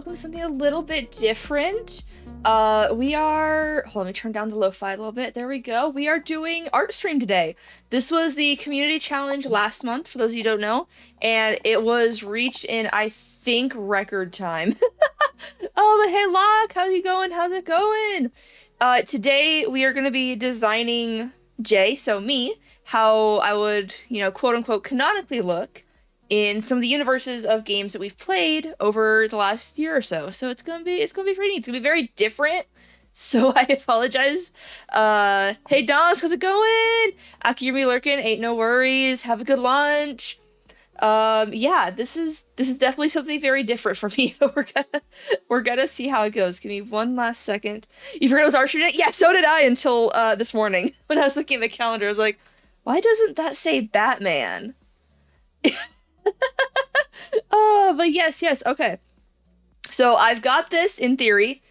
welcome to something a little bit different. We are, hold on, let me turn down the lo-fi a little bit. There we go. We are doing art stream today. This was the community challenge last month, for those of you who don't know, and it was reached in, I think, record time. Oh, but hey, Locke, how's it going? How's it going? Today we are going to be designing Jay, so me, how I would, quote unquote, canonically look in some of the universes of games that we've played over the last year or so. So it's gonna be pretty neat. It's gonna be very different. So I apologize. Hey Dons, how's it going? After you're me lurking, ain't no worries. Have a good lunch. Yeah, this is definitely something very different for me. But we're gonna see how it goes. Give me one last second. You forgot it was archery day? Yeah, so did I until this morning when I was looking at the calendar. I was like, why doesn't that say Batman? Oh, but yes, okay. So I've got this in theory.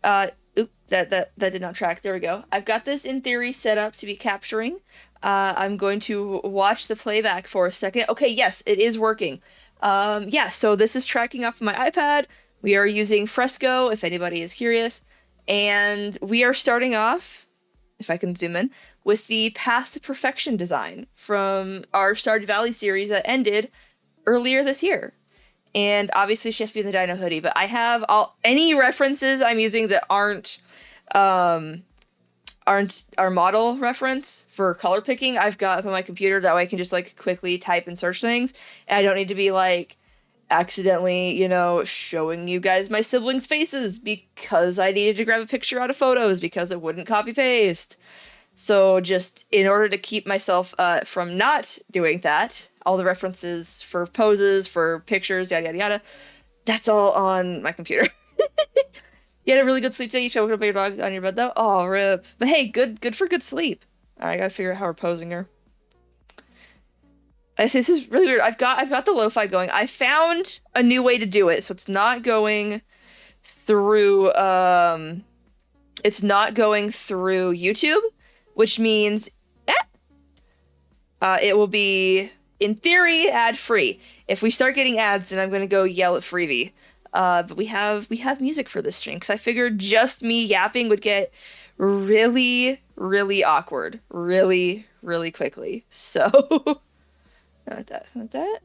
Oop, that did not track. There we go. I've got this in theory set up to be capturing. I'm going to watch the playback for a second. Okay, yes, it is working. Yeah, so this is tracking off of my iPad. We are using Fresco, if anybody is curious. And we are starting off, if I can zoom in, with the Path to Perfection design from our Stardew Valley series that ended earlier this year. And obviously she has to be in the Dino hoodie, but I have any references I'm using that aren't our model reference for color picking, I've got up on my computer. That way I can just like quickly type and search things. And I don't need to be like accidentally, showing you guys my siblings' faces because I needed to grab a picture out of photos because it wouldn't copy paste. So just in order to keep myself from not doing that, all the references for poses, for pictures, yada, yada, yada, that's all on my computer. You had a really good sleep today? You should wake up your dog on your bed, though? Oh, rip. But hey, good for good sleep. All right, I gotta figure out how we're posing her. I see, this is really weird. I've got the lo-fi going. I found a new way to do it, so it's not going through, YouTube, which means it will be, in theory, ad-free. If we start getting ads, then I'm going to go yell at Freebie. But we have music for this stream, because I figured just me yapping would get really, really awkward really, really quickly. So, not that.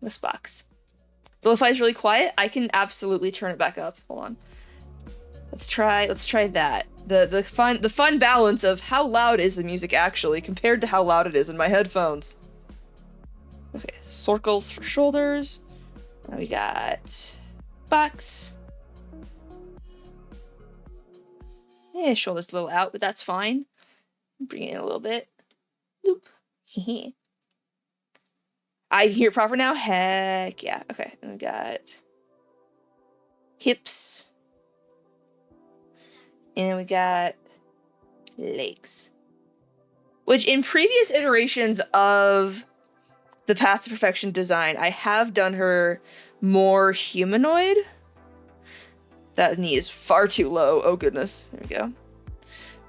This box. The lo-fi is really quiet. I can absolutely turn it back up. Hold on. Let's try that. The fun balance of how loud is the music actually compared to how loud it is in my headphones. Okay, circles for shoulders. Now we got box. Yeah, shoulders a little out, but that's fine. Bring it in a little bit. Loop. I can hear it proper now? Heck yeah. Okay, and we got hips. And we got legs. Which in previous iterations of the Path to Perfection design, I have done her more humanoid. That knee is far too low. Oh goodness. There we go.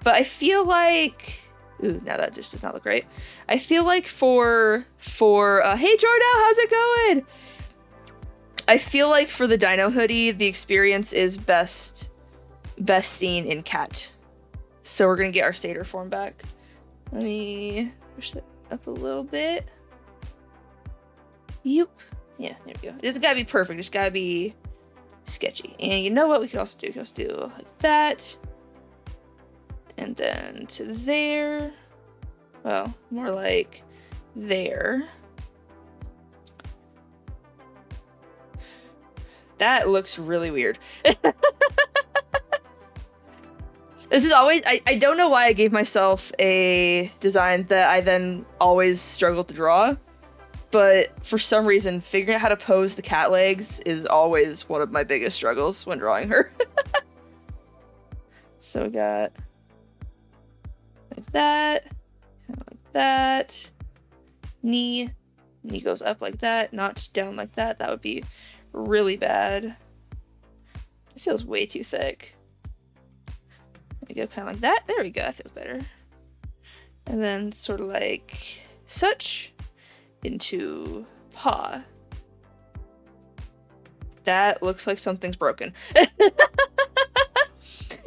But I feel like... Ooh, now that just does not look right. I feel like for hey Jordell, how's it going? I feel like for the Dino hoodie, the experience is best seen in cat. So we're gonna get our satyr form back. Let me push that up a little bit. Yep. Yeah, there we go. It doesn't gotta be perfect, it's gotta be sketchy. And you know what we could also do? We could also do like that. And then to there. Well, more like there. That looks really weird. This is always, I don't know why I gave myself a design that I then always struggle to draw, but for some reason, figuring out how to pose the cat legs is always one of my biggest struggles when drawing her. So we got like that, kind of like that, knee goes up like that, not down like that. That would be really bad. It feels way too thick. We go kind of like that. There we go. That feels better. And then sort of like such into paw. That looks like something's broken.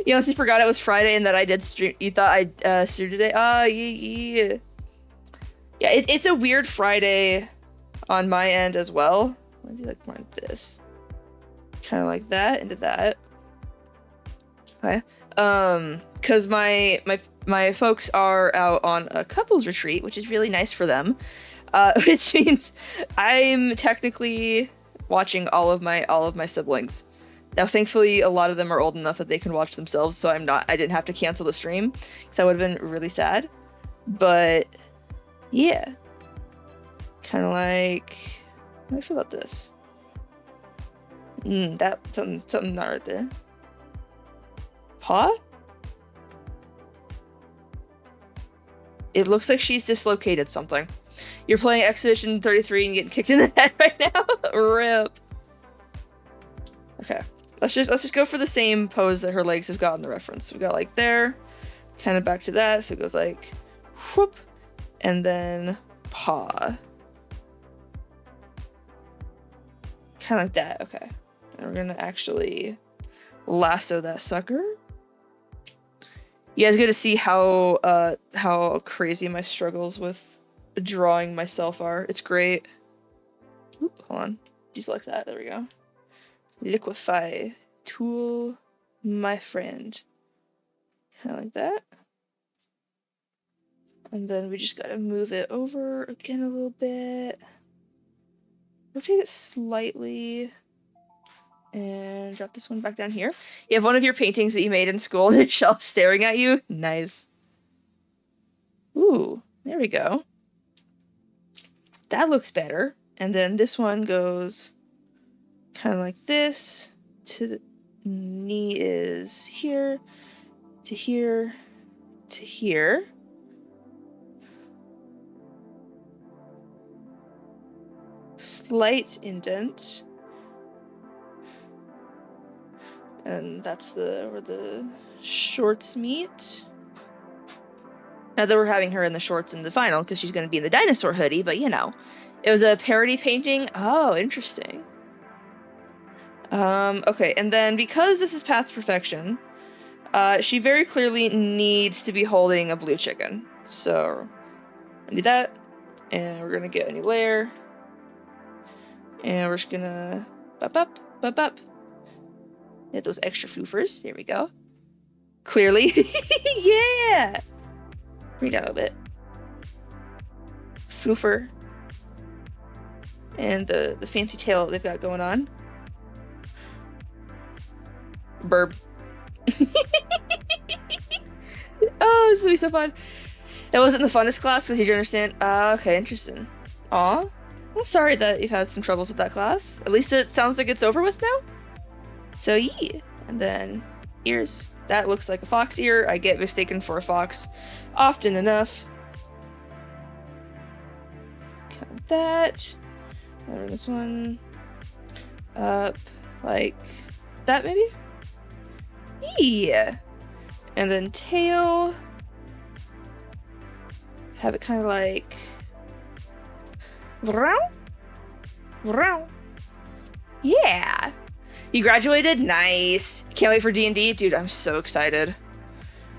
You honestly forgot it was Friday and that I did stream. You thought I streamed today? Yeah. Yeah, it's a weird Friday on my end as well. Let me do like more of this. Kind of like that into that. Okay. Because my folks are out on a couples retreat, which is really nice for them. Which means I'm technically watching all of my siblings. Now, thankfully, a lot of them are old enough that they can watch themselves, so I didn't have to cancel the stream, because I would have been really sad. But yeah, kind of like, how do I feel about this? That something not right there. Paw? It looks like she's dislocated something. You're playing Expedition 33 and getting kicked in the head right now. Rip. Okay, let's just go for the same pose that her legs have got in the reference. We got like there, kind of back to that. So it goes like, whoop, and then paw. Kind of like that. Okay, and we're gonna actually lasso that sucker. You guys get to see how crazy my struggles with drawing myself are. It's great. Oop, hold on. Deselect that. There we go. Liquefy tool, my friend. Kind of like that. And then we just gotta move it over again a little bit. Rotate it slightly. And drop this one back down here. You have one of your paintings that you made in school on the shelf staring at you. Nice. Ooh, there we go. That looks better. And then this one goes kind of like this. To the knee is here, to here, to here. Slight indent. And that's where the shorts meet. Not that we're having her in the shorts in the final, because she's going to be in the dinosaur hoodie, but you know. It was a parody painting. Oh, interesting. Okay, and then because this is Path to Perfection, she very clearly needs to be holding a blue chicken. So, do that, and we're going to get a new layer. And we're just going to bop up. Get those extra floofers. There we go. Clearly. Yeah! Bring it down a little bit. Floofer. And the fancy tail they've got going on. Burp. Oh, this will be so fun. That wasn't the funnest class, because you understand. Okay, interesting. Aw. I'm sorry that you've had some troubles with that class. At least it sounds like it's over with now. So yeah, and then ears. That looks like a fox ear. I get mistaken for a fox often enough. Count that. And this one up like that maybe? Yeah. And then tail. Have it kind of like yeah. You graduated? Nice. Can't wait for D&D? Dude, I'm so excited.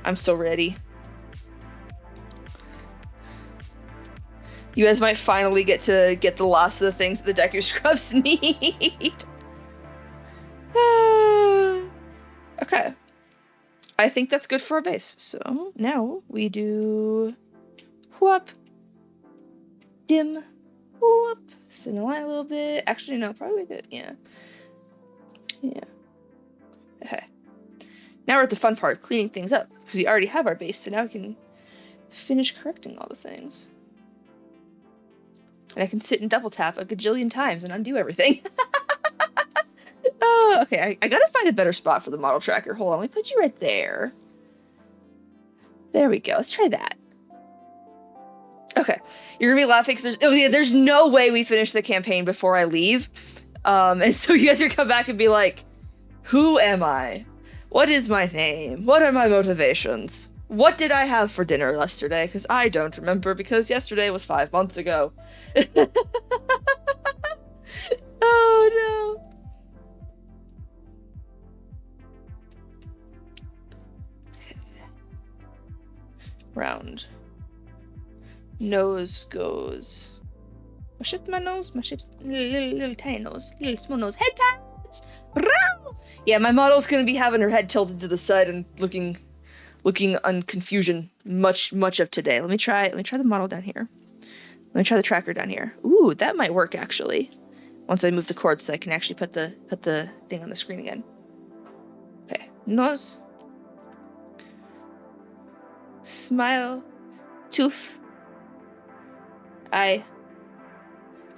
I'm so ready. You guys might finally get to get the last of the things that the Deku Scrubs need. Okay. I think that's good for our base. So now we do whoop, dim, whoop, thin the line a little bit. Actually, no, probably good. Yeah. Yeah. Okay. Now we're at the fun part, cleaning things up. Because we already have our base, so now we can finish correcting all the things. And I can sit and double tap a gajillion times and undo everything. Oh, okay, I gotta find a better spot for the model tracker. Hold on, let me put you right there. There we go, let's try that. Okay, you're gonna be laughing because there's no way we finish the campaign before I leave. And so you guys are gonna come back and be like, who am I? What is my name? What are my motivations? What did I have for dinner yesterday? Because I don't remember, because yesterday was 5 months ago. Oh no. Nose goes. My shape's little tiny nose, little small nose. Head pads! Yeah, my model's gonna be having her head tilted to the side and looking on confusion much of today. Let me try the model down here. Let me try the tracker down here. Ooh, that might work actually. Once I move the cord so I can actually put the thing on the screen again. Okay, nose. Smile. Tooth. Eye.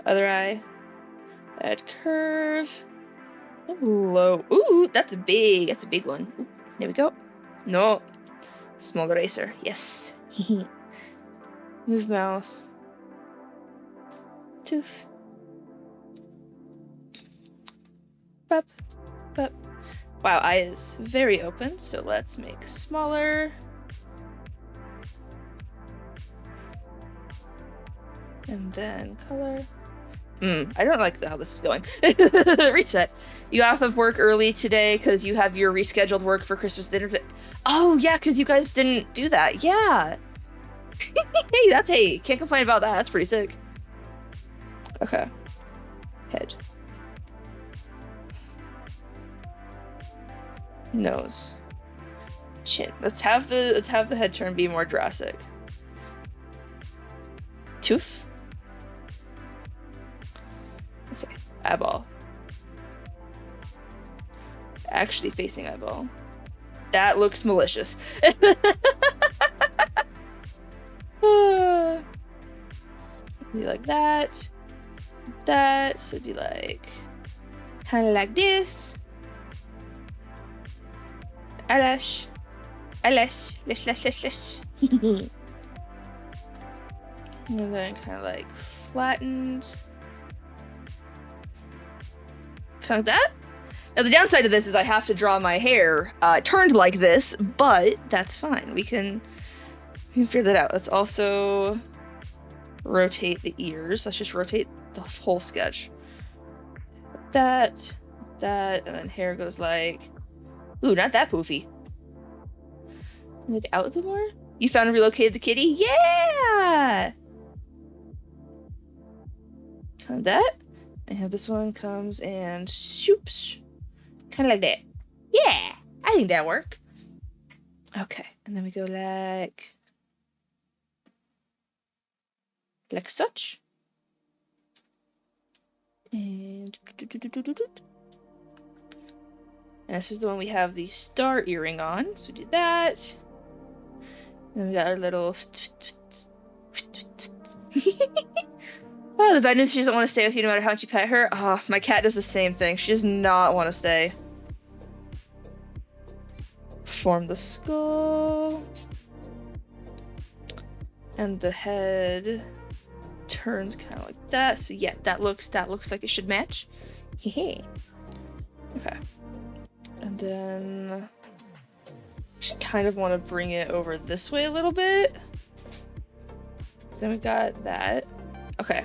Other eye. That curve. Low. Ooh, that's a big one. Ooh, there we go. No. Small eraser. Yes. Move mouth. Tooth. Bup. Bup. Wow, eye is very open, so let's make smaller. And then color. I don't like how this is going. Reset. You got off of work early today because you have your rescheduled work for Christmas dinner. Oh, yeah, because you guys didn't do that. Yeah. Hey, can't complain about that. That's pretty sick. Okay. Head. Nose. Chin. Let's have the head turn be more drastic. Tooth. Okay, eyeball. Actually facing eyeball. That looks malicious. Be like that. That should be like kind of like this. Eyelash. Lash. And then kind of like flattened. Kind of like that. Now the downside of this is I have to draw my hair turned like this, but that's fine. We can figure that out. Let's also rotate the ears. Let's just rotate the whole sketch. That, and then hair goes like, ooh, not that poofy. Like out a bit more. You found and relocated the kitty? Yeah! Kind of that. And this one comes and shoops. Kind of like that. Yeah! I think that'll work. Okay. And then we go like such. And this is the one we have the star earring on. So we do that. And we got our little oh, the bad news, she doesn't want to stay with you no matter how much you pet her. Oh, my cat does the same thing. She does not want to stay. Form the skull. And the head turns kind of like that. So yeah, that looks like it should match. Hehe. Okay. And then I kind of want to bring it over this way a little bit. So then we got that. Okay.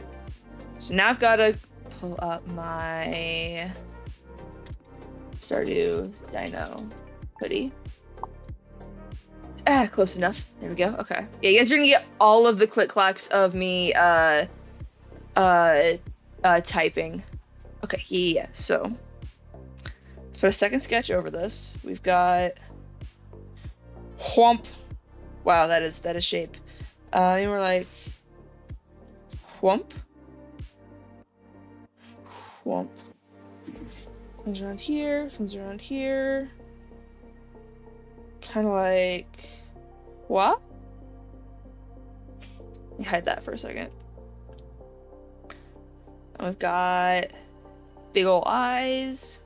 So now I've got to pull up my Stardew Dino hoodie. Ah, close enough. There we go. Okay. Yeah, you guys are gonna get all of the click-clacks of me typing. Okay, yeah. So let's put a second sketch over this. We've got whomp. Wow, that is shape. And we're like whomp. Whomp. Comes around here, comes around here. Kind of like what? Let me hide that for a second. And we've got big ol' eyes,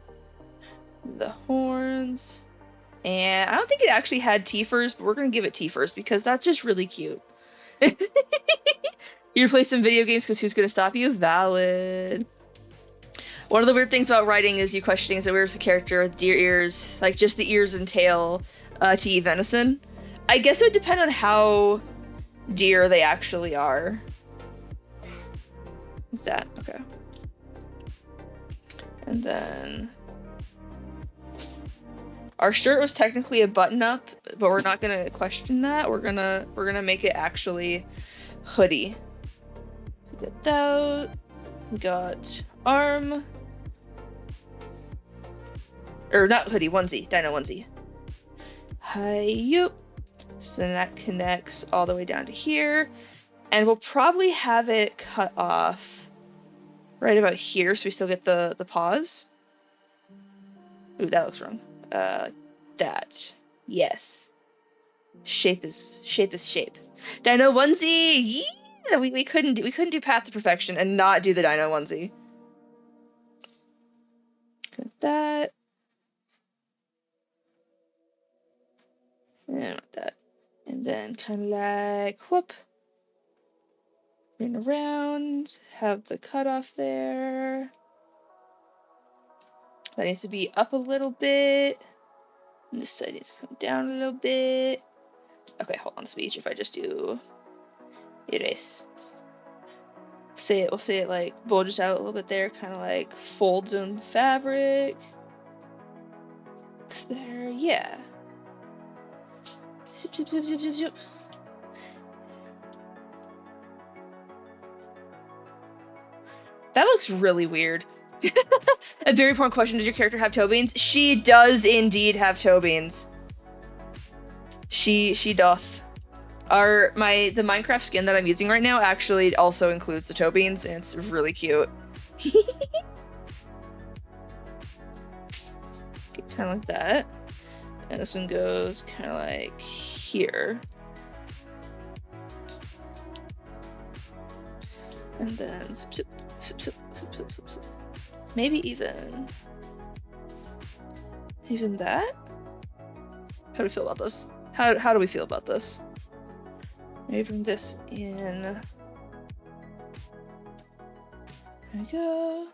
the horns, and I don't think it actually had teethers, but we're gonna give it teethers because that's just really cute. You play some video games because who's gonna stop you? Valid. One of the weird things about writing is you questioning, is it weird if the character with deer ears, like just the ears and tail, to eat venison? I guess it would depend on how deer they actually are. Like that, okay. And then our shirt was technically a button-up, but we're not gonna question that. We're gonna make it actually hoodie. We got that. We got arm. Or not hoodie, onesie, dino onesie. Hi-yoop. So then that connects all the way down to here. And we'll probably have it cut off right about here so we still get the paws. Ooh, that looks wrong. That. Yes. Shape is shape. Dino onesie! Yeah! We couldn't do Path to Perfection and not do the dino onesie. Got that. And that. And then kind of like whoop. Bring around, have the cutoff there. That needs to be up a little bit. And this side needs to come down a little bit. Okay, hold on. This will be easier if I just do erase. We'll say it like bulges out a little bit there, kind of like folds in the fabric. There, yeah. Zip, zip, zip, zip, zip, zip. That looks really weird. A very important question, does your character have toe beans? She does indeed have toe beans. She doth. The Minecraft skin that I'm using right now actually also includes the toe beans, and it's really cute. Kind of like that. And this one goes kind of like here. And then zip, zip, zip, zip, zip, zip, zip, zip. Maybe even that? How do we feel about this? How do we feel about this? Maybe bring this in. There we go.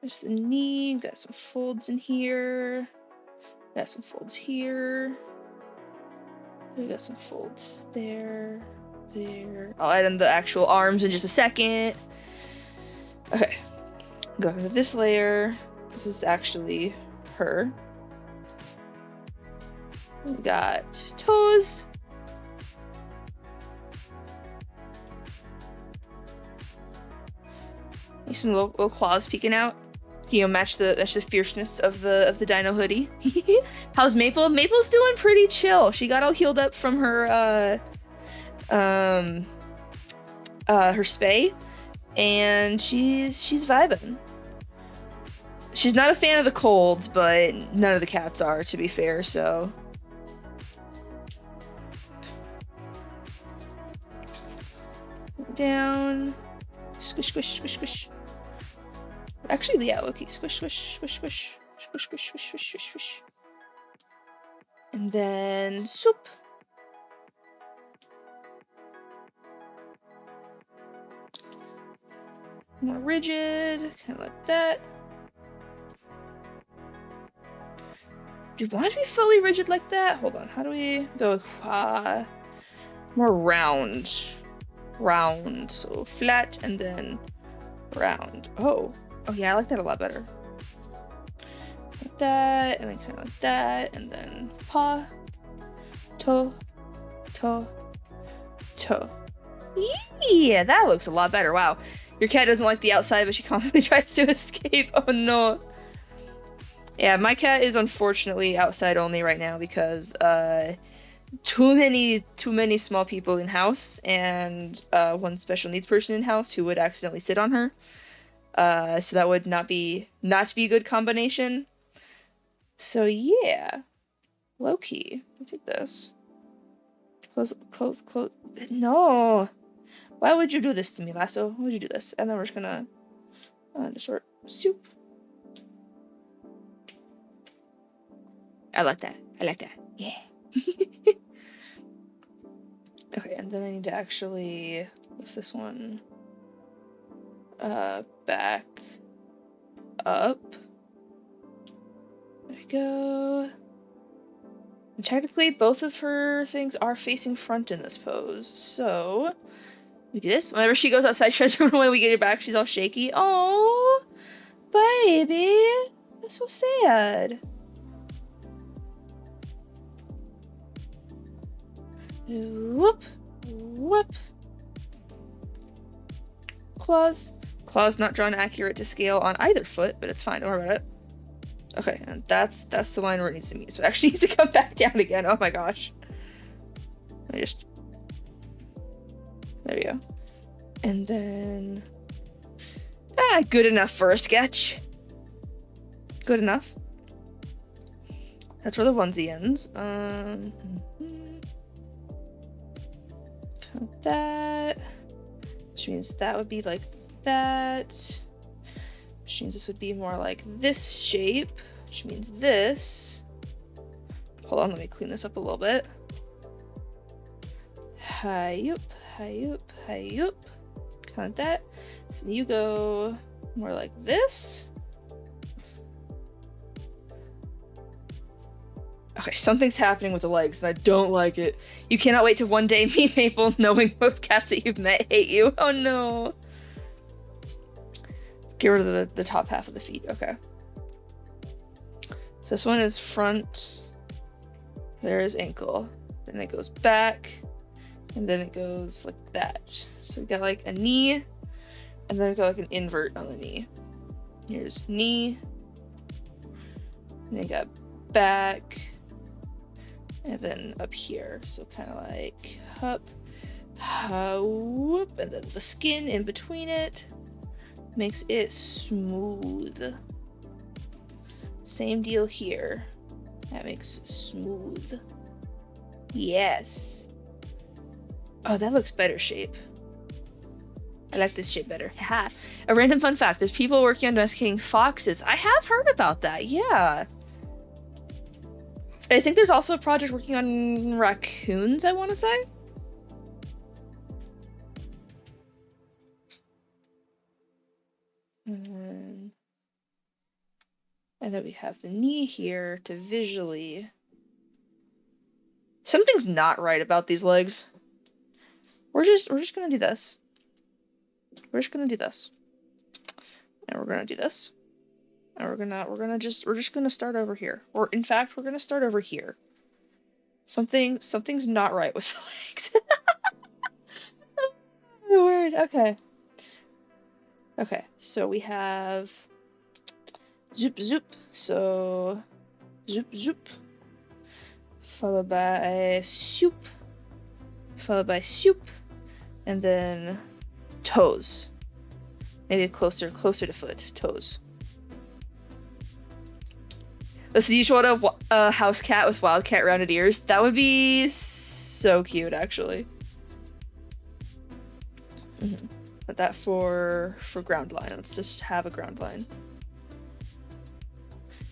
There's the knee. Got some folds in here. Got some folds here. We got some folds there. There. I'll add in the actual arms in just a second. Okay. Go into this layer. This is actually her. We got toes. Need some little claws peeking out. You know, match the fierceness of the dino hoodie. How's Maple? Maple's doing pretty chill. She got all healed up from her spay, and she's vibing. She's not a fan of the colds, but none of the cats are, to be fair, so. Down. Squish, squish, squish, squish. Actually, yeah, okay. Squish, squish, squish, squish, squish, squish, squish, squish, squish, squish. And then soup. More rigid, kind of like that. Do you want it to be fully rigid like that? Hold on, how do we go? More round. Round. So flat and then round. Oh yeah, I like that a lot better. Like that, and then kind of like that, and then paw, toe, toe, toe. Yeah, that looks a lot better. Wow. Your cat doesn't like the outside, but she constantly tries to escape. Oh no. Yeah, my cat is unfortunately outside only right now because too many small people in house and one special needs person in house who would accidentally sit on her. So that would not be a good combination. So yeah, low key. Let me take this. Close. No. Why would you do this to me, Lasso? Why would you do this? And then we're just gonna just sort soup. I like that. Yeah. Okay, and then I need to actually lift this one back up. There we go. And technically, both of her things are facing front in this pose, so we do this. Whenever she goes outside, she tries to run away. We get her back. She's all shaky. Oh, baby, that's so sad. Whoop, whoop. claws. Claws not drawn accurate to scale on either foot, but it's fine. Don't worry about it. Okay, and that's the line where it needs to meet. So it actually needs to come back down again. Oh my gosh. I just... There we go. And then... good enough for a sketch. Good enough. That's where the onesie ends. Count that. Which means that would be like that. Which means this would be more like this shape. Which means this. Hold on, let me clean this up a little bit. High up, high up, high up. Count that. So you go more like this. Okay, something's happening with the legs, and I don't like it. You cannot wait to one day meet Maple, knowing most cats that you've met hate you. Oh no. Let's get rid of the top half of the feet. Okay. So this one is front. There is ankle. Then it goes back. And then it goes like that. So we got like a knee. And then we got like an invert on the knee. Here's knee. And then got back. And then up here, so kind of like up, whoop, and then the skin in between it makes it smooth. Same deal here. That makes it smooth. Yes. Oh, that looks better shape. I like this shape better. Ha! A random fun fact, there's people working on domesticating foxes. I have heard about that, yeah. I think there's also a project working on raccoons, I want to say. And then we have the knee here to visually... Something's not right about these legs. We're just gonna do this. We're just gonna do this. And we're gonna do this. And we're just gonna start over here. Or in fact, we're gonna start over here. Something's not right with the legs. The word. Okay. Okay, so we have zoop zoop. So zoop zoop. Followed by soup. Followed by soup. And then toes. Maybe closer to foot. Toes. Let's see, you want a house cat with wildcat rounded ears. That would be so cute, actually. Put that for ground line. Let's just have a ground line.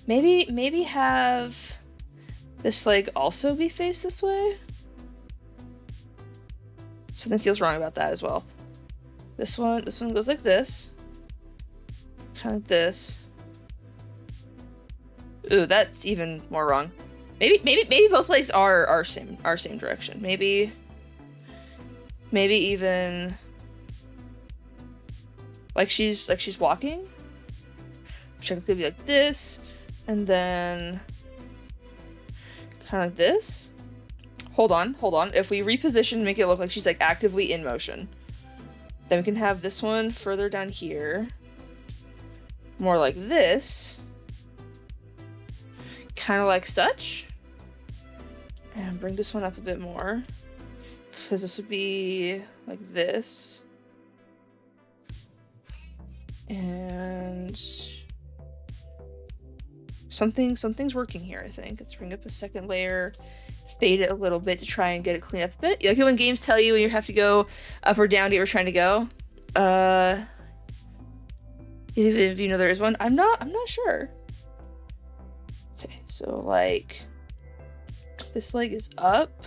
Maybe have this leg also be faced this way. Something feels wrong about that as well. This one goes like this. Kind of this. Ooh, that's even more wrong. Maybe both legs are same direction. Maybe even like she's walking. Which could be like this, and then kind of this. Hold on. If we reposition, make it look like she's like actively in motion, then we can have this one further down here, more like this. Kind of like such. And bring this one up a bit more, because this would be like this. And something's working here, I think. Let's bring up a second layer, fade it a little bit to try and get it cleaned up a bit. You like it when games tell you when you have to go up or down to where you're trying to go? If you know there is one. I'm not sure. Okay, so like this leg is up.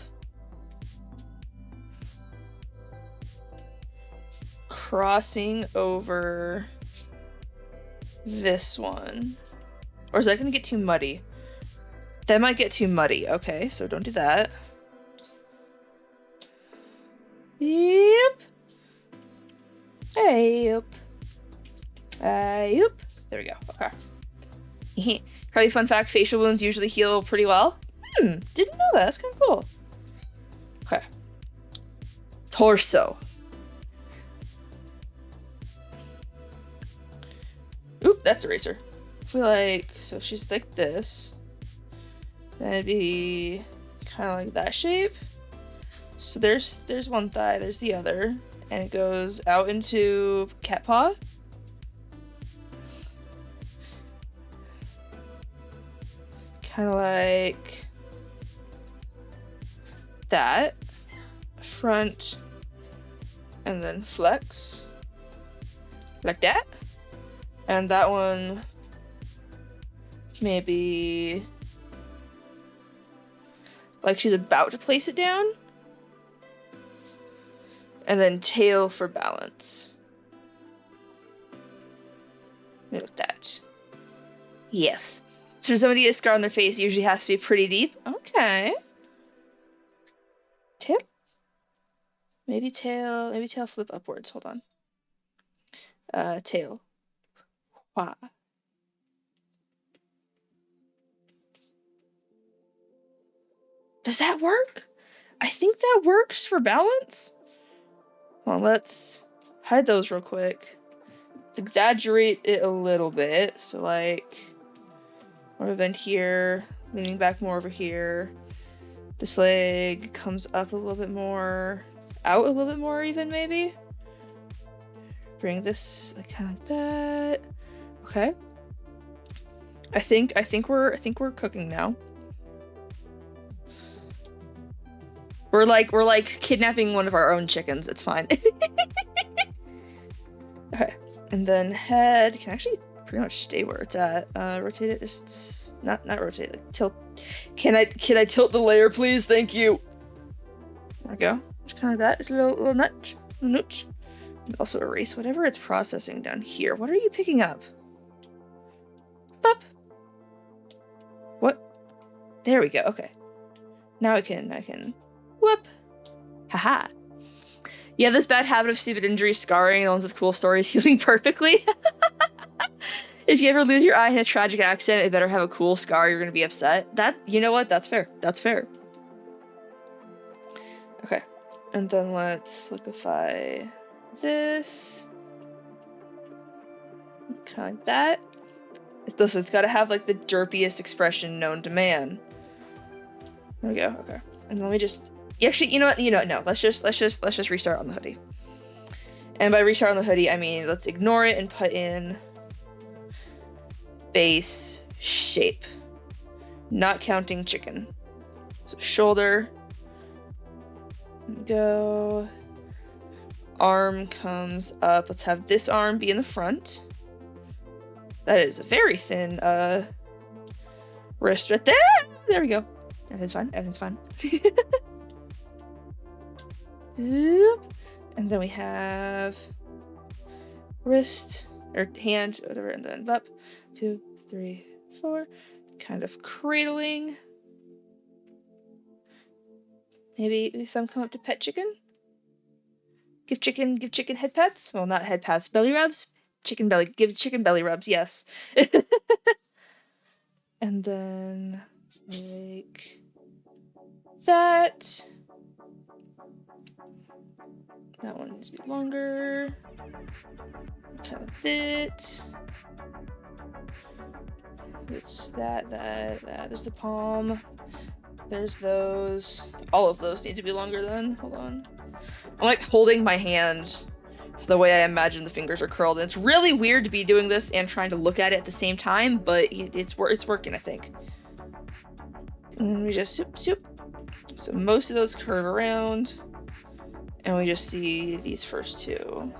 Crossing over this one. Or is that gonna get too muddy? That might get too muddy. Okay, so don't do that. Yep. Yep. Yep. There we go. Okay. Probably fun fact, facial wounds usually heal pretty well. Didn't know that. That's kind of cool. Okay. Torso. Oop, that's eraser. If we like, so she's like this, then it'd be kind of like that shape. So there's one thigh, there's the other, and it goes out into cat paw. Kind of like that. Front, and then flex. Like that. And that one, maybe like she's about to place it down. And then tail for balance. Maybe like that. Yes. So for somebody to get a scar on their face, it usually has to be pretty deep. Okay. Tail? Maybe tail flip upwards. Hold on. Tail. Wow. Does that work? I think that works for balance. Well, let's hide those real quick. Let's exaggerate it a little bit. So like, more event here, leaning back more over here. This leg comes up a little bit more, out a little bit more even maybe. Bring this like kind of like that. Okay. I think we're cooking now. We're like kidnapping one of our own chickens. It's fine. Okay. And then head can actually pretty much stay where it's at. Rotate it, just not rotate, like tilt. Can I tilt the layer, please? Thank you. There we go. Just kind of that. It's a little nudge. Also erase whatever it's processing down here. What are you picking up? Bop. What? There we go. Okay. Now I can. Whoop. Haha. You have this bad habit of stupid injury scarring, and the ones with cool stories healing perfectly. If you ever lose your eye in a tragic accident, it better have a cool scar. You're gonna be upset. You know what? That's fair. That's fair. Okay. And then let's liquefy this. Kind of like that. It's gotta have like the derpiest expression known to man. There we go. Okay. And let me just. Actually, you know what? No. Let's just restart on the hoodie. And by restart on the hoodie, I mean let's ignore it and put in base shape, not counting chicken. So shoulder. Go. Arm comes up. Let's have this arm be in the front. That is a very thin wrist right there. There we go. Everything's fine. Everything's fine. And then we have wrist or hand, whatever, and then up. 2, 3, 4. Kind of cradling. Maybe some come up to pet chicken. Give chicken head pats. Well, not head pats, belly rubs. Give chicken belly rubs. Yes. And then like that. That one needs to be longer. Kind of it. It's that. There's the palm. There's those. All of those need to be longer then. Hold on. I'm like holding my hand the way I imagine the fingers are curled. And it's really weird to be doing this and trying to look at it at the same time, but it's working, I think. And then we just soup. So most of those curve around. And we just see these first two.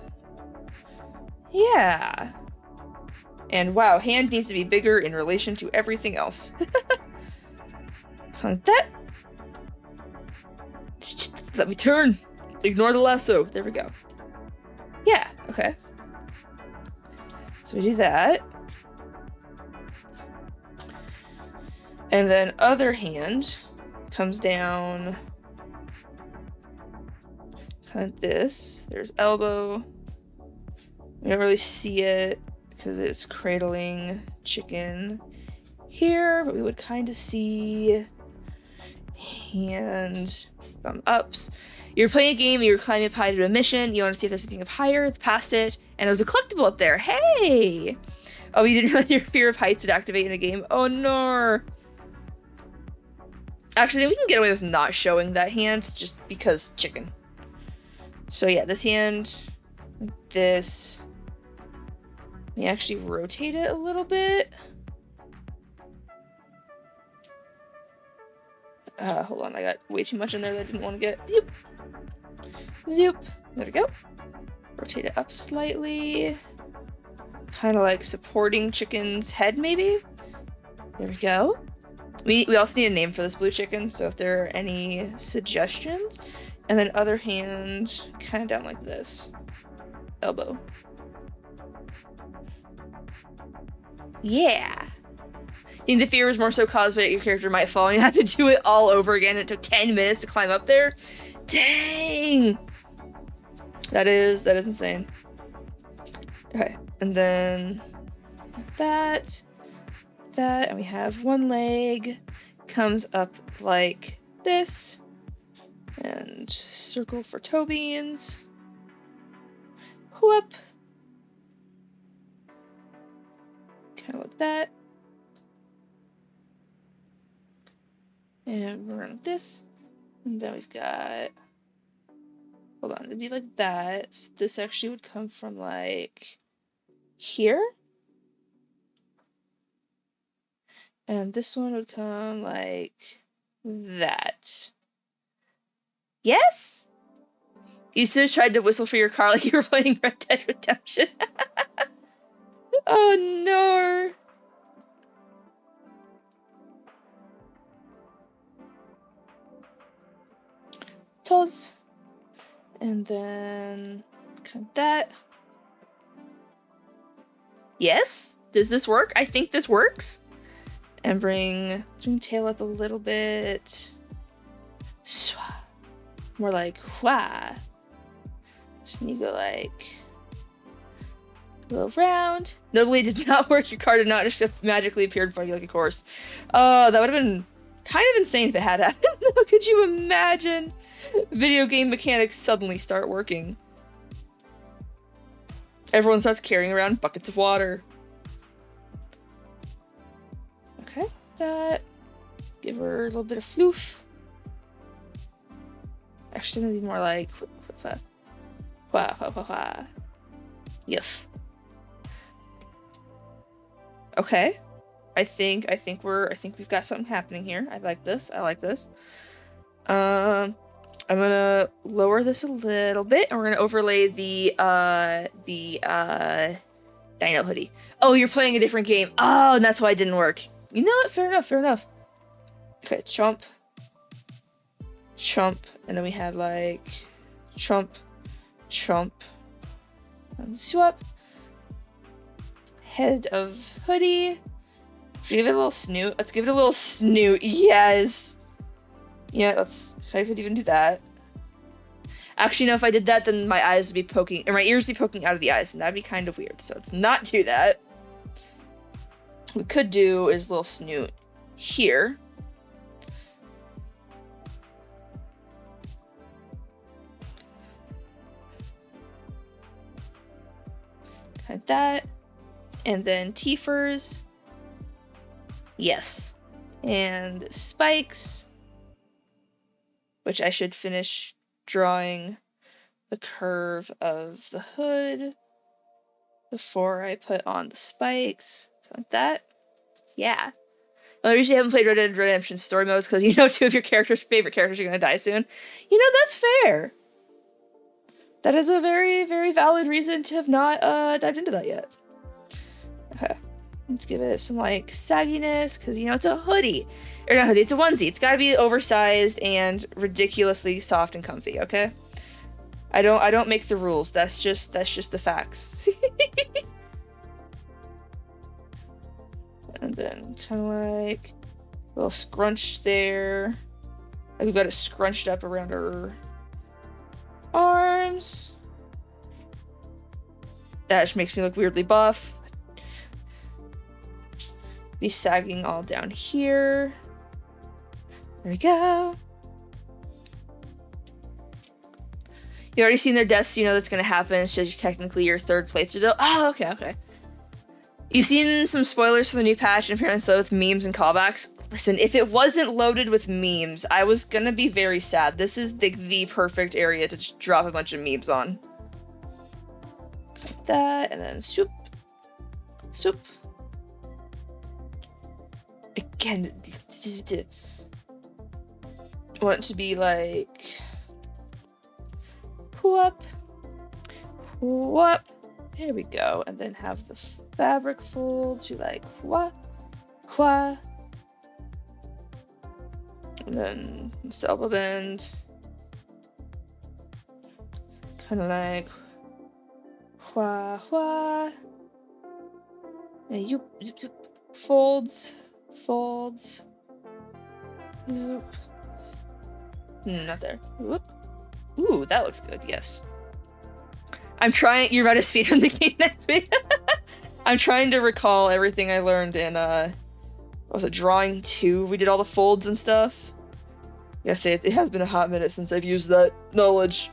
Yeah. And wow, hand needs to be bigger in relation to everything else. Like that. Let me turn. Ignore the lasso. There we go. Yeah, okay. So we do that. And then other hand comes down kind of this. There's elbow. We don't really see it because it's cradling chicken here, but we would kind of see hand, thumb ups. You're playing a game, you're climbing up high to a mission, you want to see if there's anything up higher, it's past it, and there's a collectible up there. Hey! Oh, you didn't realize your fear of heights would activate in a game. Oh no. Actually, we can get away with not showing that hand just because chicken. So yeah, this hand, this. Let me actually rotate it a little bit. Hold on, I got way too much in there that I didn't want to get. Zoop. Zoop. There we go. Rotate it up slightly. Kind of like supporting chicken's head, maybe? There we go. We also need a name for this blue chicken, so if there are any suggestions. And then other hand, kind of down like this. Elbow. Yeah. I think the fear was more so caused by your character might fall and you have to do it all over again. It took 10 minutes to climb up there. Dang! That is insane. Okay, and then that, and we have one leg comes up like this, and circle for toe beans. Whoop. Kind of like that. And we're on this, and then we've got, hold on, it'd be like that. So this actually would come from like here. And this one would come like that. Yes? You just tried to whistle for your car like you were playing Red Dead Redemption. Oh no. Toes. And then cut that. Yes? Does this work? I think this works. And bring tail up a little bit. More like wah. So then you go like a little round. Notably did not work. Your car did not just magically appear in front of you like a horse. That would have been kind of insane if it had happened. Could you imagine? Video game mechanics suddenly start working. Everyone starts carrying around buckets of water. Okay, that. Give her a little bit of floof. Actually, gonna be more like yes. Okay. I think we've got something happening here. I like this. I like this. I'm gonna lower this a little bit, and we're gonna overlay the Dino hoodie. Oh, you're playing a different game. Oh, and that's why it didn't work. You know what? Fair enough. Fair enough. Okay, chomp, chomp, and then we had like chomp, chomp, and swap. Head of hoodie. Should we give it a little snoot? Let's give it a little snoot. Yes. Yeah, let's. I could even do that. Actually, no. If I did that, then my eyes would be poking, or my ears would be poking out of the eyes, and that'd be kind of weird. So let's not do that. What we could do is a little snoot here. Like that, and then teethers. Yes, and spikes, which I should finish drawing the curve of the hood before I put on the spikes. Like that. Yeah. The only reason you haven't played Red Dead Redemption story mode is because you know two of your favorite characters are going to die soon. You know, that's fair. That is a very, very valid reason to have not dived into that yet. Okay. Let's give it some, like, sagginess, because, you know, it's a hoodie. Or not hoodie, it's a onesie. It's gotta be oversized and ridiculously soft and comfy, okay? I don't make the rules. That's just the facts. And then kind of like a little scrunch there. Like we've got it scrunched up around our arms. That just makes me look weirdly buff. Be sagging all down here. There we go. You already seen their deaths, you know that's gonna happen. It's just technically your third playthrough though. Oh, okay. You've seen some spoilers for the new patch and apparently so with memes and callbacks. Listen, if it wasn't loaded with memes, I was gonna be very sad. This is the perfect area to just drop a bunch of memes on. Like that, and then soup. Soup. Again, I want it to be like... whoop. Whoop. There we go. And then have the fabric folds. You like wha, wha. And then the elbow bend. Kind of like wha, wha. And you zoop, zoop. Folds. Folds. Zoop. Not there. Whoop. Ooh, that looks good. Yes. I'm trying. You're about to speedrun the game next week. I'm trying to recall everything I learned in what was it, drawing 2? We did all the folds and stuff. Yes, it has been a hot minute since I've used that knowledge.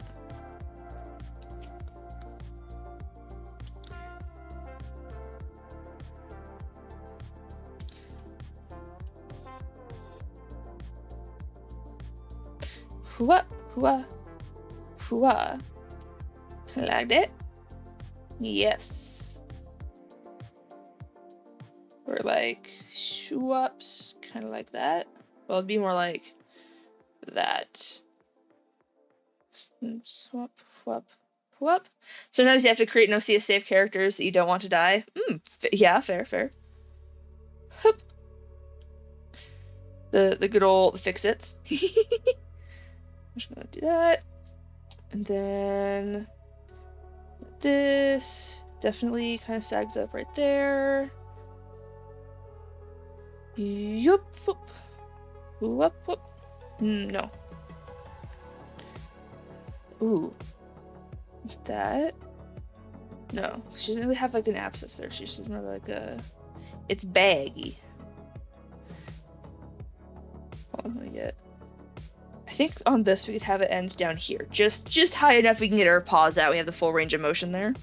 Hua, hua, hua. Kind of like that. Yes. Or like swoops, kind of like that. Well, it'd be more like that. Swap, swap, swap. Sometimes you have to create no CS save characters that you don't want to die. Yeah, fair, fair. Hup. The good old fix-its. I'm just gonna do that. And then this definitely kind of sags up right there. Yup, whoop, whoop, whoop. No. Ooh. That? No. She doesn't really have like an abscess there. She's just more like a... It's baggy. Hold on, let me get... I think on this we could have it end down here. Just high enough we can get our paws out. We have the full range of motion there.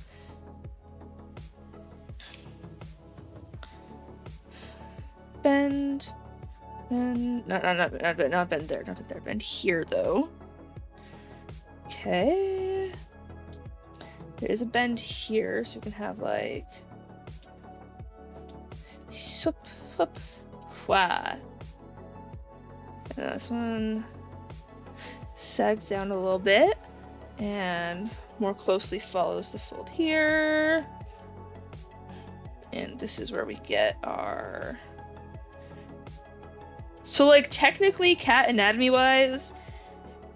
Bend. And not bend there, not bend there. Bend here though. Okay. There is a bend here, so we can have like swoop, whoop, wha. And this one sags down a little bit and more closely follows the fold here. And this is where we get our... So like technically cat anatomy wise,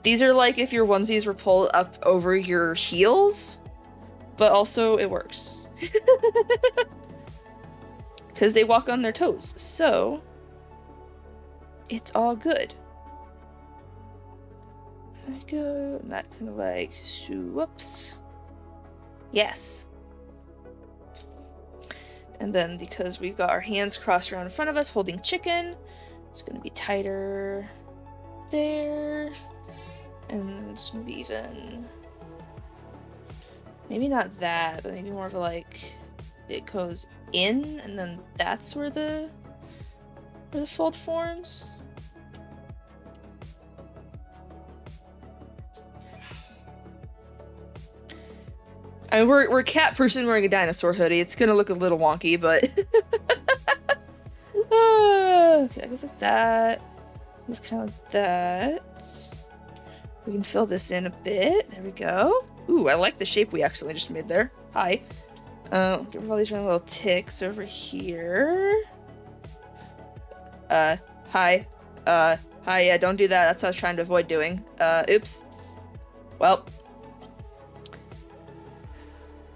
these are like if your onesies were pulled up over your heels, but also it works. Because they walk on their toes, so it's all good. There we go, and that kind of like whoops. Yes. And then because we've got our hands crossed around in front of us holding chicken, it's gonna be tighter there. And maybe even, maybe not that, but maybe more of a like, it goes in and then that's where the fold forms. I mean, we're a cat person wearing a dinosaur hoodie. It's gonna look a little wonky, but okay, that goes like that. It's kind of like that. We can fill this in a bit. There we go. Ooh, I like the shape we accidentally just made there. Hi. Get rid of all these random little ticks over here. Hi. Hi, yeah, don't do that. That's what I was trying to avoid doing. Oops. Well.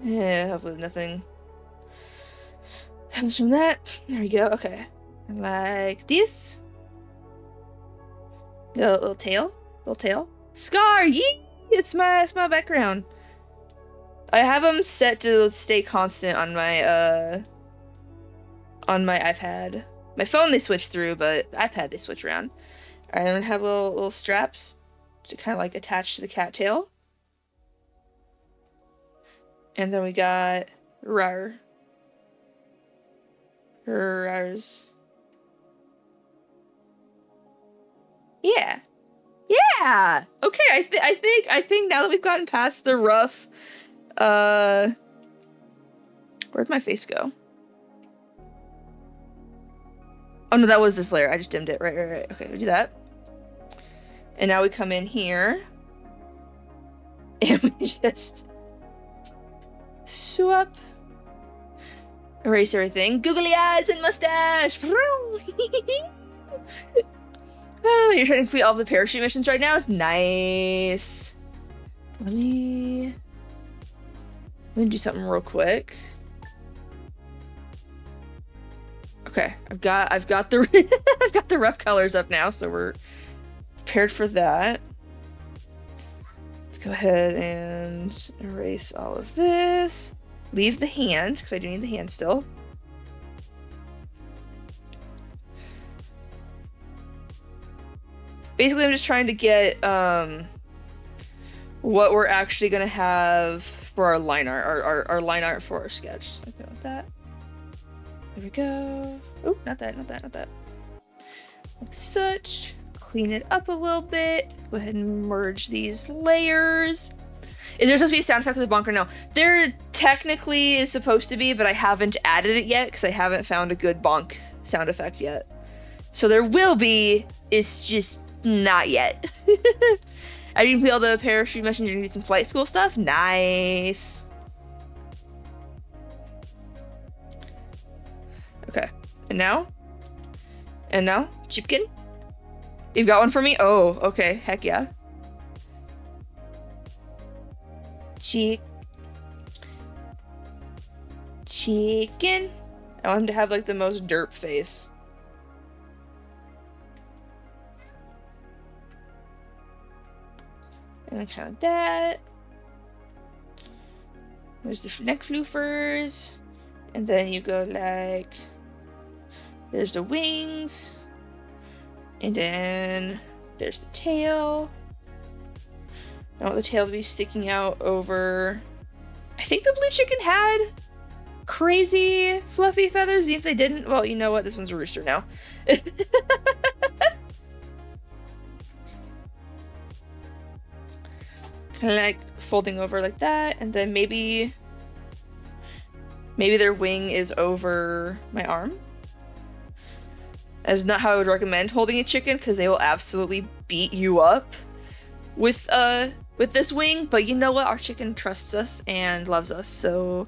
Yeah, hopefully nothing happens from that. There we go, okay. And like this. Little tail. Little tail. Scar! Yee! It's my background. I have them set to stay constant on my iPad. My phone they switch through, but iPad they switch around. Alright, I'm gonna have little straps to kind of like attach to the cattail. And then we got rar. Or ours. Yeah. Yeah. Okay, I think now that we've gotten past the rough, where'd my face go? Oh no, that was this layer. I just dimmed it. Right. Okay, we do that. And now we come in here. And we just swap. Erase everything. Googly eyes and mustache. Oh, you're trying to complete all the parachute missions right now? Nice. Let me do something real quick. Okay, I've got the I've got the rough colors up now, so we're prepared for that. Let's go ahead and erase all of this. Leave the hand, because I do need the hand still. Basically, I'm just trying to get what we're actually gonna have for our line art, our line art for our sketch. Something like that. There we go. Oh, not that. Like such. Clean it up a little bit. Go ahead and merge these layers. Is there supposed to be a sound effect with the bonker? No. There technically is supposed to be, but I haven't added it yet because I haven't found a good bonk sound effect yet. So there will be, it's just not yet. I didn't play all the parachute missions and do some flight school stuff. Nice. Okay. And now, Chipkin? You've got one for me? Oh, okay. Heck yeah. Chicken. I want him to have like the most derp face. And kind of that. There's the neck floofers. And then you go like, there's the wings. And then there's the tail. I want the tail to be sticking out over. I think the blue chicken had crazy fluffy feathers. Even if they didn't, well, you know what? This one's a rooster now. Kind of like folding over like that, and then maybe their wing is over my arm. That's not how I would recommend holding a chicken, because they will absolutely beat you up with this wing. But you know what? Our chicken trusts us and loves us, so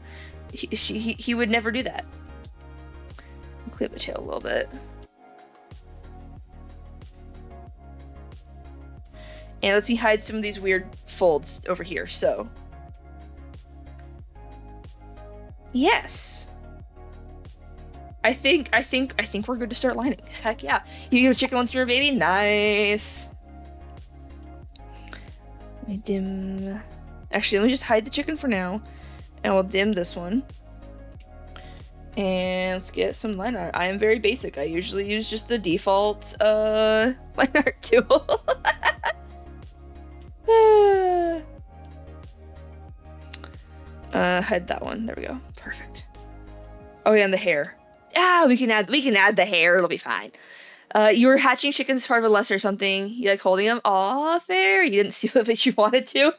he would never do that. I'll clean up the tail a little bit. And let's me hide some of these weird folds over here, so. Yes. I think we're good to start lining. Heck yeah. You get a chicken once you're a baby? Nice. Let me dim. Actually, let me just hide the chicken for now. And we'll dim this one. And let's get some line art. I am very basic. I usually use just the default line art tool. Hide that one. There we go. Perfect. Oh yeah, and the hair. Ah, we can add the hair. It'll be fine. You were hatching chickens as part of a lesson or something. You like holding them? Aw, fair. You didn't seal it, but you wanted to.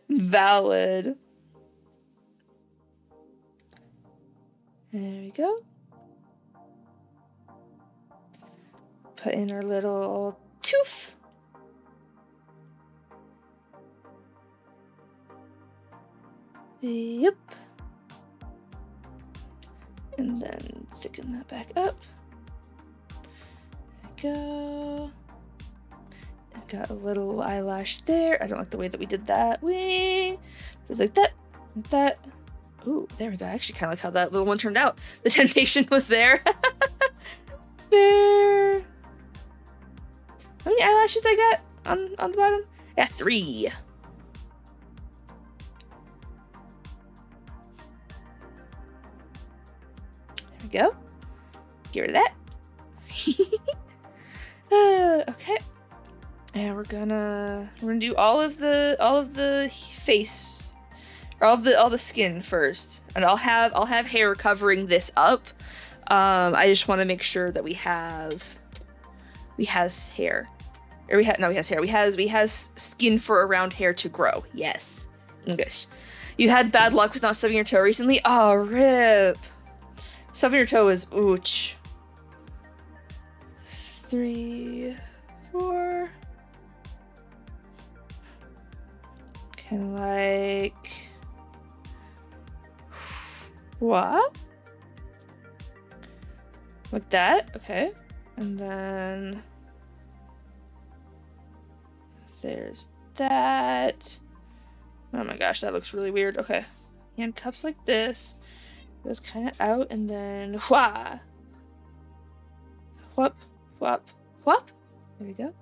Valid. There we go. Put in our little tooth. Yep. And then thicken that back up. There we go. I've got a little eyelash there. I don't like the way that we did that wing. Just like that. Like that. Ooh, there we go. I actually kind of like how that little one turned out. The temptation was there. There. How many eyelashes I got on the bottom? Yeah, 3. Go. Get rid of that. Okay. And we're gonna do all of the face, or all the skin first, and I'll have hair covering this up. I just want to make sure that we has hair. Or we has hair. We has skin for around hair to grow. Yes. English. You had bad luck with not stubbing your toe recently? Oh, rip. Stubbing your toe is ouch. 3, 4. Kind of like... What? Like that? Okay. And then... There's that. Oh my gosh, that looks really weird. Okay. Handcuffs like this. Goes kind of out and then wha. Whoop, whoop, whoop. There we go.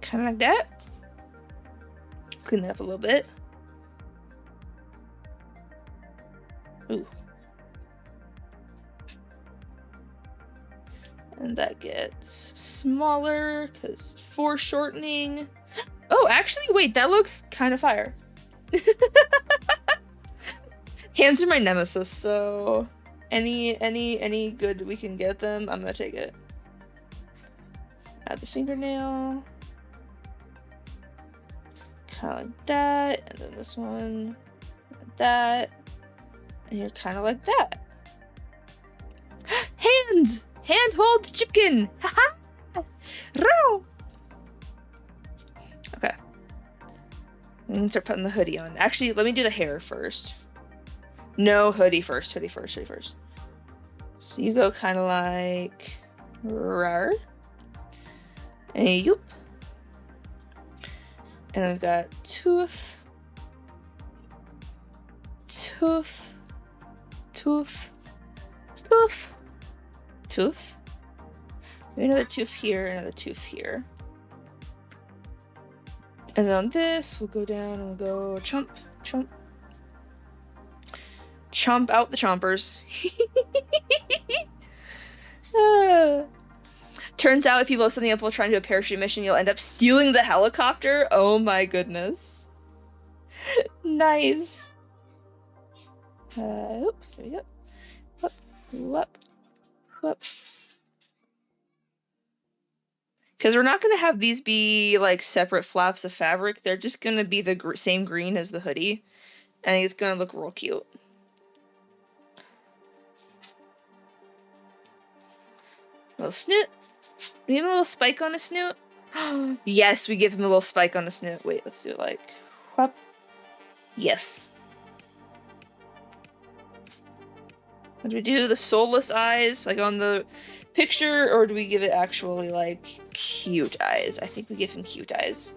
Kind of like that. Clean that up a little bit. Ooh. And that gets smaller because foreshortening. Oh, actually, wait, that looks kind of fire. Hands are my nemesis, so any good we can get them, I'm gonna take it. Add the fingernail. Kind of like that, and then this one, like that, and you're kind of like that. Hands! Handhold chicken! Haha! Row! Okay. I'm gonna start putting the hoodie on. Actually, let me do the hair first. No, hoodie first. Hoodie first. Hoodie first. So you go kind of like... rar. And yoop. And then we've got tooth. Tooth. Tooth. Tooth. Tooth. Maybe another tooth here, another tooth here. And then on this, we'll go down and we'll go chomp, chomp. Chomp out the chompers. Turns out if you blow something up while trying to do a parachute mission, you'll end up stealing the helicopter. Oh my goodness. Nice. Oops, there we go. Whoop, whoop, whoop. Because we're not going to have these be like separate flaps of fabric. They're just going to be the same green as the hoodie. And it's going to look real cute. Little snoot. We give him a little spike on his snoot. Yes, we give him a little spike on the snoot. Wait, let's do it like... whoop. Yes. Do we do the soulless eyes like on the picture, or do we give it actually like cute eyes? I think we give him cute eyes.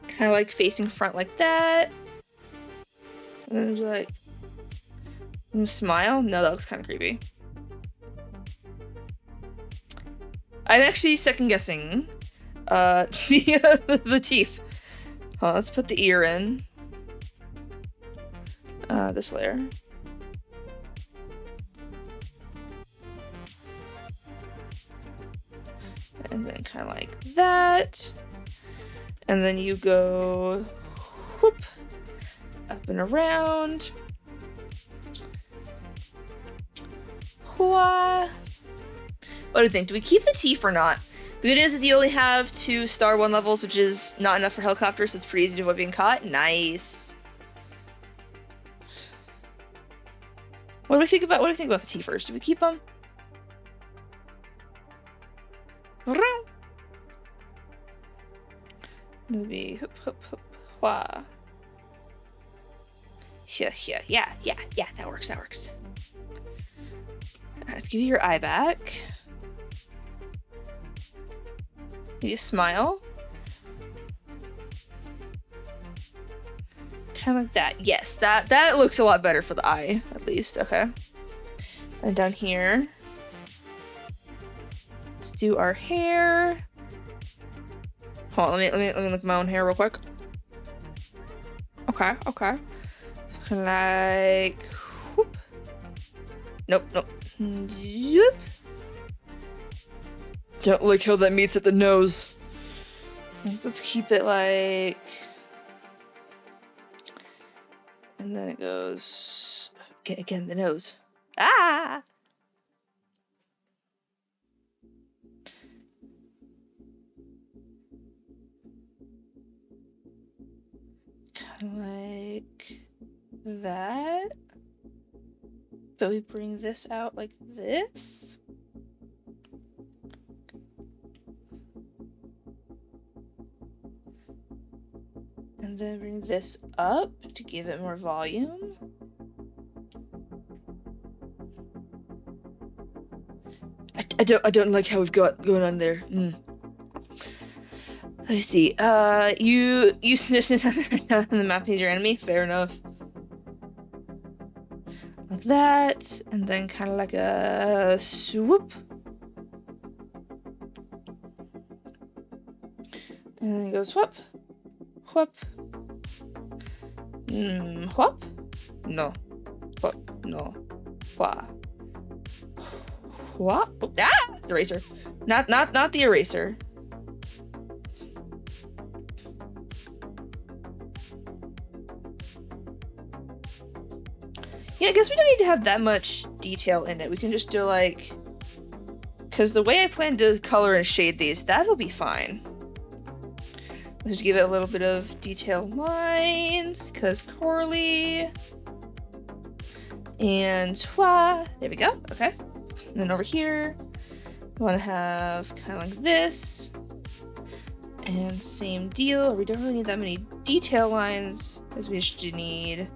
Kind of like facing front like that. And then just like... smile? No, that looks kind of creepy. I'm actually second guessing the teeth. Let's put the ear in. This layer. And then kind of like that. And then you go whoop, up and around. What do you think? Do we keep the teeth or not? The good news is you only have 2 star 1 levels, which is not enough for helicopters, so it's pretty easy to avoid being caught. Nice. What do we think about the teeth first? Do we keep them? Maybe hoop hoop hoop wah. Yeah, that works. Alright, let's give you your eye back. Maybe a smile. Kind of like that. Yes, that looks a lot better for the eye, at least. Okay. And down here, let's do our hair. Hold on, let me look at my own hair real quick. Okay. So kind of like, whoop. Nope. Yep. Don't like how that meets at the nose. Let's keep it like And then it goes again the nose. Ah! Kind of like that. But we bring this out like this. And then bring this up to give it more volume. I don't like how we've got going on there. Let's see. You sit on the map. He's your enemy. Fair enough. Like that, and then kind of like a swoop. And then it goes whoop, whoop, whoop, no, whoop, no, wha, what? Oh, ah, eraser, not the eraser. Yeah, I guess we don't need to have that much detail in it. We can just do like, because the way I plan to color and shade these, that'll be fine. Let's just give it a little bit of detail lines, because Corley. And wah, there we go, okay. And then over here, we want to have kind of like this. And same deal, we don't really need that many detail lines, as we just need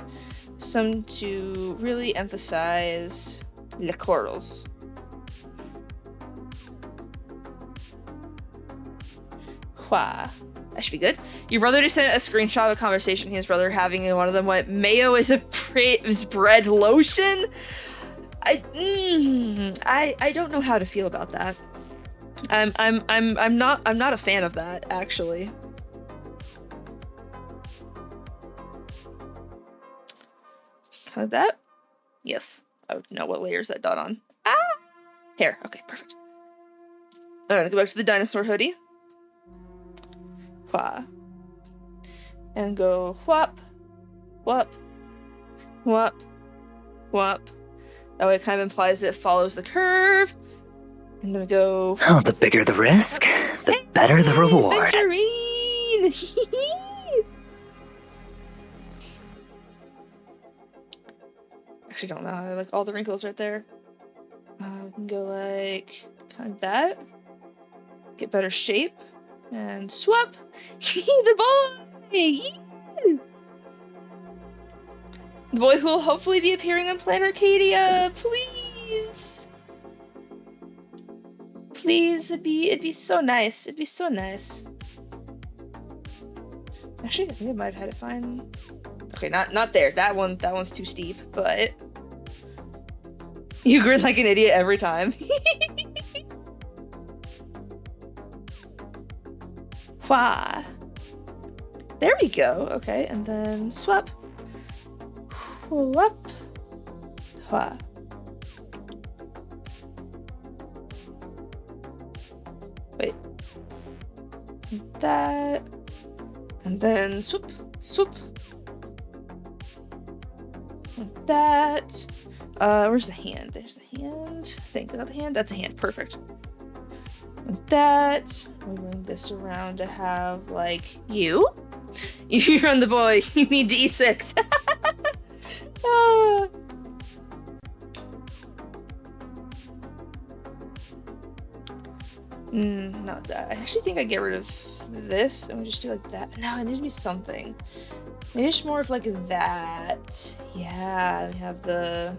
some to really emphasize the corals. Wah. That should be good. Your brother just sent a screenshot of a conversation his brother having, and one of them went, "Mayo is is bread lotion." I don't know how to feel about that. I'm not a fan of that, actually. Kind of that? Yes. I would know what layers that dot on. Ah! Hair. Okay, perfect. Alright, go back to the dinosaur hoodie. Wha. And go whop, whop, whop, whop. That way it kind of implies that it follows the curve. And then we go... Oh, the bigger the risk, the better the reward. Victorine! Actually don't know. I like all the wrinkles right there. We can go like kind of that. Get better shape. And swap! The boy! The boy who will hopefully be appearing on Planet Arcadia! Please! Please, it'd be so nice. It'd be so nice. Actually, I think I might have had it fine. Okay, not there. That one's too steep, but you grin like an idiot every time. Wah. There we go. Okay, and then swap. Whoop. Wah. Wait. That. And then swoop. Swoop. Like that. Where's the hand? There's the hand. Think about the hand. That's a hand. Perfect. Like that. We bring this around to have, like, you. You're on the boy. You need to E6. Ah. Not that. I actually think I get rid of this and we just do like that. No, it needs to be something. Maybe it's more of like that. Yeah, we have the...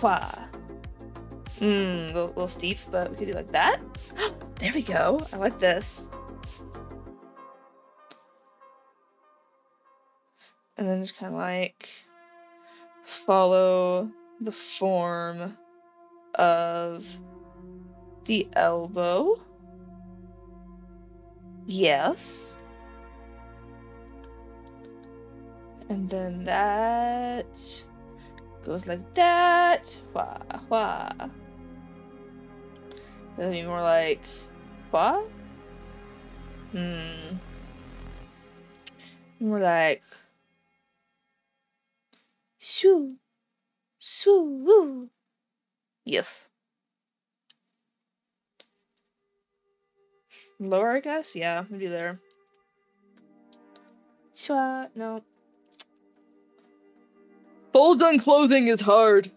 A little steep, but we could do like that. There we go. I like this. And then just kind of like follow the form of the elbow. Yes. And then that goes like that. Wah, wah. That'll be more like wah? More like Shoo. Shoo. Woo. Yes. Lower, I guess? Yeah, maybe there. Shwa. No. Folds on clothing is hard.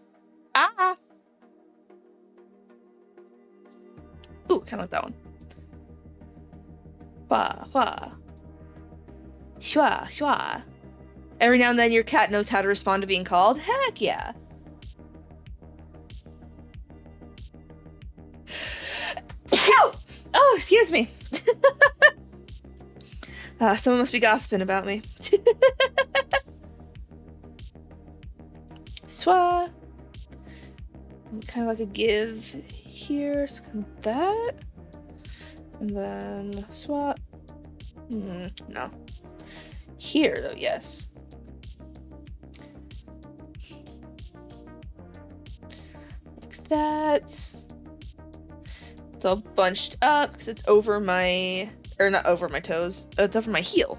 Ah! Ooh, kind of like that one. Hua, hua. Shwa, shwa. Every now and then your cat knows how to respond to being called. Heck yeah. Oh, excuse me. Someone must be gossiping about me. Swa. Kind of like a give here, so kind of that. And then swap. No. Here, though, yes. Like that. It's all bunched up because it's over my, or not over my toes, it's over my heel.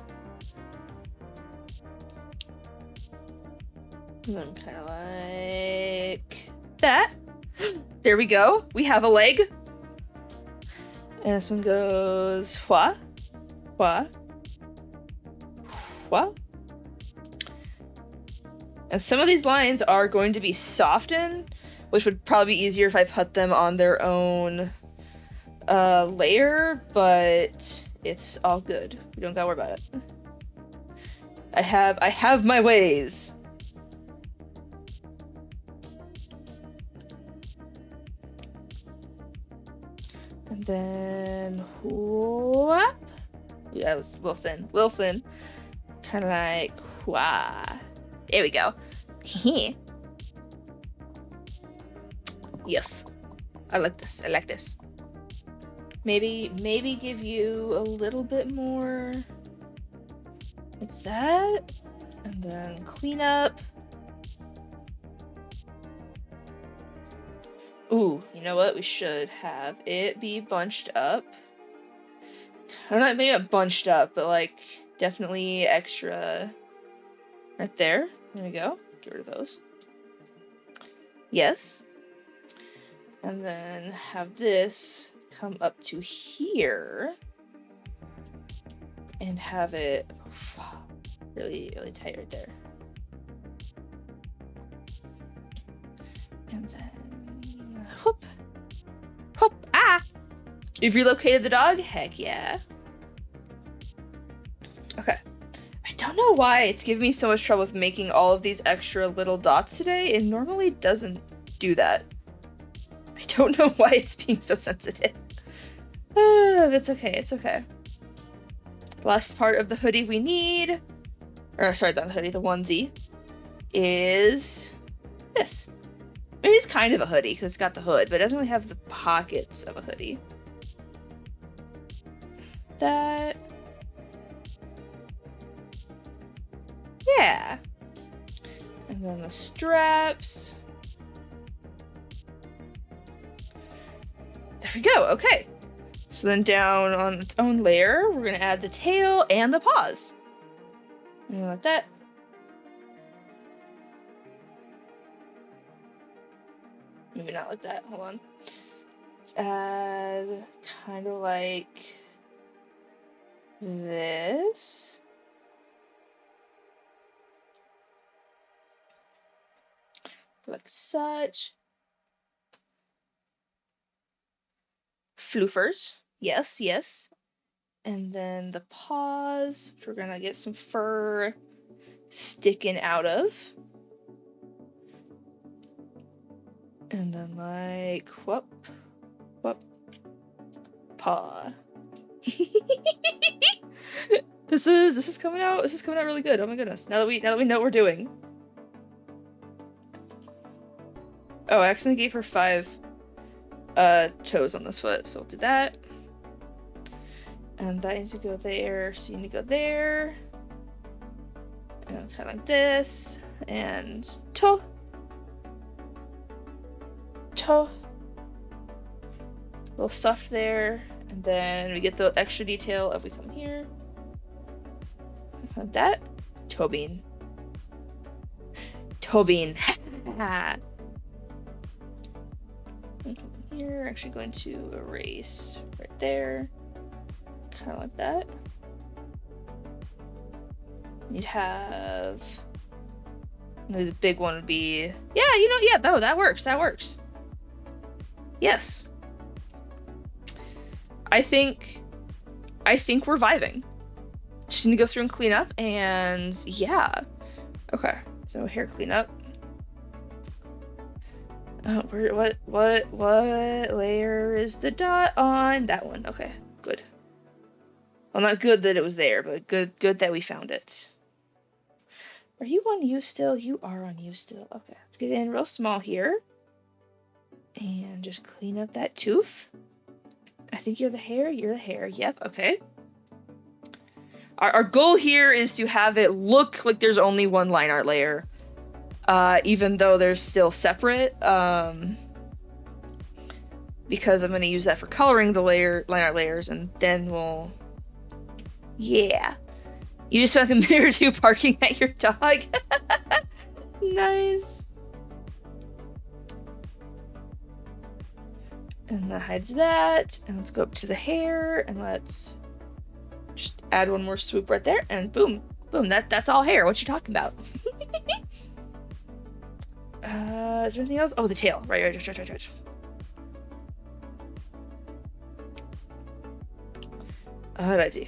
And then kind of like that. There we go. We have a leg. And this one goes hua, hua, hua. And some of these lines are going to be softened, which would probably be easier if I put them on their own layer, but it's all good. We don't gotta worry about it. I have my ways. And then whoop. Yeah, that was a little thin. Little thin. Kind of like wah. There we go. Yes. I like this. I like this. Maybe give you a little bit more like that. And then clean up. Ooh, you know what? We should have it be bunched up. I'm not maybe not bunched up, but like definitely extra right there. There we go. Get rid of those. Yes. And then have this come up to here and have it really, really tight right there. And then whoop, whoop, ah! You've relocated the dog? Heck yeah. Okay. I don't know why it's giving me so much trouble with making all of these extra little dots today. It normally doesn't do that. I don't know why it's being so sensitive. It's okay, it's okay. Last part of the hoodie we need, or sorry, not the hoodie, the onesie, is this. I mean, it's kind of a hoodie because it's got the hood, but it doesn't really have the pockets of a hoodie. That. Yeah. And then the straps. There we go, okay. So then down on its own layer, we're gonna add the tail and the paws. And like that. Maybe not like that, hold on. Let's add kind of like this. Like such. Floofers. Yes, yes. And then the paws, which we're gonna get some fur sticking out of. And then like, whoop, whoop, paw. This is coming out really good. Oh my goodness. Now that we know what we're doing. Oh, I accidentally gave her 5 toes on this foot, so we'll do that. And that needs to go there, so you need to go there. And kind of like this. And toe. Toe. A little soft there. And then we get the extra detail if we come here. Like that. Toe bean. Tobin. Here, actually going to erase right there. Kind of like that. You'd have, maybe the big one would be, yeah, you know, yeah, no, that works, that works. Yes. I think we're vibing. Just need to go through and clean up, and yeah. Okay, so hair cleanup. What layer is the dot on? That one. Okay, good. Well, not good that it was there, but good that we found it. Are you on you still? You are on you still. Okay, let's get in real small here. And just clean up that tooth. I think you're the hair. You're the hair. Yep, okay. Our goal here is to have it look like there's only one line art layer. Even though they're still separate. Because I'm going to use that for coloring the line art layers, and then we'll... Yeah. You just spent like a minute or two barking at your dog. Nice. And that hides that. And let's go up to the hair, and let's just add one more swoop right there, and boom. Boom, that's all hair. What you talking about? Is there anything else? Oh, the tail. Right. What did I do?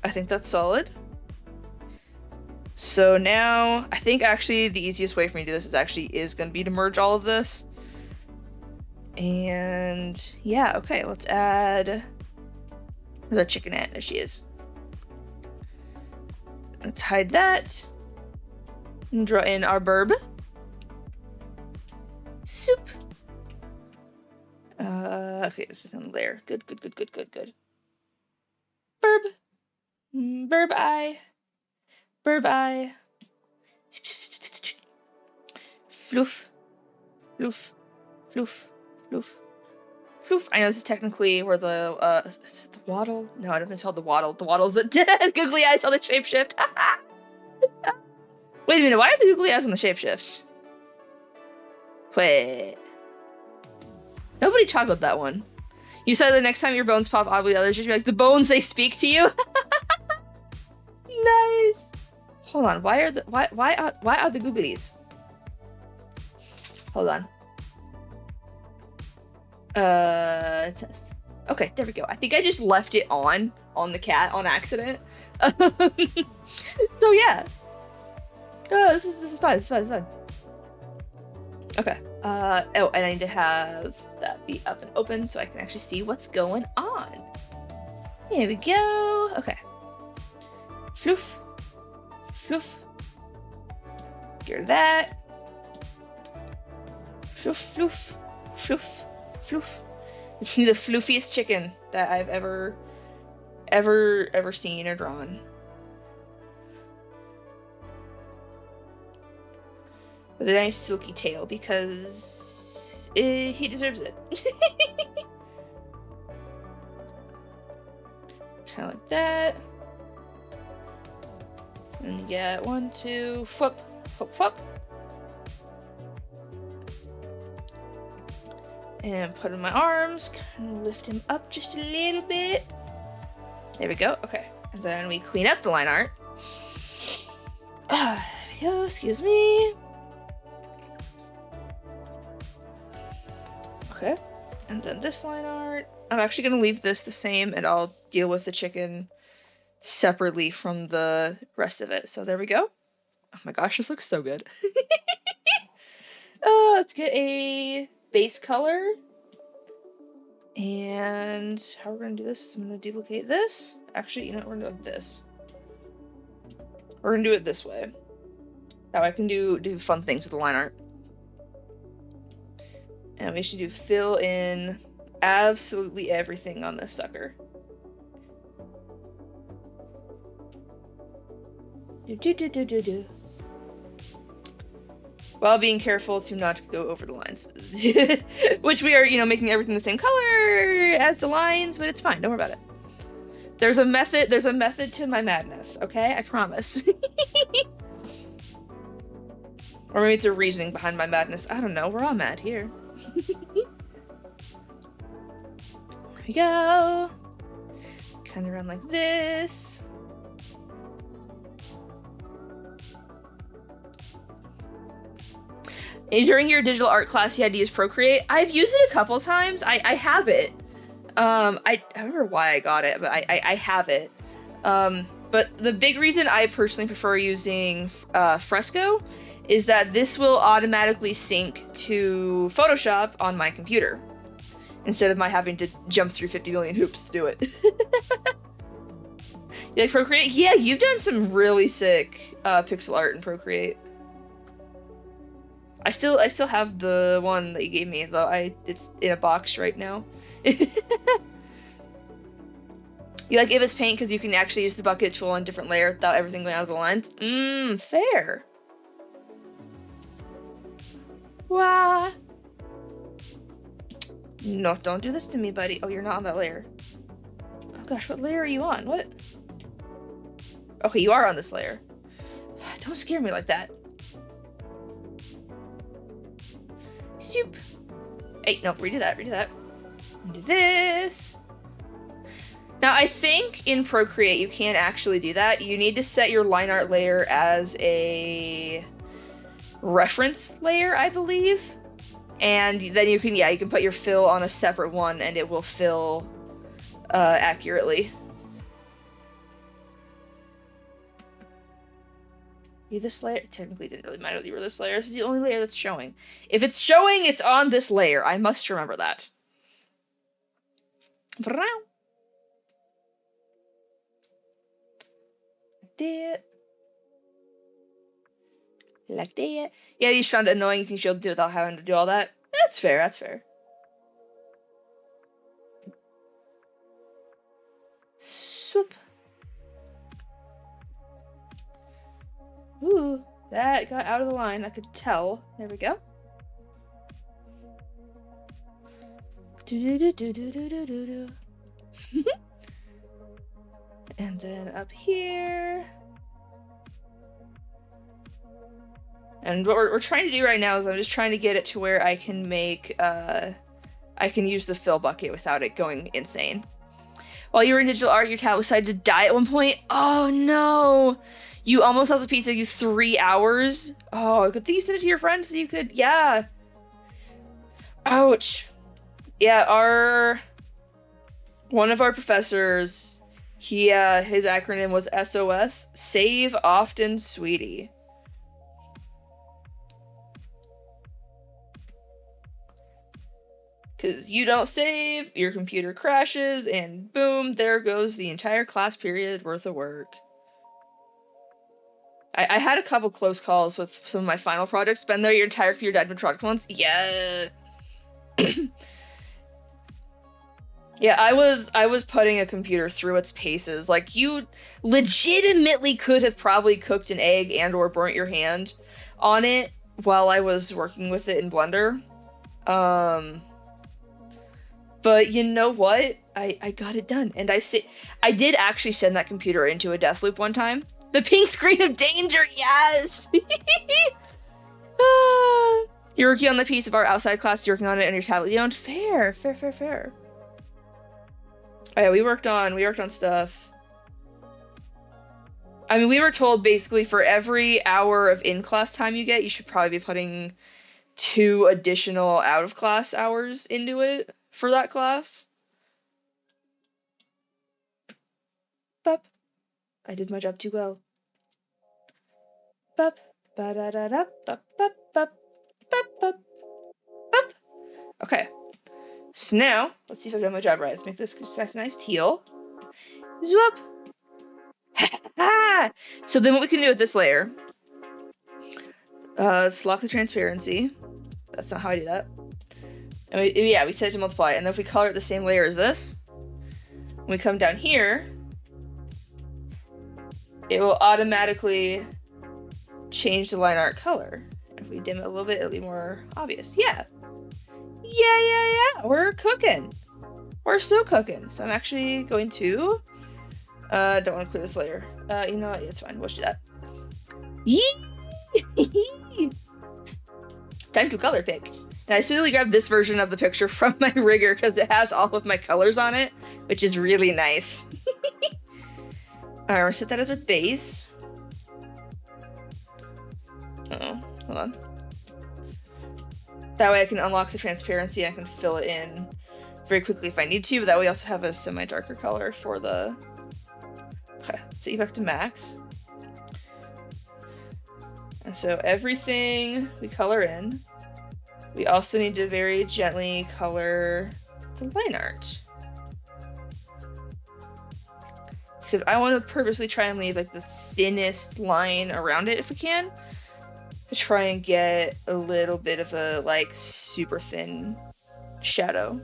I think that's solid. So now, I think actually the easiest way for me to do this is going to be to merge all of this. And yeah, okay, let's add... Where's our chicken at? There she is. Let's hide that. And draw in our burb. Soup. Okay, this is another layer. Good. Burb. Burb eye. Burb eye. Floof. Floof. Floof. Floof. Floof. I know this is technically where the, is it the waddle? No, I don't think it's called the waddle. The waddle's the googly eyes on the shapeshift. Wait a minute, why are the googly eyes on the shapeshift? Wait. Nobody talk about that one. You said the next time your bones pop oddly others, you should be like, the bones, they speak to you? Nice. Hold on, why are the googlies? Hold on. Test. Okay, there we go. I think I just left it on the cat on accident. So yeah. Oh, this is fun. This is fun. Okay. Oh, and I need to have that be up and open so I can actually see what's going on. Here we go. Okay. Floof. Floof. Get rid of that. Floof, floof. Floof. Floof. It's the floofiest chicken that I've ever seen or drawn. With a nice silky tail, because he deserves it. Kind of like that. And you get 1, 2, whoop, whoop, whoop. And put in my arms, kind of lift him up just a little bit. There we go, okay. And then we clean up the line art. There we go, excuse me. Okay, and then this line art. I'm actually gonna leave this the same, and I'll deal with the chicken separately from the rest of it. So there we go. Oh my gosh, this looks so good. Let's get a base color. And how we're gonna do this, I'm gonna duplicate this. Actually, you know what, we're gonna do this. We're gonna do it this way. That way I can do fun things with the line art. And we should fill in absolutely everything on this sucker. Do. While being careful to not go over the lines. Which we are, you know, making everything the same color as the lines, but it's fine, don't worry about it. There's a method to my madness, okay? I promise. Or maybe it's a reasoning behind my madness. I don't know. We're all mad here. There we go. Kind of around like this. During your digital art class, you had to use Procreate. I've used it a couple times. I have it. I don't remember why I got it, but I have it. But the big reason I personally prefer using Fresco is that this will automatically sync to Photoshop on my computer, instead of my having to jump through 50 million hoops to do it. You like Procreate? Yeah, you've done some really sick pixel art in Procreate. I still have the one that you gave me, though it's in a box right now. You like Ibis Paint because you can actually use the bucket tool on different layers without everything going out of the lens? Fair. Wah. No, don't do this to me, buddy. Oh, you're not on that layer. Oh gosh, what layer are you on? What? Okay, you are on this layer. Don't scare me like that. Soup. Hey, no, redo that, redo that. Do this. Now, I think in Procreate you can't actually do that. You need to set your line art layer as a reference layer, I believe. And then you can put your fill on a separate one and it will fill accurately. You this layer technically didn't really matter that you were this layer. This is the only layer that's showing. If it's showing, it's on this layer. I must remember that. Like that. Yeah, you just found it annoying. You think she'll do it without having to do all that? That's fair, that's fair. Swoop. Ooh, that got out of the line. I could tell. There we go. Do. And then up here. And what we're trying to do right now is I'm just trying to get it to where I can make, I can use the fill bucket without it going insane. While you were in digital art, your cat decided to die at one point. Oh no! You almost lost a piece of you 3 hours. Oh, good thing you sent it to your friends so you could, yeah. Ouch. Yeah, one of our professors, his acronym was SOS, Save Often Sweetie. Because you don't save, your computer crashes, and boom, there goes the entire class period worth of work. I had a couple close calls with some of my final projects. Been there, your entire computer died mid-project once? Yeah. Yeah, I was putting a computer through its paces. Like, you legitimately could have probably cooked an egg and or burnt your hand on it while I was working with it in Blender. But you know what? I got it done. And I did actually send that computer into a death loop one time. The pink screen of danger, yes! You're working on the piece of art outside class, you're working on it on your tablet. You don't fair. Oh yeah, we worked on stuff. I mean, we were told basically for every hour of in-class time you get, you should probably be putting 2 additional out-of-class hours into it for that class. Bup. I did my job too well. Bup. Ba-da-da-da. Bup, bup, bup. Bup, bup. Bup. Okay. So now, let's see if I've done my job right. Let's make this nice teal. Zoop. So then what we can do with this layer, let's lock the transparency. That's not how I do that. And we set it to multiply. And then if we color it the same layer as this, when we come down here, it will automatically change the line art color. If we dim it a little bit, it'll be more obvious. Yeah. We're cooking. We're still cooking. So I'm actually going to, don't want to clear this layer. You know what? It's fine. We'll just do that. Yee! Time to color pick. And I solely grabbed this version of the picture from my rigger because it has all of my colors on it, which is really nice. Alright, we're gonna set that as our base. Uh-oh, hold on. That way I can unlock the transparency and I can fill it in very quickly if I need to, but that way I also have a semi-darker color for the... Okay, set you back to max. And so everything we color in, we also need to very gently color the line art. Except I want to purposely try and leave like the thinnest line around it if we can, to try and get a little bit of a like super thin shadow.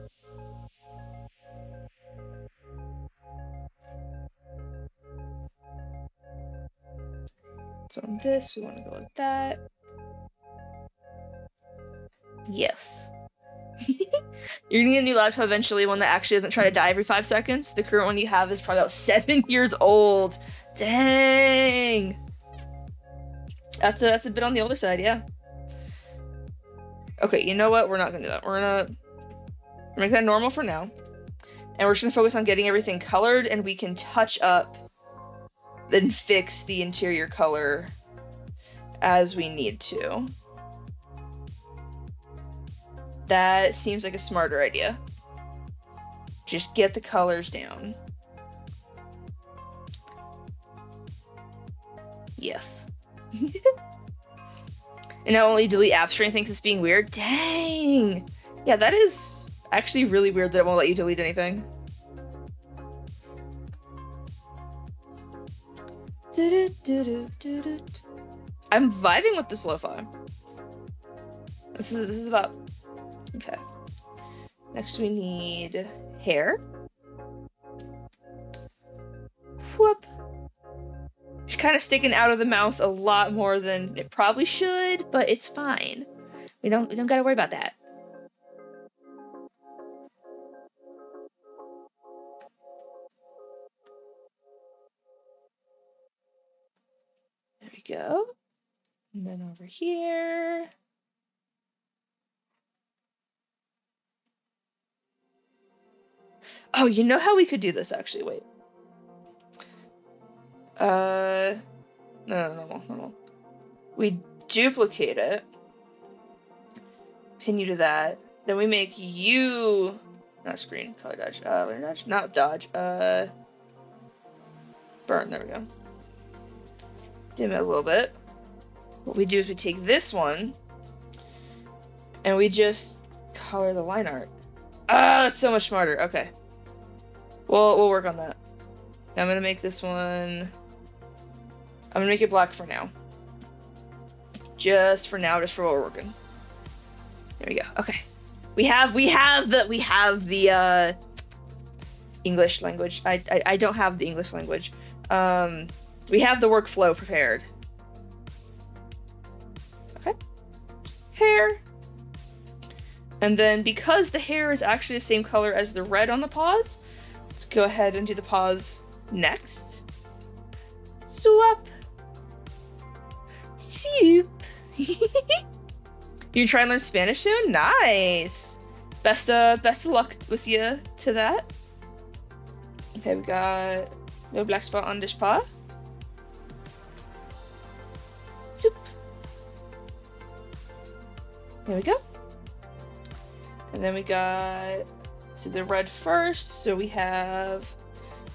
So on this, we want to go with that. Yes. You're gonna get a new laptop eventually, one that actually doesn't try to die every 5 seconds. The current one you have is probably about 7 years old. Dang. That's a bit on the older side, yeah. Okay, you know what? We're not gonna do that. We're gonna make that normal for now. And we're just gonna focus on getting everything colored, and we can touch up then fix the interior color as we need to. That seems like a smarter idea. Just get the colors down. Yes. And now only delete apps for anything because it's being weird. Dang! Yeah, that is actually really weird that it won't let you delete anything. I'm vibing with this lo-fi. This is about... Okay. Next we need hair. Whoop. It's kind of sticking out of the mouth a lot more than it probably should, but it's fine. We don't gotta worry about that. There we go. And then over here. Oh, you know how we could do this actually? Wait. No. We duplicate it. Pin you to that. Then we make you... Not screen. Color dodge. Linear dodge? Not dodge. Burn. There we go. Dim it a little bit. What we do is we take this one and we just color the line art. Ah, that's so much smarter. Okay. We'll work on that. I'm gonna make this one... I'm gonna make it black for now. Just for now, just for what we're working. There we go. Okay. We have the English language. I don't have the English language. We have the workflow prepared. Okay. Hair. And then because the hair is actually the same color as the red on the paws, let's go ahead and do the paws next. Swap. Soup. You try and learn Spanish soon? Nice. Best of luck with you to that. Okay, we got no black spot on this paw. Soup. There we go. And then we got the red first. So we have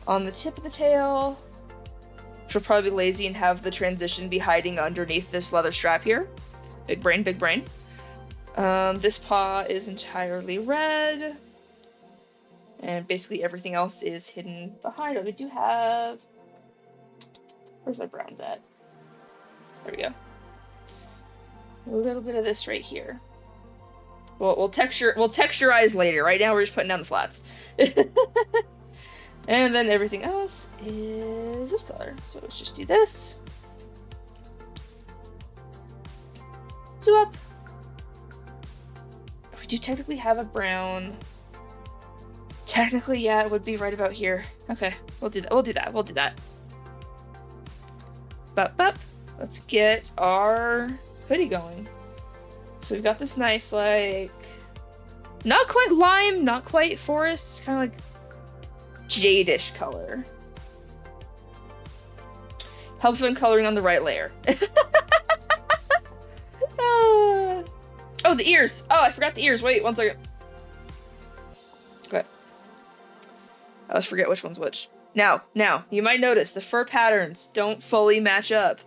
on the tip of the tail, which will probably be lazy and have the transition be hiding underneath this leather strap here. Big brain, big brain. This paw is entirely red. And basically everything else is hidden behind it. We do have... Where's my browns at? There we go. A little bit of this right here. We'll texturize later. Right now we're just putting down the flats. And then everything else is this color. So let's just do this. Swap. We do technically have a brown. Technically, yeah, it would be right about here. Okay, we'll do that. Bup. Let's get our hoodie going. So we've got this nice, like, not quite lime, not quite forest, kind of like jade-ish color. Helps when coloring on the right layer. Oh, the ears! Oh, I forgot the ears. Wait, 1 second. Okay. I always forget which one's which. Now, you might notice the fur patterns don't fully match up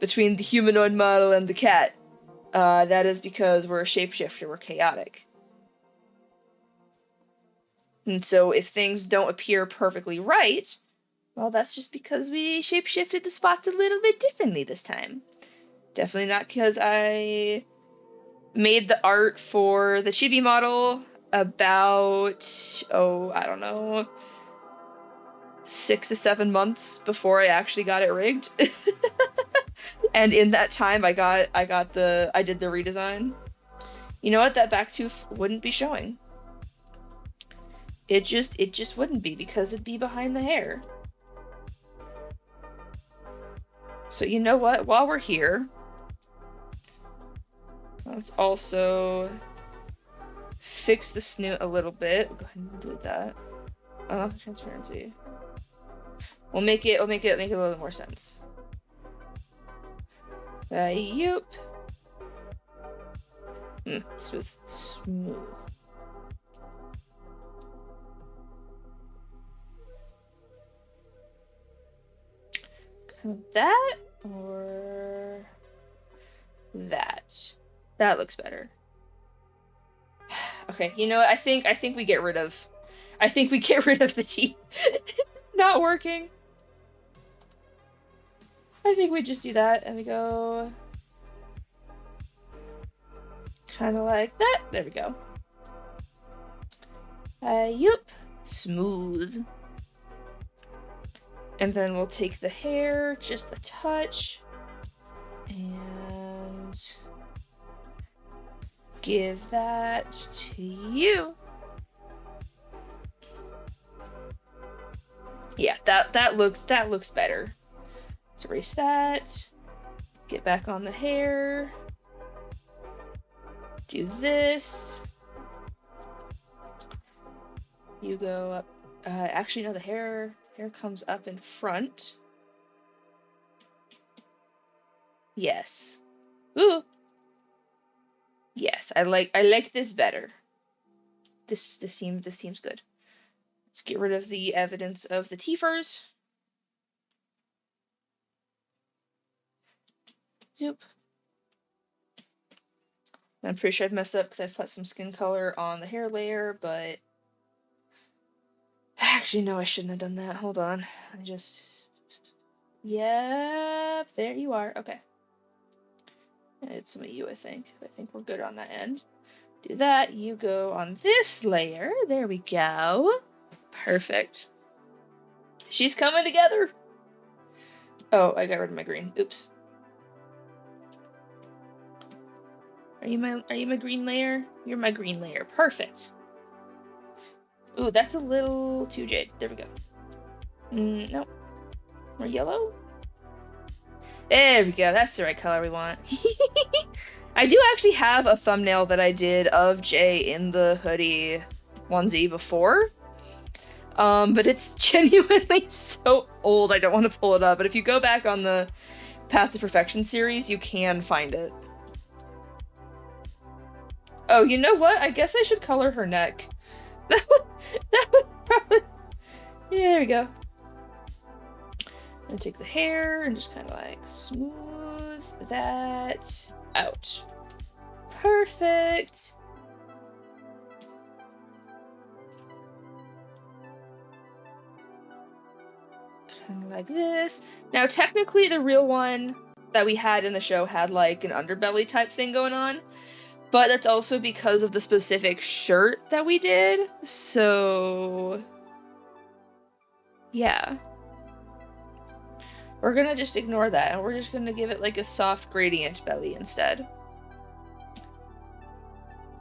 between the humanoid model and the cat. That is because we're a shapeshifter, we're chaotic. And so if things don't appear perfectly right, well, that's just because we shapeshifted the spots a little bit differently this time. Definitely not because I made the art for the chibi model about, I don't know, 6 to 7 months before I actually got it rigged. And in that time I did the redesign. You know what? That back tooth wouldn't be showing. It just wouldn't be, because it'd be behind the hair. So you know what? While we're here, let's also fix the snoot a little bit. We'll go ahead and delete that. Unlock the transparency. We'll make it a little bit more sense. Yup. Smooth. Kind of that, or that. That looks better. Okay, you know what? I think we get rid of the teeth. Not working. I think we just do that and we go kind of like that. There we go. Yup. Smooth. And then we'll take the hair just a touch and give that to you. Yeah, that looks better. Let's erase that. Get back on the hair. Do this. You go up. Actually, no, the hair comes up in front. Yes. Ooh. Yes, I like this better. This seems good. Let's get rid of the evidence of the teethers. Zoop. I'm pretty sure I've messed up because I've put some skin color on the hair layer, but actually no, I shouldn't have done that. Hold on. Yep, there you are. Okay. And it's some of you, I think. I think we're good on that end. Do that. You go on this layer. There we go. Perfect. She's coming together. Oh, I got rid of my green. Oops. Are you my green layer? You're my green layer. Perfect. Ooh, that's a little too jade. There we go. Nope. More yellow? There we go. That's the right color we want. I do actually have a thumbnail that I did of Jay in the hoodie onesie before. But it's genuinely so old I don't want to pull it up. But if you go back on the Path to Perfection series, you can find it. Oh, you know what? I guess I should color her neck. That would probably... Yeah, there we go. And take the hair and just kind of like smooth that out. Perfect. Kind of like this. Now, technically, the real one that we had in the show had like an underbelly type thing going on. But that's also because of the specific shirt that we did. So, yeah. We're gonna just ignore that, and we're just gonna give it like a soft gradient belly instead.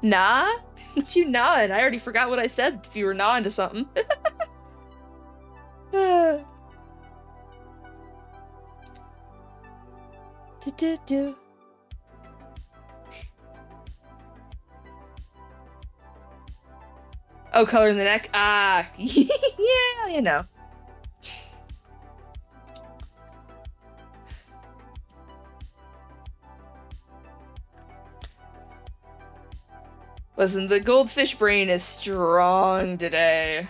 Nah? What you gnawing? I already forgot what I said if you were gnawing to something. Oh, color in the neck? Ah, yeah, you know. Listen, the goldfish brain is strong today.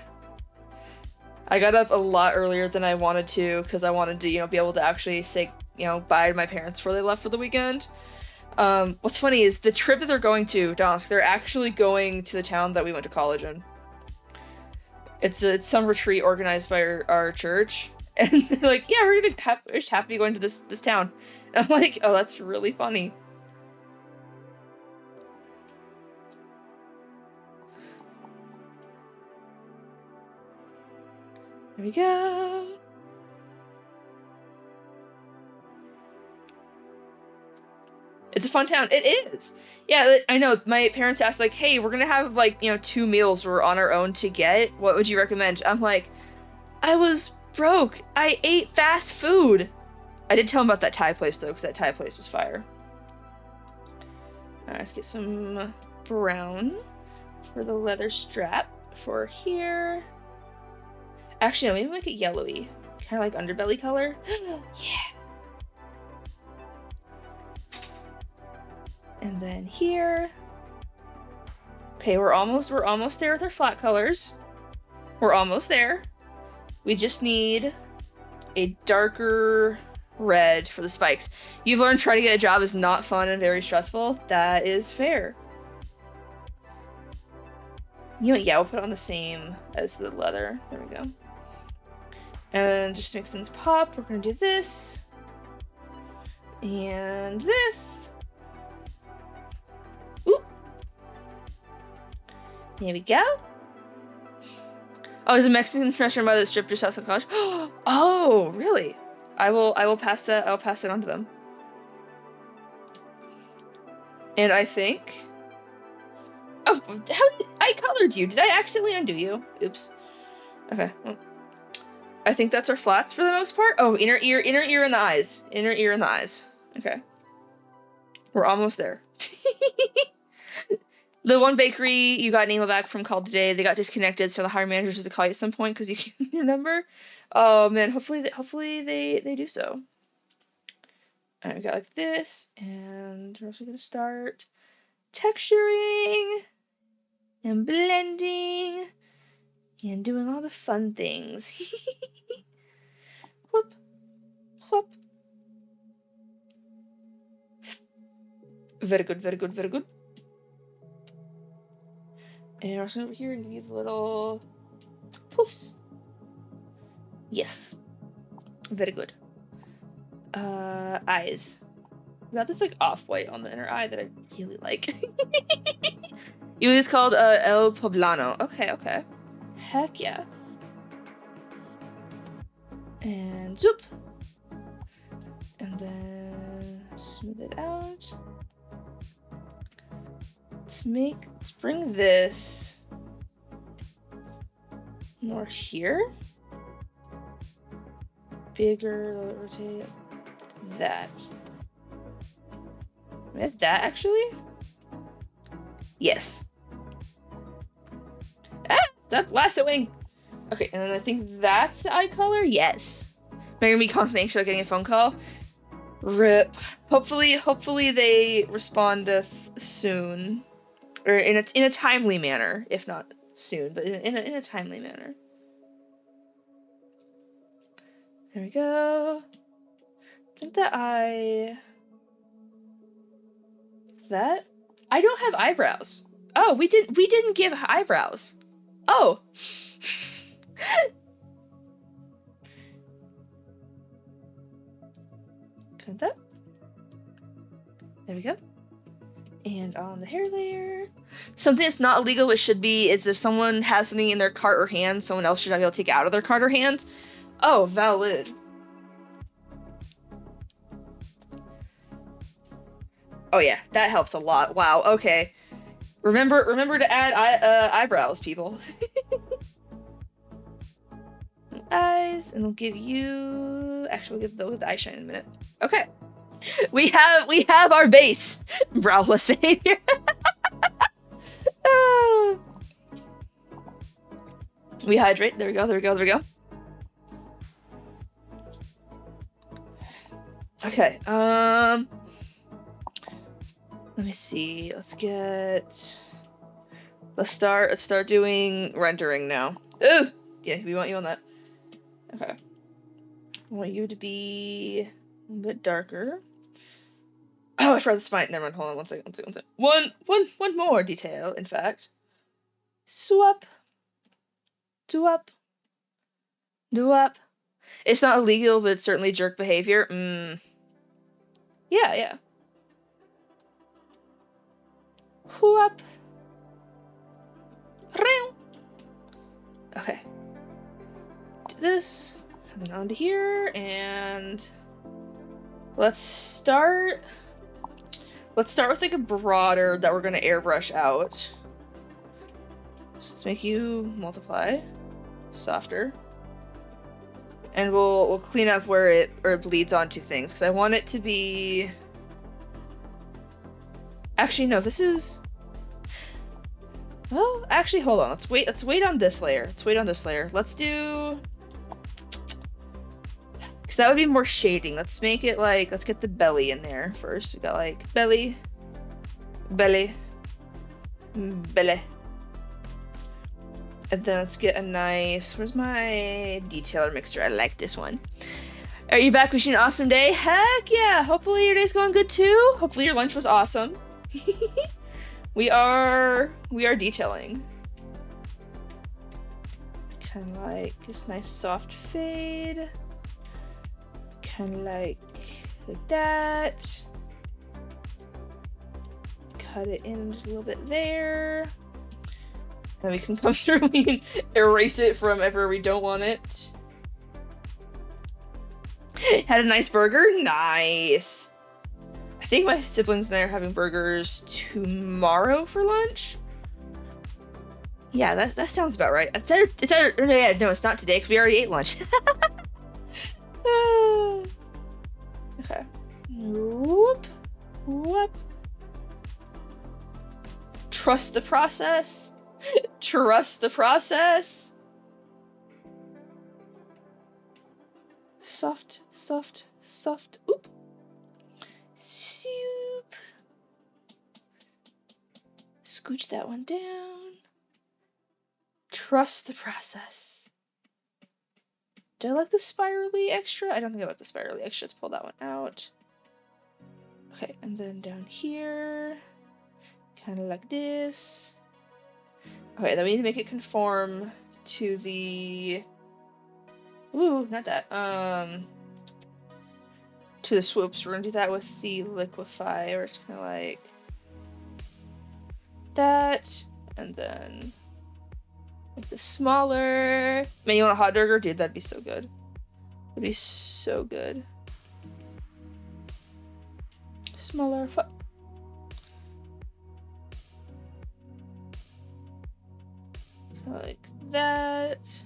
I got up a lot earlier than I wanted to because I wanted to, you know, be able to actually say, you know, bye to my parents before they left for the weekend. What's funny is the trip that they're going to, Donsk, they're actually going to the town that we went to college in. It's some retreat organized by our church, and they're like, yeah, we're just happy to be going to this town. And I'm like, oh, that's really funny. There we go. It's a fun town. It is. Yeah, I know. My parents asked, like, hey, we're gonna have, like, you know, 2 meals we're on our own to get. What would you recommend? I'm like, I was broke. I ate fast food. I did tell them about that Thai place, though, because that Thai place was fire. Alright, let's get some brown for the leather strap for here. Actually, no, maybe make it yellowy. Kind of like underbelly color. Yeah. And then here. Okay, we're almost there with our flat colors. We're almost there. We just need a darker red for the spikes. You've learned trying to get a job is not fun and very stressful. That is fair. You know what? Yeah, we'll put it on the same as the leather. There we go. And just to make things pop, we're gonna do this. And this. Ooh. There we go. Oh, there's a Mexican restaurant by the strip just outside college. Oh, really? I will pass that. I'll pass it on to them. And I think. Oh, how did I colored you? Did I accidentally undo you? Oops. Okay. Well, I think that's our flats for the most part. Oh, inner ear and the eyes. Inner ear and the eyes. Okay. We're almost there. The one bakery you got an email back from called today, they got disconnected, so the hiring manager has to call you at some point because you can't remember. Oh man, hopefully they do so. Alright, we got like this, and we're also gonna start texturing and blending and doing all the fun things. Whoop, whoop. Very good, very good, very good. And we're also over here and give you the little poofs. Yes. Very good. Eyes. We got this like off-white on the inner eye that I really like. It was called El Poblano. Okay, okay. Heck yeah. And zoop. And then smooth it out. Let's bring this more here. Bigger, rotate that. We have that actually? Yes. Ah, stop lassoing. Okay, and then I think that's the eye color? Yes. Am I gonna be constantly anxious about getting a phone call? RIP. Hopefully they respond soon. Or in a timely manner, if not soon, but in a timely manner. There we go. I think that I don't have eyebrows. Oh, we didn't give eyebrows. Oh. That. There we go. And on the hair layer, something that's not illegal but should be is if someone has something in their cart or hand, someone else should not be able to take it out of their cart or hand. Oh, valid. Oh yeah, that helps a lot. Wow. Okay. Remember to add eyebrows, people. Eyes, and we'll give you. Actually, we'll give those eye shine in a minute. Okay. We have our base. Browless behavior. We hydrate. There we go. There we go. There we go. Okay. Let me see. Let's start doing rendering now. Ugh! Yeah, we want you on that. Okay. I want you to be a bit darker. Oh, I forgot the spine. Never mind. Hold on. One second. One more detail, in fact. Swap. Do up. It's not illegal, but it's certainly jerk behavior. Yeah. Whoop. Okay. Do this, and then onto here, and let's start with like a broader that we're gonna airbrush out. So let's make you multiply, softer, and we'll clean up where it bleeds onto things, because I want it to be. Actually, no, this is. Well, actually, hold on. Let's wait on this layer. Let's do. Because that would be more shading. Let's make it like. Let's get the belly in there first. We got like belly. And then let's get a nice. Where's my detailer mixer? I like this one. Are you back wishing an awesome day? Heck yeah! Hopefully your day's going good too. Hopefully your lunch was awesome. We are detailing. Kind of like this nice soft fade. Kind of like that. Cut it in just a little bit there. Then we can come through and erase it from everywhere we don't want it. Had a nice burger? Nice. I think my siblings and I are having burgers tomorrow for lunch. Yeah, that sounds about right. It's not today because we already ate lunch. Okay. Whoop. Trust the process. Trust the process. Soft. Oop. Soup. Scooch that one down. Trust the process. Do I like the spirally extra? I don't think I like the spirally extra. Let's pull that one out. Okay, and then down here. Kind of like this. Okay, then we need to make it conform to the... Ooh, not that. To the swoops. We're gonna do that with the liquefy, or it's kind of like that, and then make this smaller. Man, you want a hot burger? Dude, that'd be so good. It'd be so good. Smaller foot. Like that.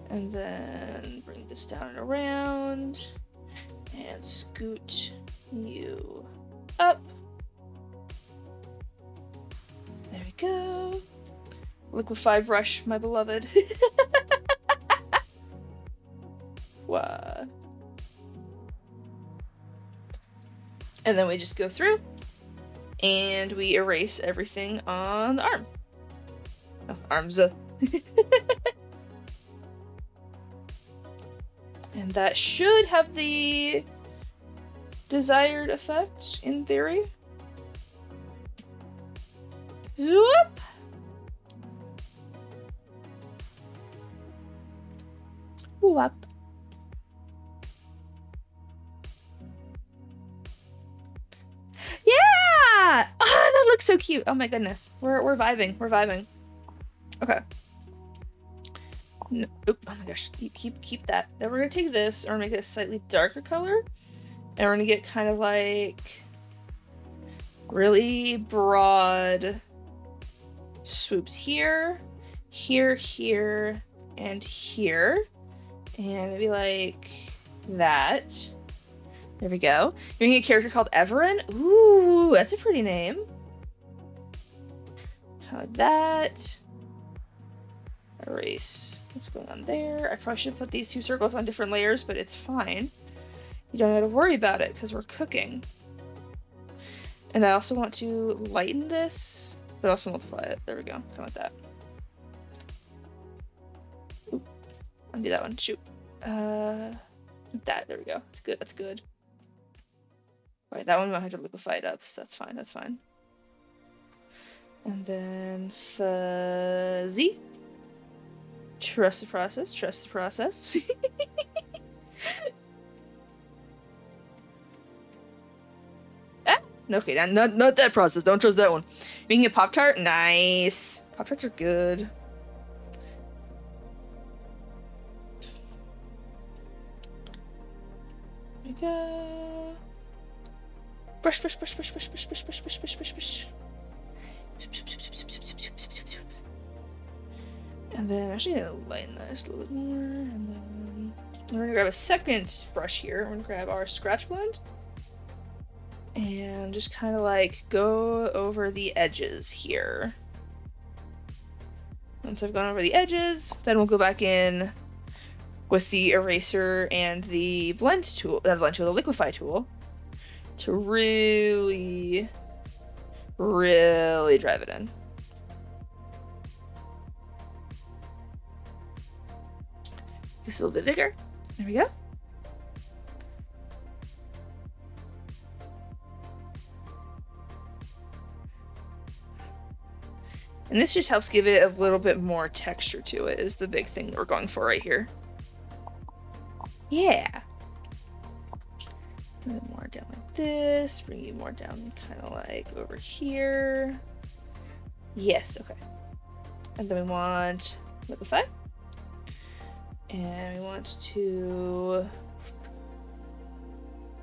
And then bring this down and around. And scoot you up. There we go. Liquefy brush, my beloved. Wow. And then we just go through and we erase everything on the arm. Oh, arms. And that should have the desired effect, in theory. Whoop! Whoop. Yeah! Oh, that looks so cute. Oh my goodness. We're vibing. Okay. No, oh my gosh, keep that. Then we're gonna take this and make it a slightly darker color, and we're gonna get kind of like really broad swoops here, and here, and maybe like that. There we go. You're making a character called Everin. Ooh, that's a pretty name. Kind of like that. erase what's going on there. I probably should put these two circles on different layers, but it's fine. You don't have to worry about it because we're cooking. And I also want to lighten this, but also multiply it. There we go. Kind of like that. Oop. Undo that one. Shoot. That. There we go. That's good. That's good. All right, that one we might have to liquefy it up, so that's fine. That's fine. And then fuzzy. Trust the process. Trust the process. Okay, not that process. Don't trust that one. Making a Pop-Tart? Nice. Pop-Tarts are good. There we go. Brush, brush, brush, brush, brush, brush, brush, brush, brush, brush, brush, brush. And then actually I'm gonna lighten that just a little bit more. And then we're gonna grab a second brush here. We're gonna grab our scratch blend. And just kind of like go over the edges here. Once I've gone over the edges, then we'll go back in with the eraser and the blend tool, the liquefy tool, to really, really drive it in. Just a little bit bigger. There we go. And this just helps give it a little bit more texture to it, is the big thing we're going for right here. Yeah. Bring it more down like this. Bring you more down kind of like over here. Yes, okay. And then we want liquefy. And we want to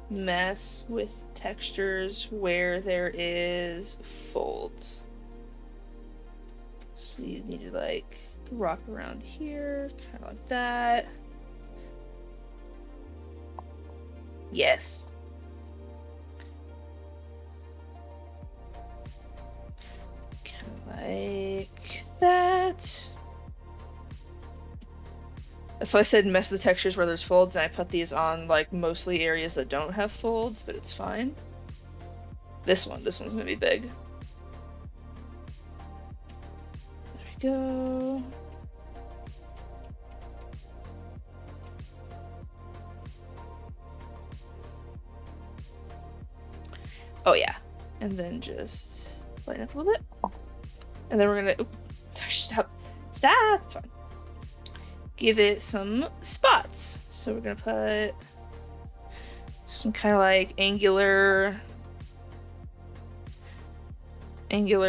mess with textures where there is folds. So you need to like rock around here, kind of like that. Yes. Kind of like that. If I said mess with the textures where there's folds, and I put these on like mostly areas that don't have folds, but it's fine. This one's gonna be big. Go. Oh yeah, and then just lighten up a little bit, and then we're gonna. Oop, gosh, stop! It's fine. Give it some spots. So we're gonna put some kind of like angular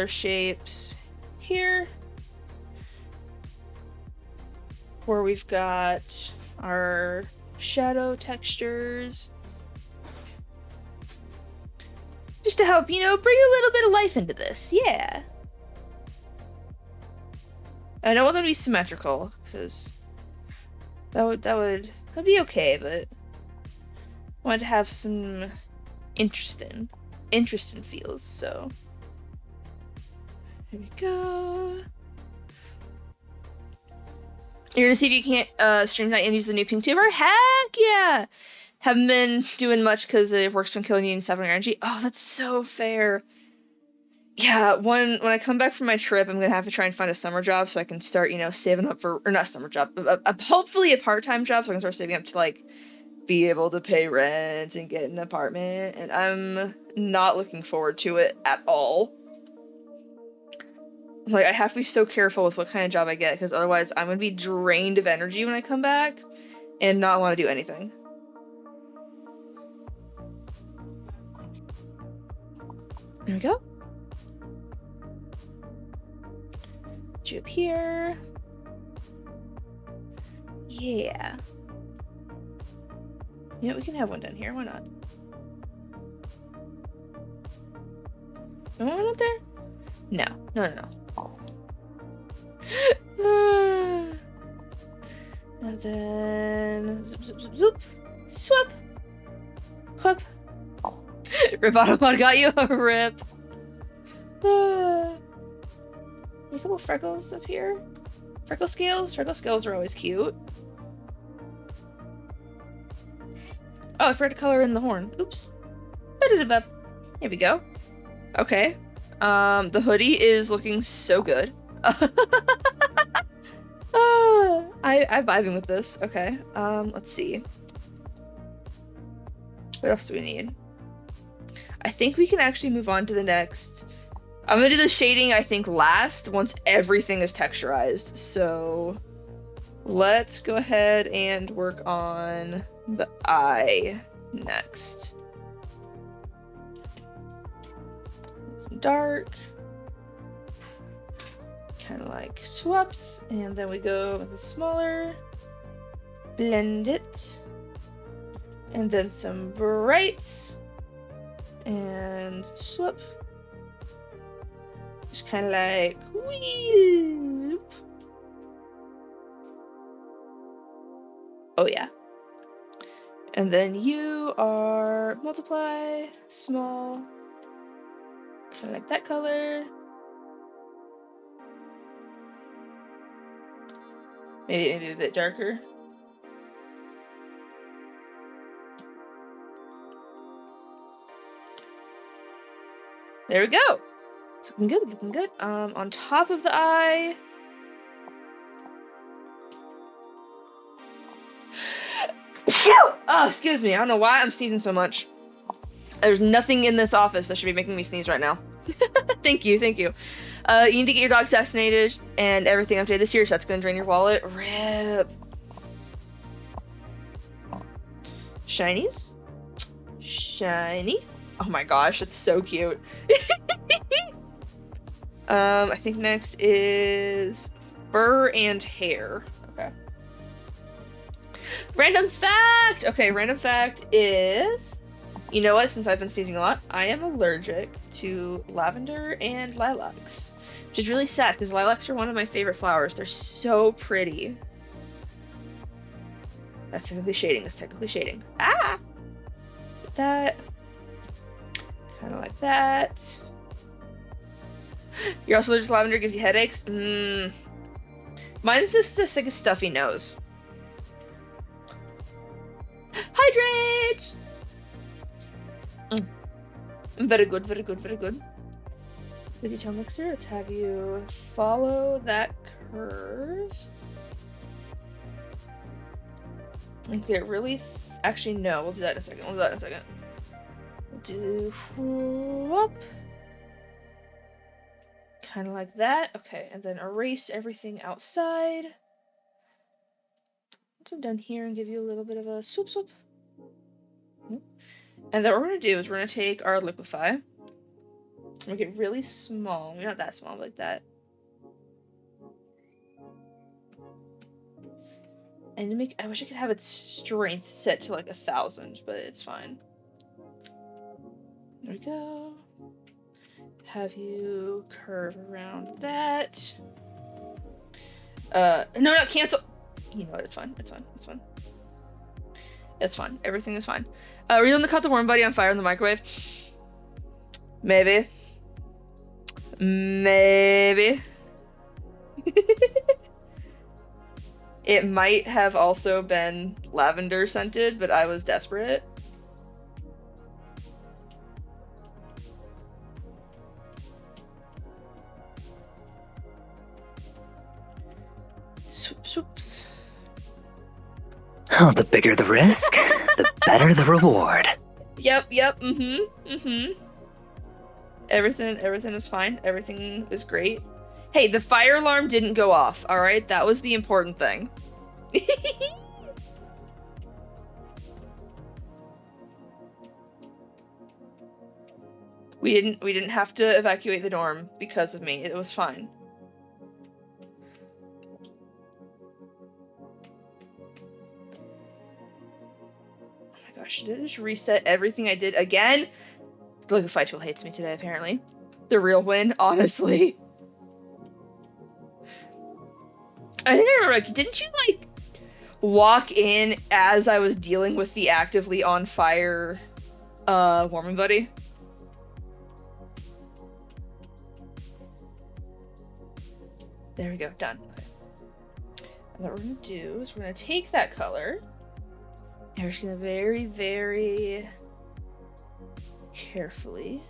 shapes here. Where we've got our shadow textures. Just to help, you know, bring a little bit of life into this. Yeah. I don't want them to be symmetrical, because that'd be okay, but I wanted to have some interesting feels, so here we go. You're gonna see if you can't stream tonight and use the new pink tuber? Heck yeah! Haven't been doing much because work's been killing you and saving energy. Oh, that's so fair. Yeah, when I come back from my trip, I'm gonna have to try and find a summer job so I can start, you know, saving up for, or not summer job, hopefully a part-time job so I can start saving up to, like, be able to pay rent and get an apartment, and I'm not looking forward to it at all. Like, I have to be so careful with what kind of job I get, because otherwise I'm gonna be drained of energy when I come back and not want to do anything. There we go. Put you up here. Yeah. You know, we can have one down here. Why not? You want one up there? No. No. And then zoop, zoop, zoop, zoop. Swoop. Whoop. Rip Automod got you a rip. A couple freckles up here. Freckle scales? Freckle scales are always cute. Oh, I forgot to color in the horn. Oops. Here we go. Okay. The hoodie is looking so good. I'm vibing with this. Okay. Let's see. What else do we need? I think we can actually move on to the next. I'm gonna do the shading, I think, last, once everything is texturized. So let's go ahead and work on the eye next. Some dark. Kind of like swaps, and then we go with the smaller. Blend it. And then some brights. And swap. Just kind of like whoop. Oh yeah. And then you are multiply, small, kind of like that color. Maybe a bit darker. There we go. It's looking good, looking good. On top of the eye. Oh, excuse me. I don't know why I'm sneezing so much. There's nothing in this office that should be making me sneeze right now. Thank you, thank you. You need to get your dog vaccinated and everything updated this year, so that's gonna drain your wallet. Rip. Shinies. Shiny. Oh my gosh, it's so cute. I think next is fur and hair. Okay. Random fact! Okay, random fact is, you know what, since I've been sneezing a lot, I am allergic to lavender and lilacs. Which is really sad, because lilacs are one of my favorite flowers. They're so pretty. That's technically shading, that's technically shading. Ah! That. Kind of like that. You're also allergic to lavender, gives you headaches? Mine's just like a stuffy nose. Hydrate! Very good, very good, very good. The detail mixer, let's have you follow that curve. Let's get really, actually no, we'll do that in a second, we'll do that in a second. We'll do whoop. Kind of like that. Okay, and then erase everything outside. Come down here and give you a little bit of a swoop swoop. And then what we're going to do is we're going to take our liquify. Make it really small. Maybe not that small, but like that. And to make, I wish I could have its strength set to like 1,000, but it's fine. There we go. Have you curve around that. No, not cancel. You know what? It's fine. It's fine. It's fine. It's fine. Everything is fine. Are you going to cut the warm buddy on fire in the microwave? Maybe. Maybe. It might have also been lavender scented, but I was desperate. Swoop, swoops. Oh, the bigger the risk, the better the reward. Yep, Everything is fine. Everything is great. Hey, the fire alarm didn't go off, alright? That was the important thing. We didn't have to evacuate the dorm because of me. It was fine. Gosh, did it just reset everything I did again? The liquify tool hates me today, apparently. The real win, honestly. I think I remember, like, didn't you, like, walk in as I was dealing with the actively on fire, warming buddy? There we go, done. Okay. what we're gonna do is we're gonna take that color and we're just gonna very, very carefully.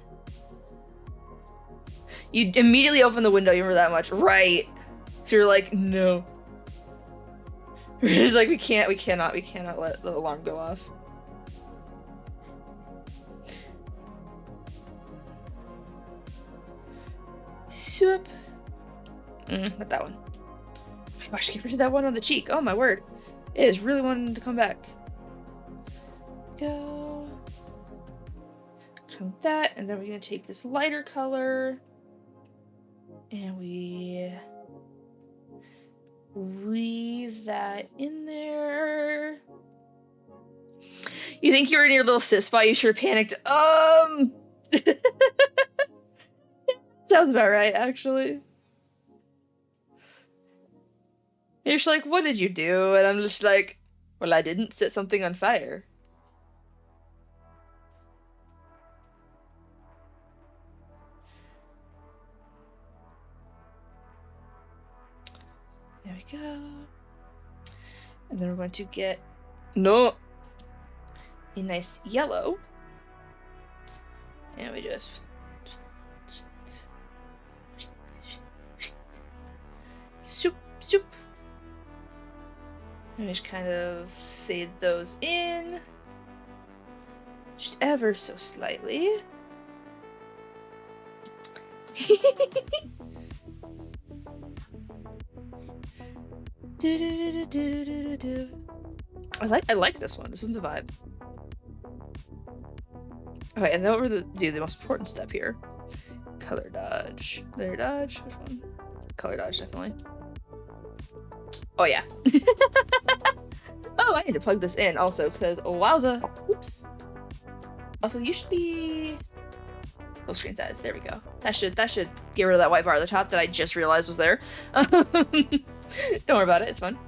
You immediately open the window, you remember that much, right? So you're like, no. We're just like, we cannot let the alarm go off. Swoop. Not that one. Oh my gosh, get rid of that one on the cheek. Oh my word. It is really wanting to come back. Go. Come with that, and then we're gonna take this lighter color and we weave that in there. You think you were in your little sis spot, you sure panicked. Sounds about right, actually. You're just like, what did you do? And I'm just like, well, I didn't set something on fire. There we go. And then we're going to get a nice yellow. And we just soup. And we just kind of fade those in. Just ever so slightly. I like this one. This one's a vibe. Okay, and then what we're gonna do, the most important step here. Color dodge. Layer dodge. Which one? Color dodge, definitely. Oh yeah. Oh, I need to plug this in also, because wowza. Oops. Also, you should be full screen size. There we go. That should get rid of that white bar at the top that I just realized was there. Don't worry about it. It's fun.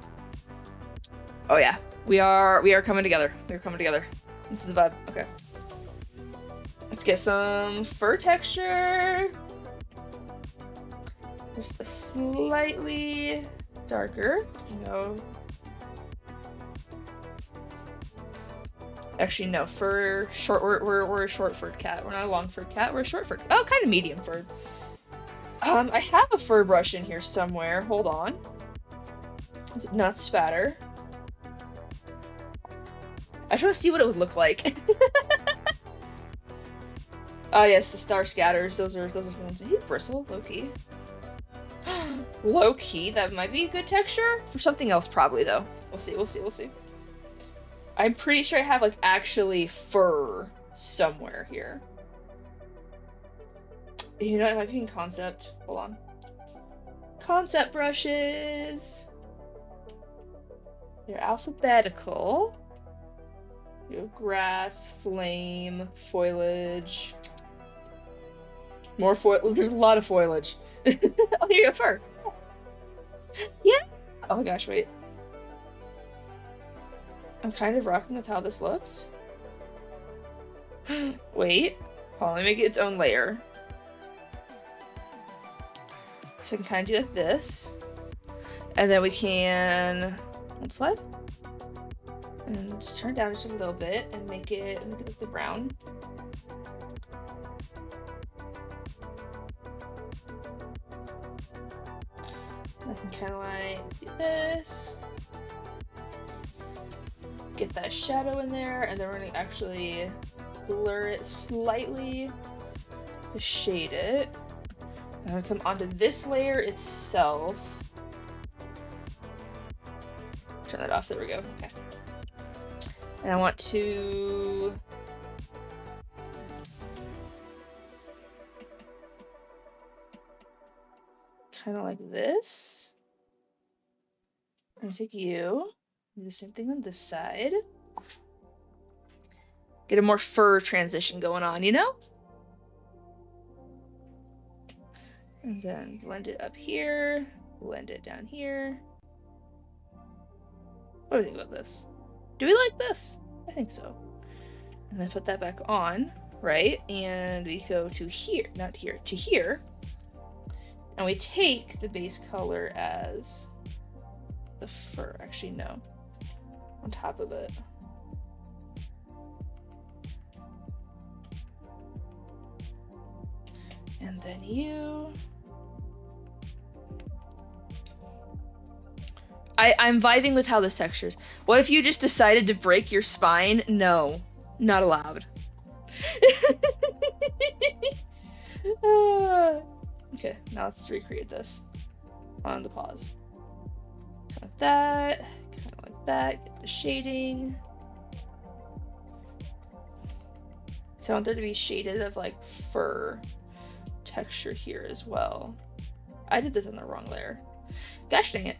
Oh yeah, we are coming together. We're coming together. This is a vibe. Okay. Let's get some fur texture. Just a slightly darker, you know. Actually, no, fur short. We're a short furred cat. We're not a long furred cat. We're a short furred. Oh, kind of medium furred. I have a fur brush in here somewhere. Hold on. Is it not spatter? I just want to see what it would look like. Oh yes, the star scatters. Those are fun. Hey, bristle, low key. Low key, that might be a good texture for something else, probably though. We'll see. I'm pretty sure I have like actually fur somewhere here. You know, it might be in concept. Hold on. Concept brushes. They're alphabetical. You have grass, flame, foliage. More foliage. There's a lot of foliage. Oh, here you go, fur. Yeah. Oh my gosh, wait. I'm kind of rocking with how this looks. Wait. Hold on, let me make it its own layer. So I can kind of do like this. And then we can multiply. And just turn it down just a little bit and make it like the brown. I can kind of like do this. Get that shadow in there, and then we're gonna actually blur it slightly to shade it. I'm gonna come onto this layer itself. Turn that off, there we go, okay. And I want to kind of like this. I'm gonna take you, do the same thing on this side. Get a more fur transition going on, you know? And then blend it up here, blend it down here. What do you think about this? Do we like this? I think so. And then put that back on, right? And we go to here, not here, to here. And we take the base color as the fur. Actually, no. On top of it. And then you. I'm vibing with how this textures. What if you just decided to break your spine? No, not allowed. Okay, now let's recreate this on the paws. Kind of like that, kind of like that. Get the shading. So I want there to be shaded of like fur texture here as well. I did this on the wrong layer. Gosh dang it.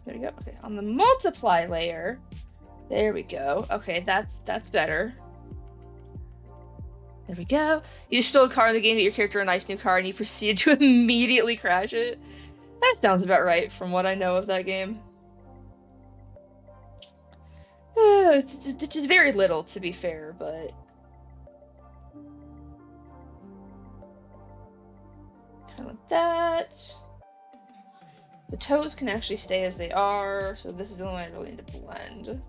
There we go. Okay, on the multiply layer. There we go. Okay, that's better. There we go. You stole a car in the game, get your character a nice new car, and you proceed to immediately crash it. That sounds about right from what I know of that game. It's just very little, to be fair, but... kind of like that. The toes can actually stay as they are, so this is the only one I really need to blend.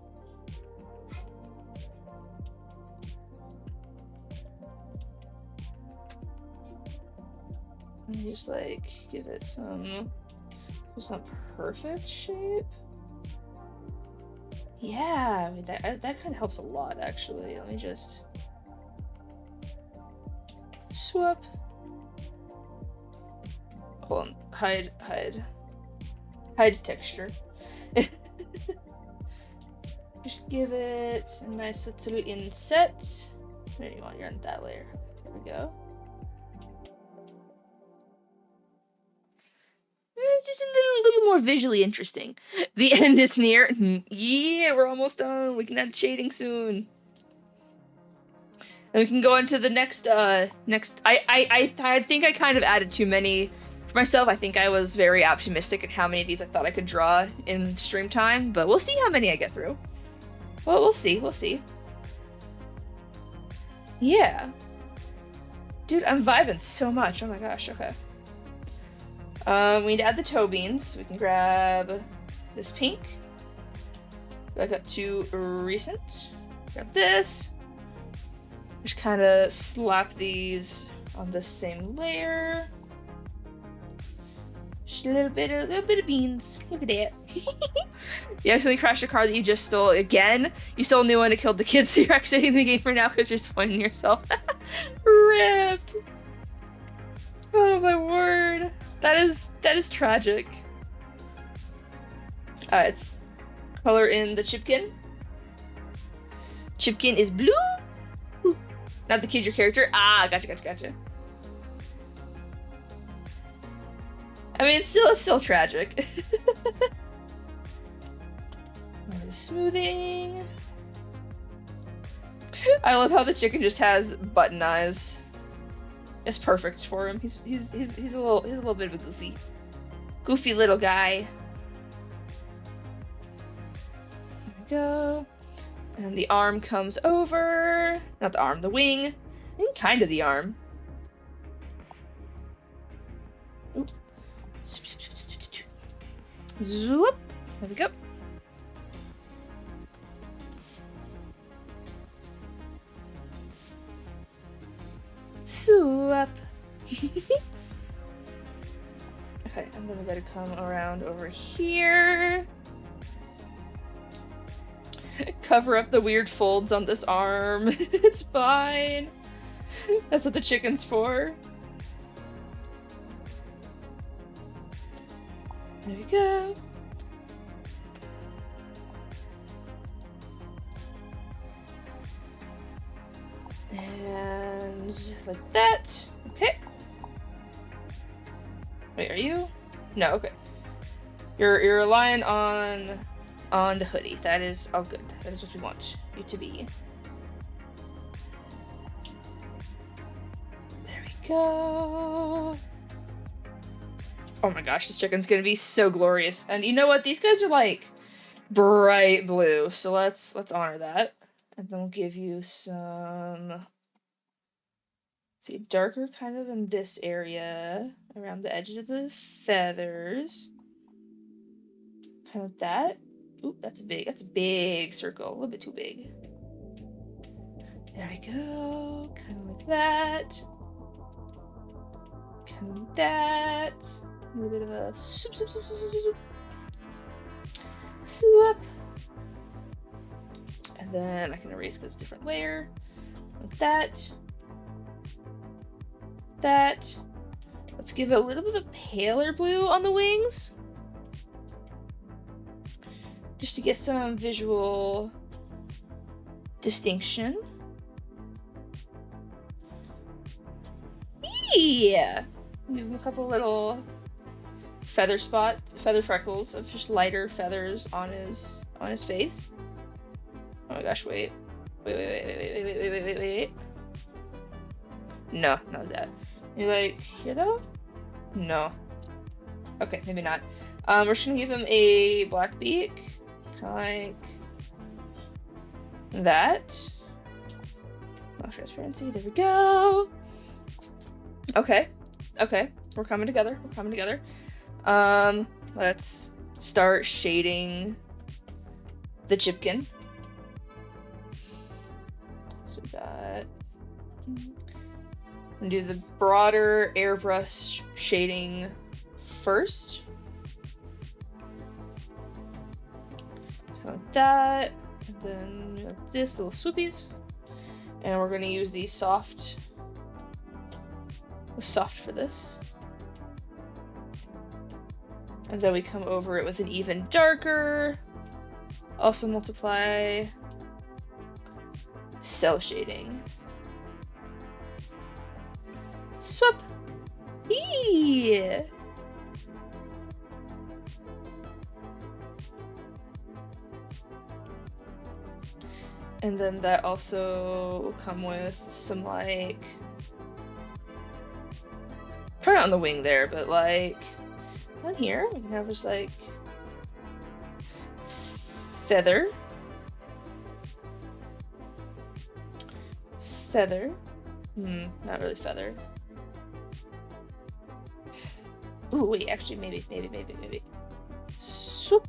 And just like give it some, just not perfect shape. Yeah, I mean, that kind of helps a lot actually. Let me just swap. Hold on, hide texture. Just give it a nice little inset. Where do you want? You're on that layer. There we go. It's just a little more visually interesting. The end is near. Yeah, we're almost done. We can add shading soon. And we can go into the next. I think I kind of added too many. For myself, I think I was very optimistic in how many of these I thought I could draw in stream time, but we'll see how many I get through. Well, we'll see. Yeah. Dude, I'm vibing so much. Oh my gosh, okay. We need to add the toe beans. We can grab this pink. Back up to recent. Grab this. Just kind of slap these on the same layer. Just a little bit of beans. Look at that. You accidentally crashed a car that you just stole again. You stole a new one to kill the kids, so you're exiting the game for now because you're spoiling yourself. RIP. Oh my word. That is tragic. It's color in the chipkin. Chipkin is blue. Not the kid, your character. Ah, gotcha. I mean, it's still tragic. The smoothing. I love how the chicken just has button eyes. It's perfect for him. He's a little bit of a goofy little guy. There we go. And the arm comes over. Not the arm, the wing. I think kind of the arm. Oop. Zoop. There we go. Swoop. Okay, and then we gotta come around over here. Cover up the weird folds on this arm. It's fine. That's what the chicken's for. There we go. And like that. Okay. Wait, are you? No, okay. You're relying on the hoodie. That is all good. That is what we want you to be. There we go. Oh my gosh, this chicken's gonna be so glorious. And you know what? These guys are like bright blue, so let's honor that. And then we'll give you some, see, darker kind of in this area, around the edges of the feathers. Kind of that. Ooh, that's a big circle. A little bit too big. There we go. Kind of like that. Kind of like that. A little bit of a swoop, swoop, swoop, swoop, swoop, swoop. Swoop. And then I can erase because it's a different layer. Like that. That. Let's give it a little bit of a paler blue on the wings. Just to get some visual distinction. Yeah! Give him a couple little feather freckles of just lighter feathers on his face. Oh my gosh, wait. Wait. No, not that. Maybe like here though? No. Okay, maybe not. We're just gonna give him a black beak. Kind of like that. No transparency, there we go. Okay. We're coming together. Let's start shading the chipkin. So we got... I'm gonna do the broader airbrush shading first. Like that. And then this, little swoopies. And we're gonna use the soft for this. And then we come over it with an even darker. Also multiply cell shading. Swap. Yeah. And then that also will come with some like, probably not on the wing there, but like on here we can have just like feather. Not really feather. Ooh, wait, actually maybe. Swoop.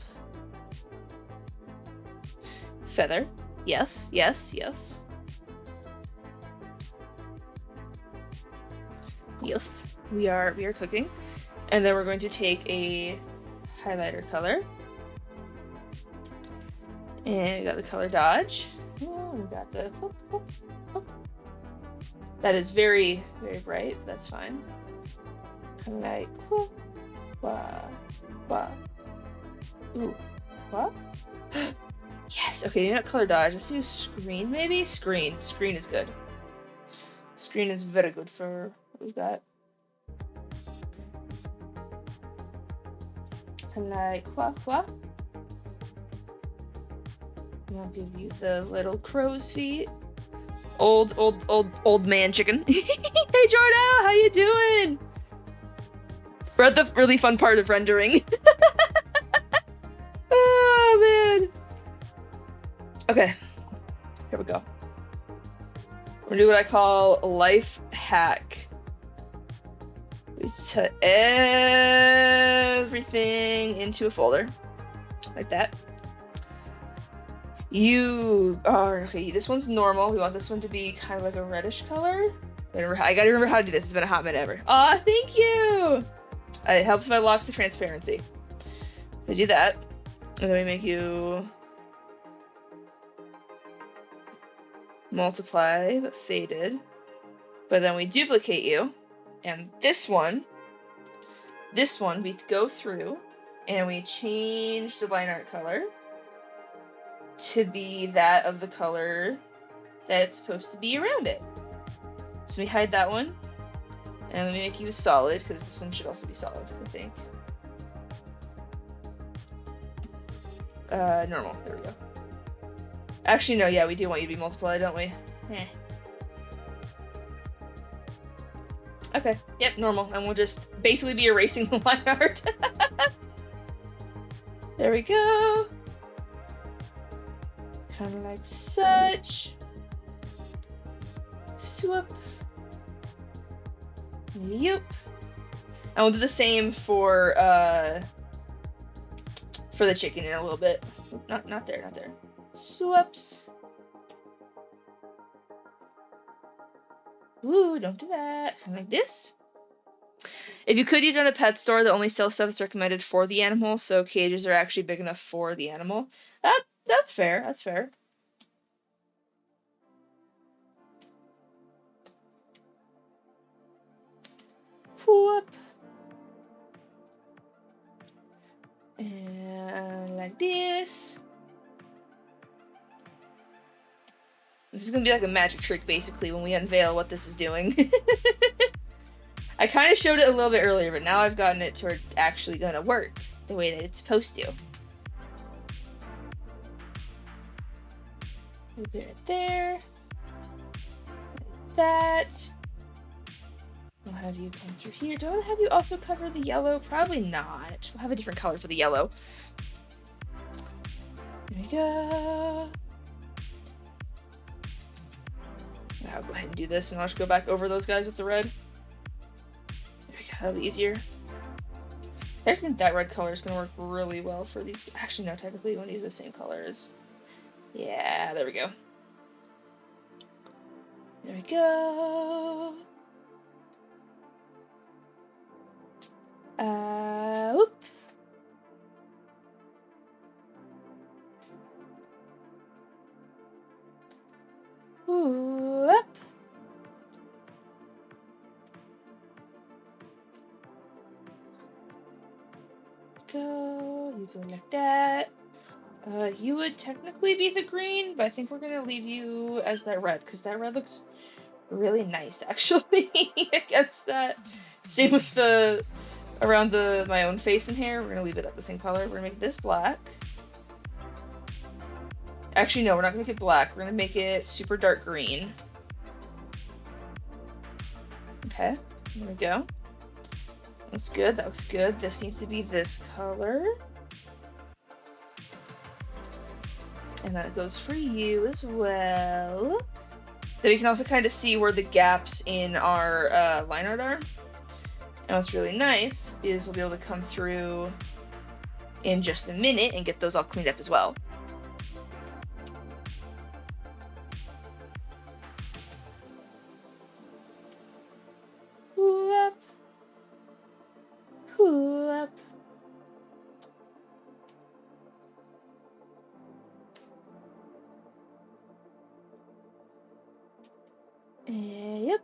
Feather. Yes. Yes, we are cooking. And then we're going to take a highlighter color. And we got the color dodge. Oh, we got the whoop, whoop, whoop. That is very, very bright, but that's fine. Kind of like whoop, wah, wah. Ooh, what? Yes, okay, not color dodge. Let's do screen, maybe? Screen is good. Screen is very good for what we've got. And like, what? I'll give you the little crow's feet. Old man chicken. Hey, Jordan, how you doing? We're at the really fun part of rendering. Oh, man. Okay, here we go. We're gonna do what I call a life hack. We put everything into a folder, like that. Okay, this one's normal. We want this one to be kind of like a reddish color. I gotta remember how to do this. It's been a hot minute ever. Aw, thank you! It helps if I lock the transparency. So do that. And then we make you multiply, but faded. But then we duplicate you. And this one, we go through and we change the line art color to be that of the color that it's supposed to be around it. So we hide that one. And then we make you solid, because this one should also be solid, I think. Normal. There we go. Actually, no, yeah, we do want you to be multiplied, don't we? Eh. Okay, yep, normal. And we'll just basically be erasing the line art. There we go. Kind of like such. Swoop. Yup. And we'll do the same for for the chicken in a little bit. Not there, not there. Swoops. Ooh, don't do that. Kind of like this. If you could, you've done a pet store that only sells stuff that's recommended for the animal, so cages are actually big enough for the animal. That's fair. That's fair. Whoop. And like this. This is gonna be like a magic trick, basically, when we unveil what this is doing. I kind of showed it a little bit earlier, but now I've gotten it to where it's actually gonna work the way that it's supposed to. Put it right there. Like that. We'll have you come through here. Do I want to have you also cover the yellow? Probably not. We'll have a different color for the yellow. There we go. I'll go ahead and do this, and I'll just go back over those guys with the red. There we go. That'll be easier. I think that red color is going to work really well for these. Actually, no, technically, we want to use the same colors. Yeah, there we go. There we go. Whoop. Whoop. Go. You go like that. You would technically be the green, but I think we're gonna leave you as that red, because that red looks really nice, actually, against that. Same with the around my own face and hair. We're gonna leave it at the same color. We're gonna make this black. Actually, no, we're not gonna make it black. We're gonna make it super dark green. Okay, there we go. Looks good, that looks good. This needs to be this color. And then it goes for you as well. Then we can also kind of see where the gaps in our line art are. And what's really nice is we'll be able to come through in just a minute and get those all cleaned up as well. Whoop. Whoop. Yep.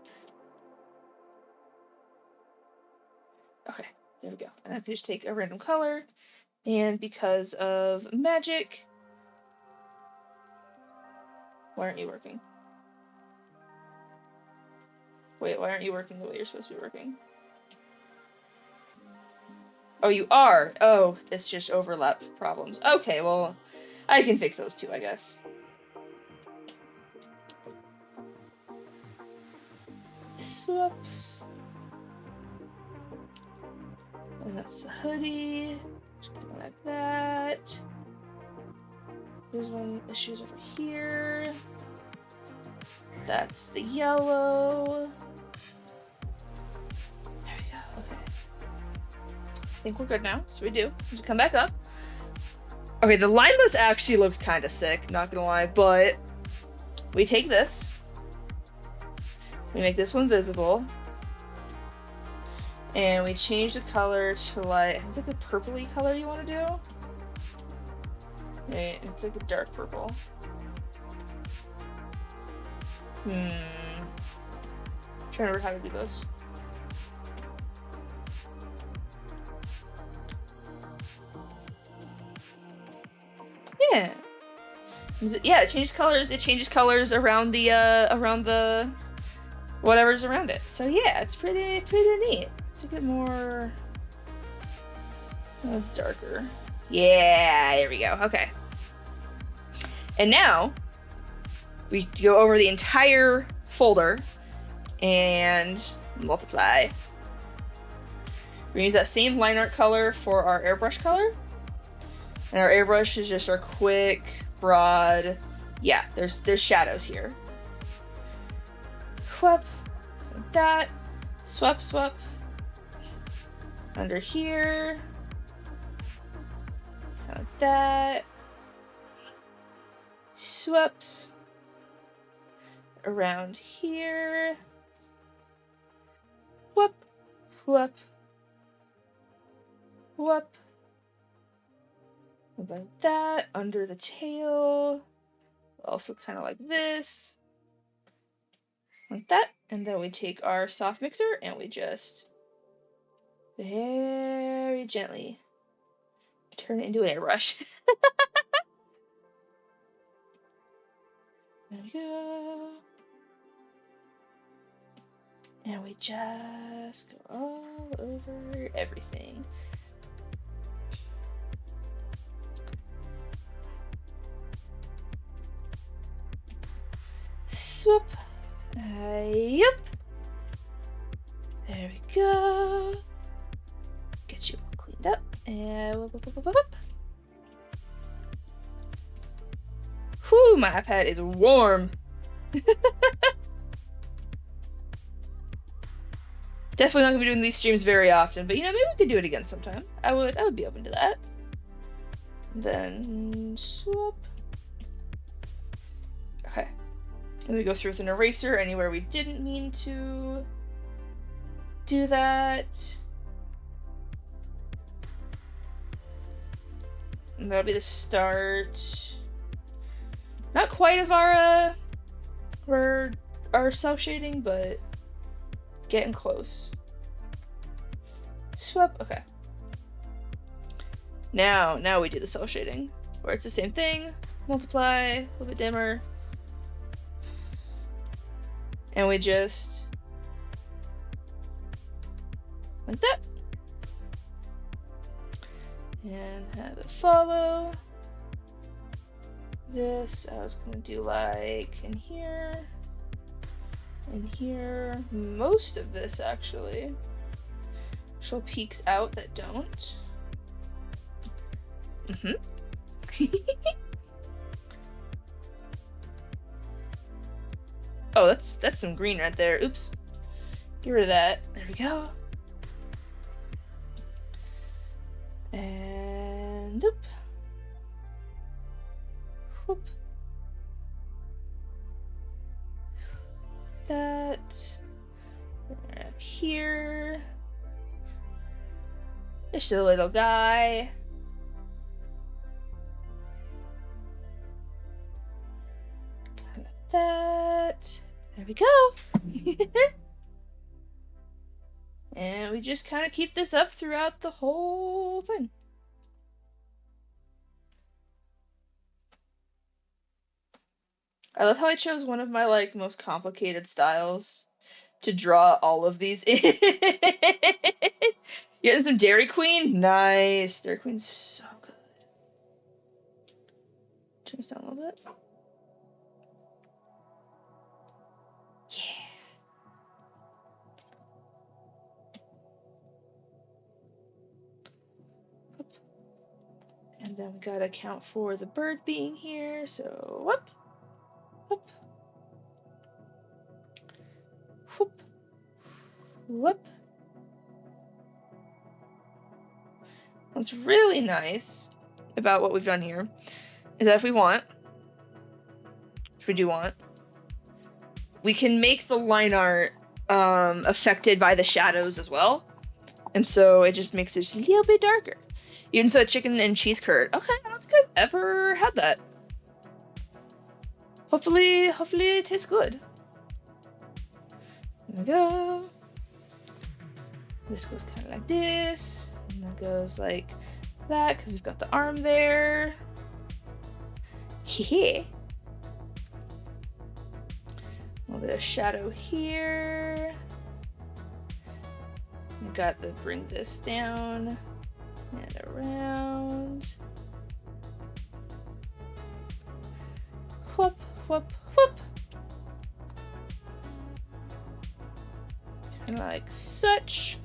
Okay, there we go. And I can just take a random color, and because of magic... Why aren't you working? Wait, why aren't you working the way you're supposed to be working? Oh, you are? Oh, it's just overlap problems. Okay, well, I can fix those too, I guess. Swoops. And that's the hoodie. Just kind of like that. There's one issues over here. That's the yellow. There we go. Okay. I think we're good now. So we do. Just come back up. Okay, the lineless actually looks kind of sick, not gonna lie, but we take this. We make this one visible. And we change the color to like, it's like a purpley color you want to do. Okay, it's like a dark purple. I'm trying to remember how to do this. Yeah. Yeah, it changes colors. It changes colors around the whatever's around it. So yeah, it's pretty neat. To get more darker. Yeah, there we go. Okay. And now we go over the entire folder and multiply. We're gonna use that same line art color for our airbrush color. And our airbrush is just our quick, broad, yeah, there's shadows here. Whoop, like that, swap, swap. Under here, like that. Swoops. Around here. Whoop. Whoop. Whoop. About that. Under the tail. Also kind of like this. Like that. And then we take our soft mixer and we just very gently turn it into an airbrush. There we go. And we just go all over everything. Swoop. Yep. There we go. Get you all cleaned up. And whoop, whoop, whoop, whoop, whoop. Whew, my iPad is warm. Definitely not gonna be doing these streams very often, but you know, maybe we could do it again sometime. I would be open to that. Then swoop. Okay. And we go through with an eraser anywhere we didn't mean to do that. And that'll be the start. Not quite of our self shading, but getting close. Swoop. Okay. Now we do the self shading, where it's the same thing. Multiply, a little bit dimmer. And we just like that. And have it follow. This I was gonna do like in here. In here. Most of this actually. Actual peaks out that don't. Oh, that's some green right there. Oops. Get rid of that. There we go. And oop. Whoop. That. Up here. Just a little guy. Like that. There we go. And we just kind of keep this up throughout the whole thing. I love how I chose one of my like most complicated styles to draw all of these in. You getting some Dairy Queen? Nice. Dairy Queen's so good. Turn this down a little bit. Yeah. And then we gotta account for the bird being here, so whoop, whoop, whoop, whoop. What's really nice about what we've done here is that if we want, which we do want, we can make the line art affected by the shadows as well. And so it just makes it just a little bit darker. Even so, chicken and cheese curd. Okay, I don't think I've ever had that. Hopefully it tastes good. There we go. This goes kind of like this. And that goes like that, because we've got the arm there. Hehe. A little bit of shadow here. We got to bring this down and around. Whoop, whoop, whoop. And like such.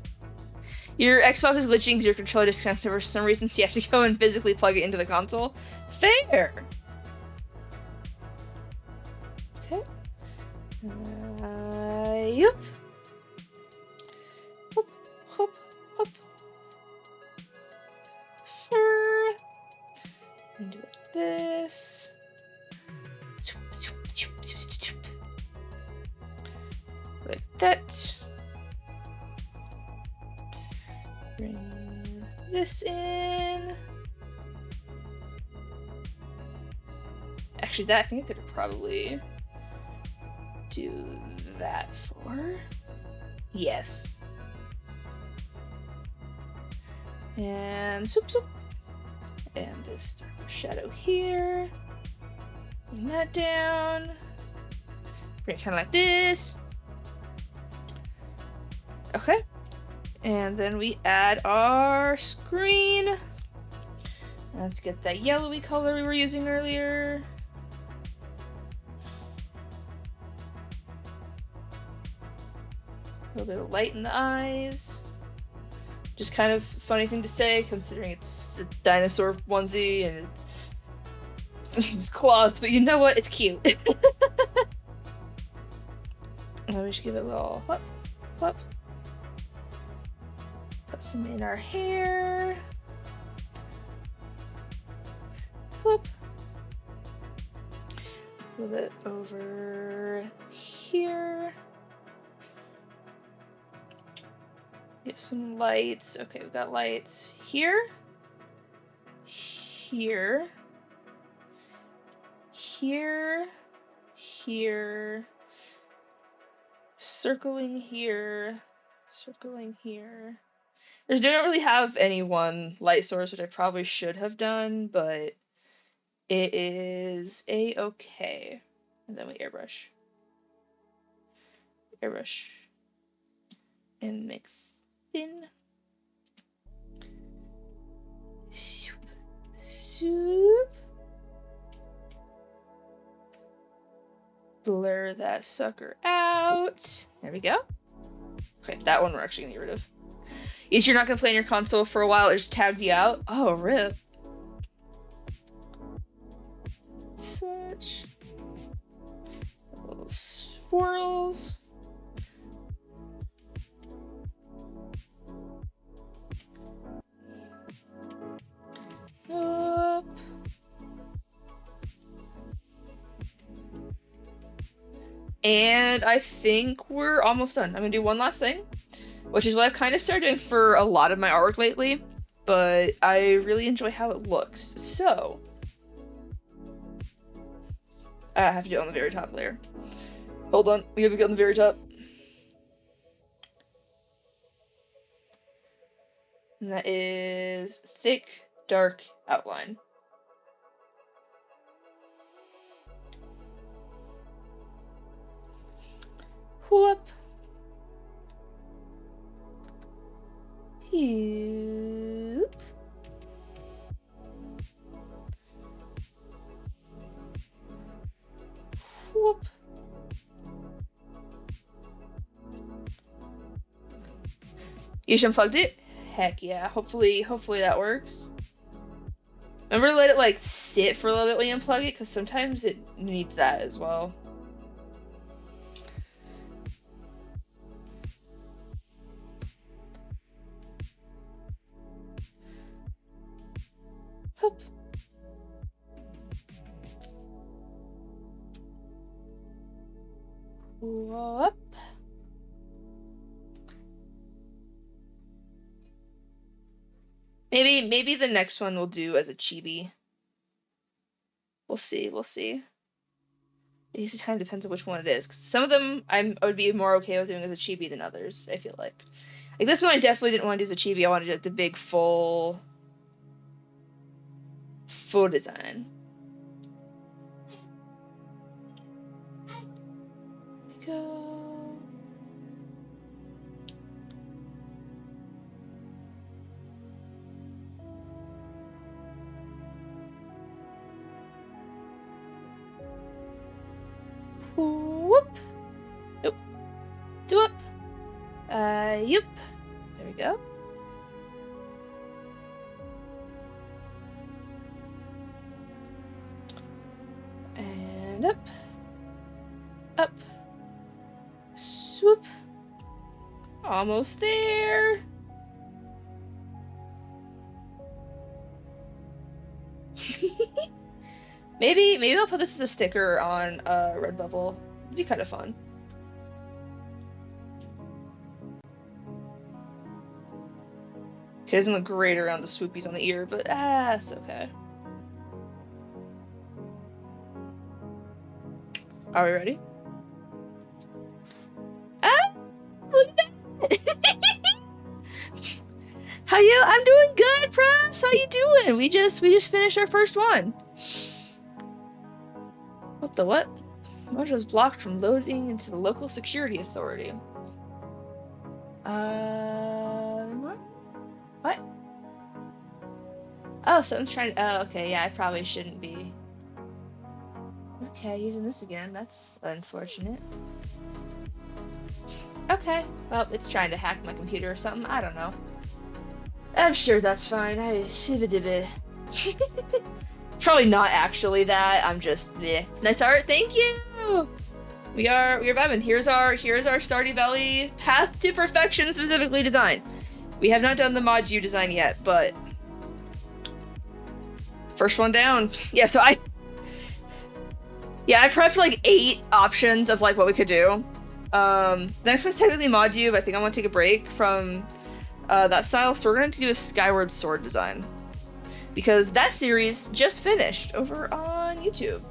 Your Xbox is glitching because your controller disconnected for some reason, so you have to go and physically plug it into the console. Fair. Okay. Yep. Whoop, whoop, whoop. Fur. that. Bring this in. Actually, that I think I could probably do that for. Yes. And swoop swoop. And this darker shadow here. Bring that down. Bring it kind of like this. Okay. And then we add our screen. Let's get that yellowy color we were using earlier. A little bit of light in the eyes. Just kind of funny thing to say, considering it's a dinosaur onesie and it's cloth, but you know what? It's cute. And we just give it a little whoop, whoop. Put some in our hair. Whoop. A little bit over here. Get some lights. Okay, we've got lights here, here, here, here, circling here, circling here. They don't really have any one light source, which I probably should have done, but it is a-okay. And then we airbrush. Airbrush. And mix in. Shoop. Shoop. Blur that sucker out. There we go. Okay, that one we're actually gonna get rid of. Yes, you're not gonna play on your console for a while, it just tagged you out. Oh, rip. Such little swirls. Up. And I think we're almost done. I'm gonna do one last thing, which is what I've kind of started doing for a lot of my artwork lately, but I really enjoy how it looks. So, I have to do it on the very top layer. Hold on, we gotta get on the very top. And that is thick, dark outline. Whoop. Whoop. Whoop. You should unplugged it? Heck yeah. Hopefully that works. Remember to let it like sit for a little bit when you unplug it, because sometimes it needs that as well. Hup. Whoop. Maybe the next one we'll do as a chibi. We'll see. I guess it kind of depends on which one it is. 'Cause some of them I would be more okay with doing as a chibi than others, I feel like. Like this one I definitely didn't want to do as a chibi. I wanted to do like, the big full design. There we go. Whoop. Nope. Do up. Yep. There we go. And up. Up. Swoop. Almost there. Maybe I'll put this as a sticker on Redbubble. It'd be kind of fun. He doesn't look great around the swoopies on the ear, but it's okay. Are we ready? Look at that! How you? I'm doing good, Press. How you doing? We just finished our first one. What the what? Module was blocked from loading into the local security authority. What? Oh, someone's trying to. Oh, okay. Yeah, I probably shouldn't be. Okay, using this again. That's unfortunate. Okay. Well, it's trying to hack my computer or something. I don't know. I'm sure that's fine. It's probably not actually that. I'm just bleh. Nice art. Thank you. We are vibing. Here's our Stardew Valley Path to Perfection specifically design. We have not done the Mod U design yet, but first one down. Yeah, so I prepped like 8 options of like what we could do. The next one's technically Mod U, but I think I want to take a break from that style, so we're going to do a Skyward Sword design because that series just finished over on YouTube.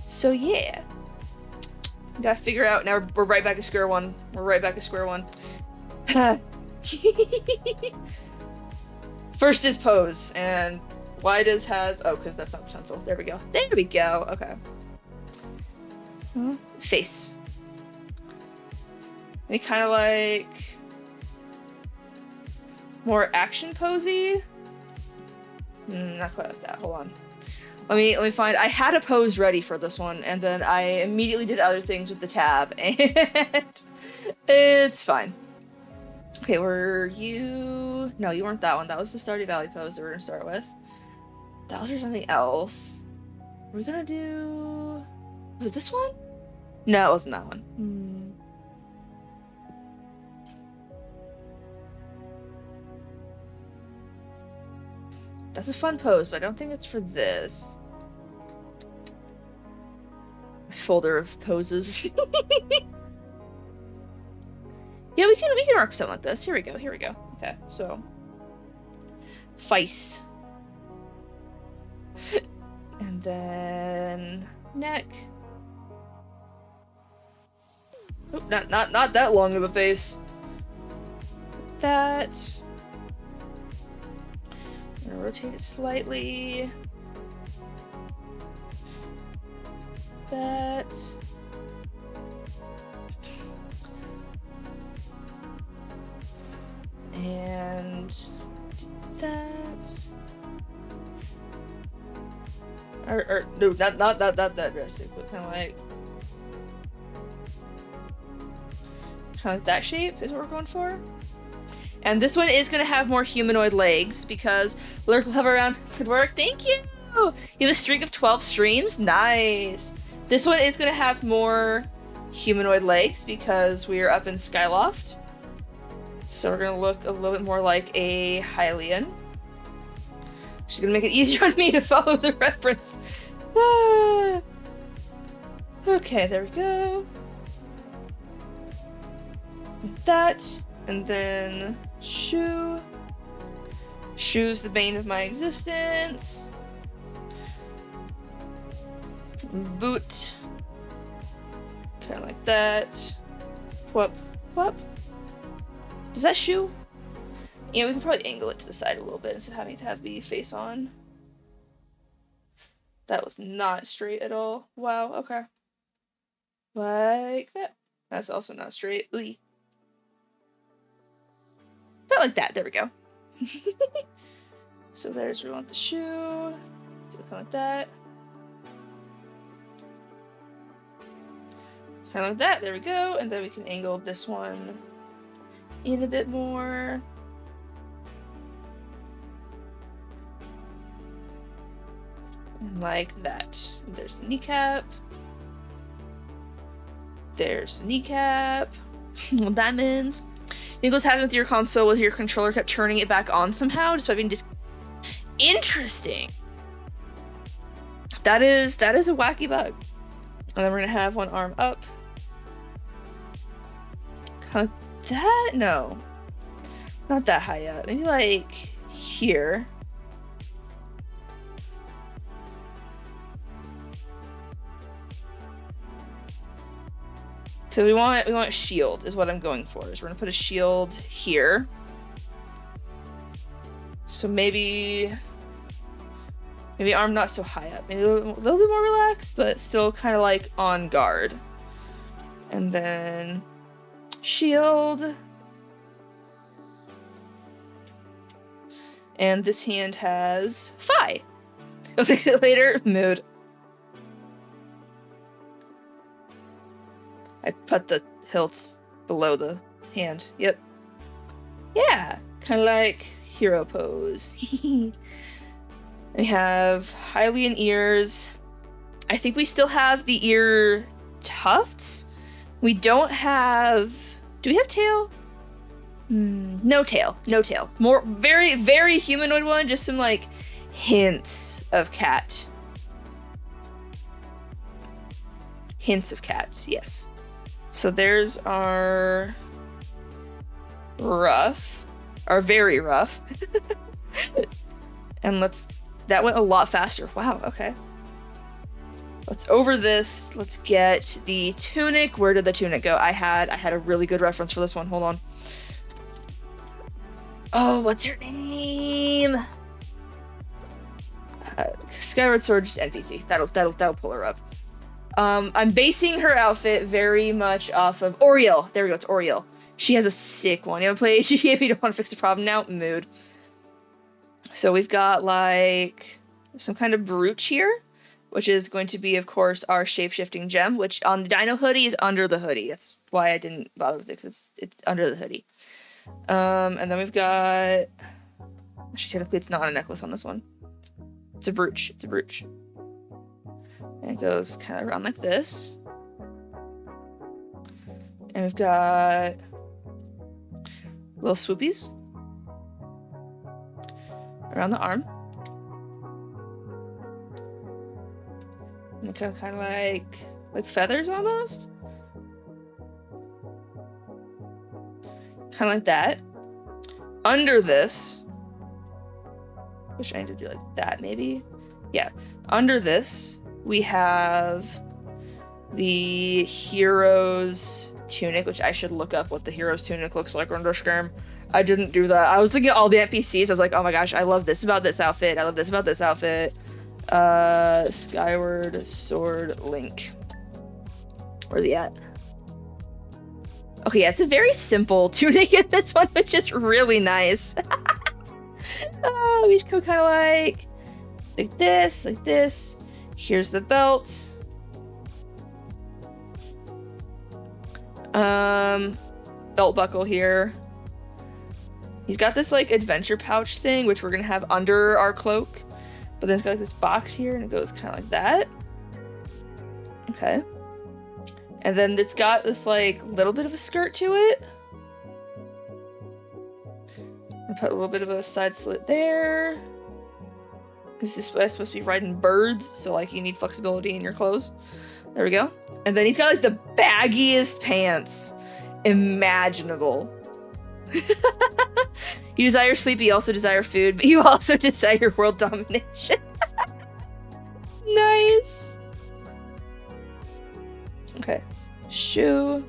So yeah, gotta figure out. Now we're right back to square one. We're right back to square one. First is pose, and why does has because that's not the pencil. There we go. There we go. Okay. Face. Maybe kind of like more action posy. Not quite like that. Hold on. Let me find. I had a pose ready for this one, and then I immediately did other things with the tab, and it's fine. Okay, were you? No, you weren't that one. That was the Stardew Valley pose that we're gonna start with. That was for something else. Are we gonna do? Was it this one? No, it wasn't that one. That's a fun pose, but I don't think it's for this. My folder of poses. Yeah, we can work something with this. Here we go. Okay, so face. And then neck. Oh, not that long of a face. That. I'm gonna rotate it slightly. That. And do that. Or no, not that drastic, but kind of like that shape is what we're going for. And this one is gonna have more humanoid legs because Lurk will hover around could work. Thank you. You have a streak of 12 streams. Nice. This one is gonna have more humanoid legs because we are up in Skyloft. So we're gonna look a little bit more like a Hylian. She's gonna make it easier on me to follow the reference. Okay, there we go. Like that, and then shoe. Shoe's the bane of my existence. Boot. Kind of like that. Whoop, whoop. Does that shoe? Yeah, we can probably angle it to the side a little bit instead of having to have the face on. That was not straight at all. Wow, okay. Like that. That's also not straight. Ooh. About like that. There we go. So there's where we want the shoe. Still kind of like that. Kind of like that. There we go. And then we can angle this one in a bit more. Like that. There's the kneecap. There's the kneecap. Diamonds. Nicholas happened with your console with your controller kept turning it back on somehow despite being interesting. That is a wacky bug. And then we're gonna have one arm up. Kind of that? No. Not that high up. Maybe like here. So we want shield is what I'm going for. Is we're gonna put a shield here. So maybe arm not so high up. Maybe a little bit more relaxed, but still kind of like on guard. And then shield. And this hand has Phi. I'll fix it later. Mood. I put the hilts below the hand. Yep. Yeah. Kind of like hero pose. We have Hylian ears. I think we still have the ear tufts. We don't have... Do we have tail? No tail. No tail. More very, very humanoid one. Just some like hints of cat. Hints of cats, yes. So there's our rough. Our very rough. And that went a lot faster. Wow, okay. Let's over this. Let's get the tunic. Where did the tunic go? I had a really good reference for this one. Hold on. Oh, what's her name? Skyward Sword NPC. That'll pull her up. I'm basing her outfit very much off of Oriel. There we go. It's Oriel. She has a sick one. You haven't played GTA, but you don't want to fix the problem now? Mood. So we've got like some kind of brooch here, which is going to be, of course, our shape-shifting gem, which on the Dino hoodie is under the hoodie. That's why I didn't bother with it, because it's under the hoodie. And then we've got... Actually, technically, it's not a necklace on this one. It's a brooch. It's a brooch. And it goes kind of around like this. And we've got little swoopies around the arm. And kind of like feathers almost. Kind of like that. Under this, which I need to do like that maybe. Yeah. Under this, we have the hero's tunic, which I should look up what the hero's tunic looks like under Scram. I didn't do that. I was looking at all the NPCs. I was like, oh my gosh, I love this about this outfit. I love this about this outfit. Skyward Sword Link. Where's he at? Okay, yeah, it's a very simple tunic in this one, which is really nice. We just go kind of like this, like this. Here's the belt. Belt buckle here. He's got this like adventure pouch thing, which we're gonna have under our cloak. But then it's got like this box here, and it goes kind of like that. Okay. And then it's got this like little bit of a skirt to it. I put a little bit of a side slit there. This is supposed to be riding birds, so like you need flexibility in your clothes. There we go. And then he's got like the baggiest pants imaginable. You desire sleep, you also desire food, but you also desire world domination. Nice. Okay. Shoe.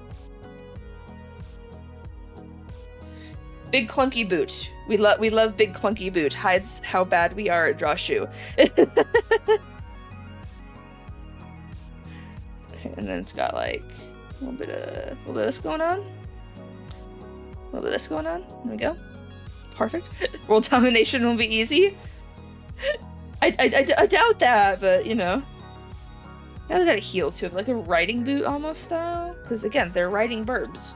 Big clunky boot. We love big clunky boot. Hides how bad we are at draw shoe. Okay, and then it's got like a little bit of this going on. A little bit of this going on. There we go. Perfect. World domination will be easy. I doubt that, but you know. Now we got a heel to it, like a riding boot almost style. Because again, they're riding burbs.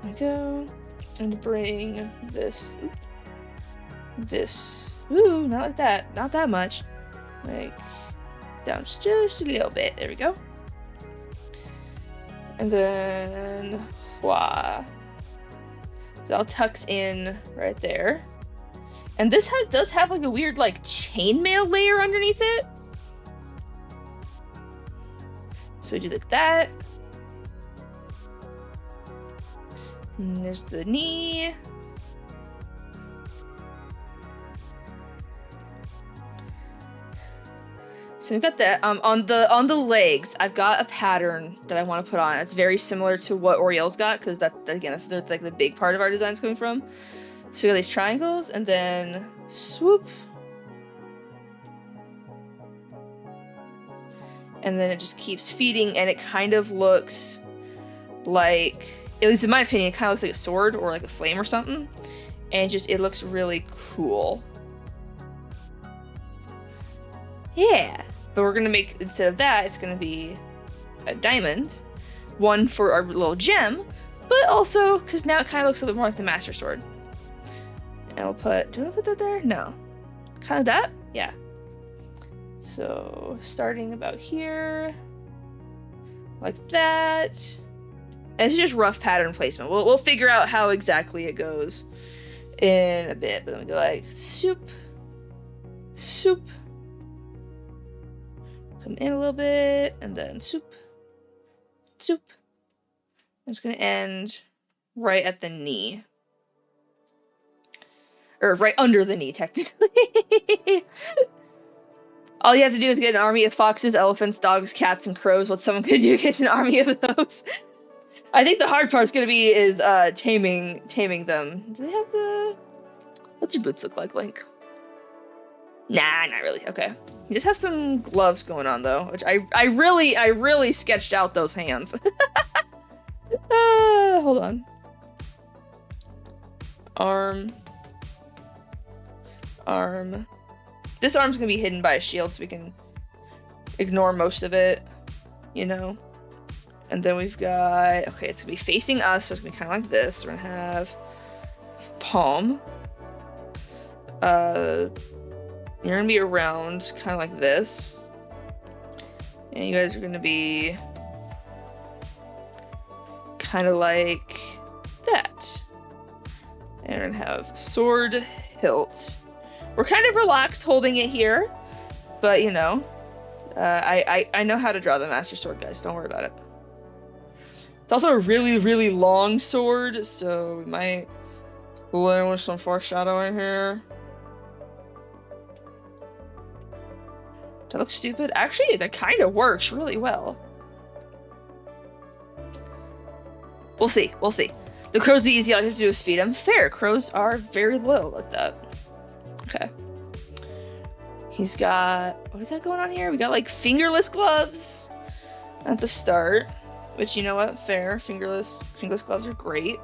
There we go. And bring this. This. Ooh, not like that. Not that much. Like, down just a little bit. There we go. And then, wah. So I'll tucks in right there. And this does have like a weird like chainmail layer underneath it. So do like that. And there's the knee. So we've got that. On the legs, I've got a pattern that I want to put on. It's very similar to what Oriel's got, because that, again, that's like the big part of our design's coming from. So we got these triangles, and then swoop. And then it just keeps feeding, and it kind of looks like, at least in my opinion, it kind of looks like a sword or like a flame or something. And just, it looks really cool. Yeah. But we're going to make, instead of that, it's going to be a diamond. One for our little gem, but also, because now it kind of looks a bit more like the Master Sword. And we'll put, do I put that there? No. Kind of that? Yeah. So, starting about here. Like that. And it's just rough pattern placement. We'll figure out how exactly it goes in a bit. But then we go like, soup. Soup. Come in a little bit, and then soup, soup. It's gonna end right at the knee. Or right under the knee, technically. All you have to do is get an army of foxes, elephants, dogs, cats, and crows. What's someone gonna do against an army of those? I think the hard part's gonna be is taming them. Do they have the... What's your boots look like, Link? Nah, not really. Okay. You just have some gloves going on, though, which I really sketched out those hands. Hold on. Arm. This arm's gonna be hidden by a shield, so we can ignore most of it, you know? And then we've got... Okay, it's gonna be facing us, so it's gonna be kind of like this. We're gonna have palm. You're gonna be around, kind of like this. And you guys are gonna be kind of like that. And we're gonna have sword hilt. We're kind of relaxed holding it here, but you know, I know how to draw the Master Sword, guys. Don't worry about it. It's also a really long sword, so we might play with some foreshadowing here. That looks stupid. Actually, that kind of works really well. We'll see. We'll see. The crows are easy. All you have to do is feed them. Fair. Crows are very loyal like that. Okay. He's got... What do we got going on here? We got, like, fingerless gloves at the start. Which, you know what? Fair. Fingerless gloves are great.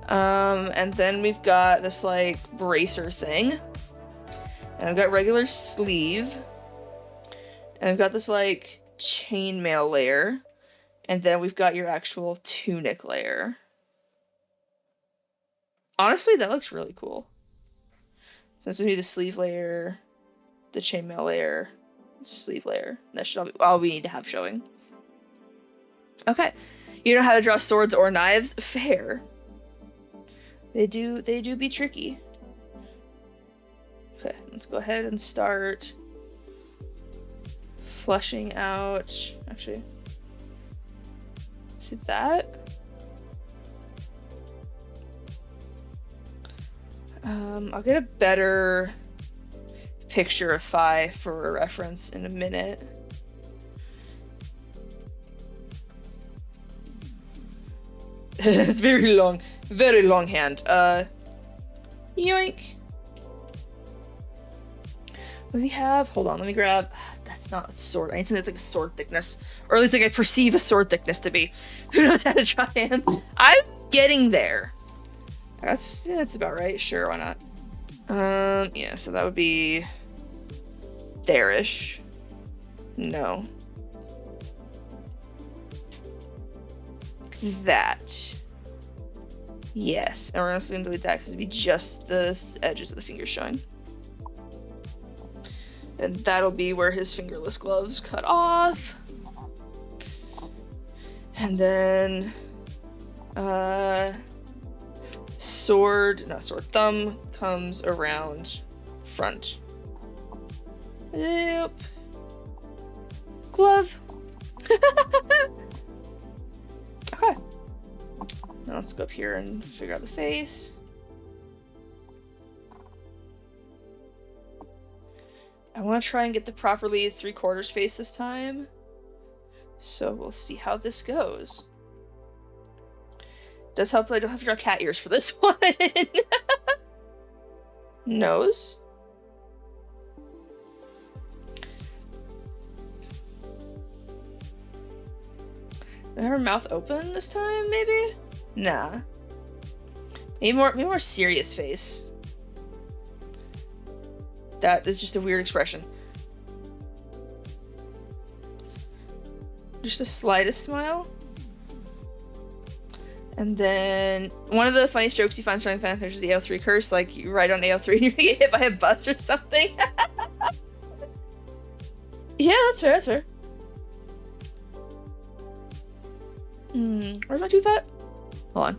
And then we've got this, like, bracer thing. And I've got regular sleeve. And I've got this, like, chainmail layer. And then we've got your actual tunic layer. Honestly, that looks really cool. So this would be the sleeve layer, the chainmail layer, sleeve layer. That should all we need to have showing. Okay. You know how to draw swords or knives? Fair. They do be tricky. Okay, let's go ahead and start fleshing out, actually, see that? I'll get a better picture of Phi for a reference in a minute. It's very long hand. Yoink. What do we have? Hold on, let me grab... That's not a sword. I need something that's like a sword thickness. Or at least like I perceive a sword thickness to be. Who knows how to draw him? I'm getting there. That's about right. Sure, why not? Yeah, so that would be... there-ish. No. That. Yes. And we're also gonna delete that because it'd be just the edges of the fingers showing. And that'll be where his fingerless gloves cut off. And then thumb comes around front. Yep. Glove. Okay. Let's go up here and figure out the face. I want to try and get the properly 3/4 face this time. So we'll see how this goes. Does help I don't have to draw cat ears for this one. Nose. Her mouth open this time, maybe? Nah. Maybe more serious face. That is just a weird expression. Just the slightest smile. And then one of the funniest jokes you find starting fanfiction is the AO3 curse. Like, you write on AO3 and you're gonna get hit by a bus or something. Yeah, that's fair, that's fair. Where's my tooth at? Hold on.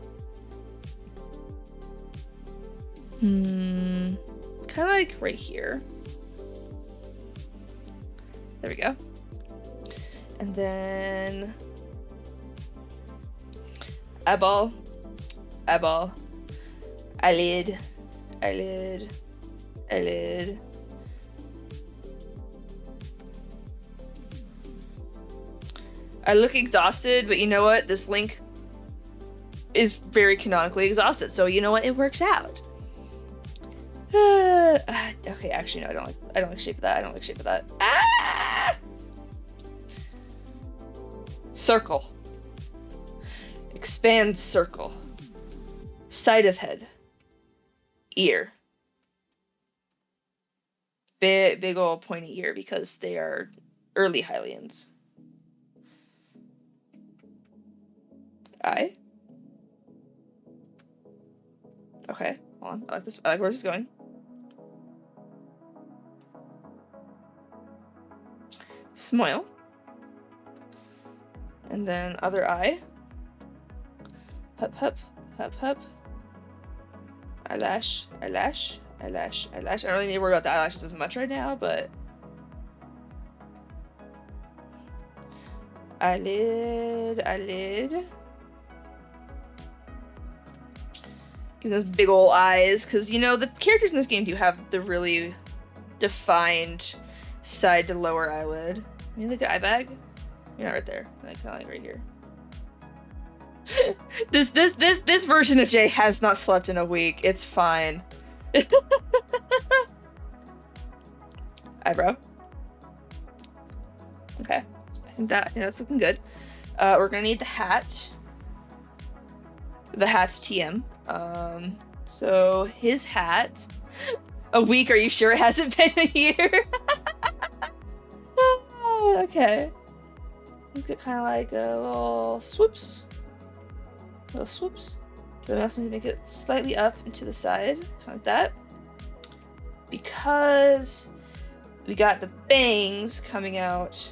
Kind of like right here. There we go. And then eyeball, eyeball, eyelid, eyelid, eyelid. I look exhausted, but you know what? This link is very canonically exhausted, so you know what? It works out. Okay, actually no, I don't like shape of that. I don't like shape of that. Ah! Circle. Expand circle. Side of head. Ear. Big old pointy ear because they are early Hylians. Eye. Okay, hold on. I like this. I like where this is going. Smile. And then other eye. Hup, hup, hup, hup. Eyelash, eyelash, eyelash, eyelash. I don't really need to worry about the eyelashes as much right now, but... Eyelid, eyelid. Give those big ol' eyes, because, you know, the characters in this game do have the really defined side to lower eyelid. Maybe like an eye bag? You're not right there. Like, kind of like right here. This version of Jay has not slept in a week. It's fine. Eyebrow. Okay. I think that's looking good. We're gonna need the hat. The hat's TM. So his hat. A week? Are you sure it hasn't been a year? Okay. He's got kind of like a little swoops. Little swoops. Then we also need to make it slightly up and to the side. Kind of like that. Because we got the bangs coming out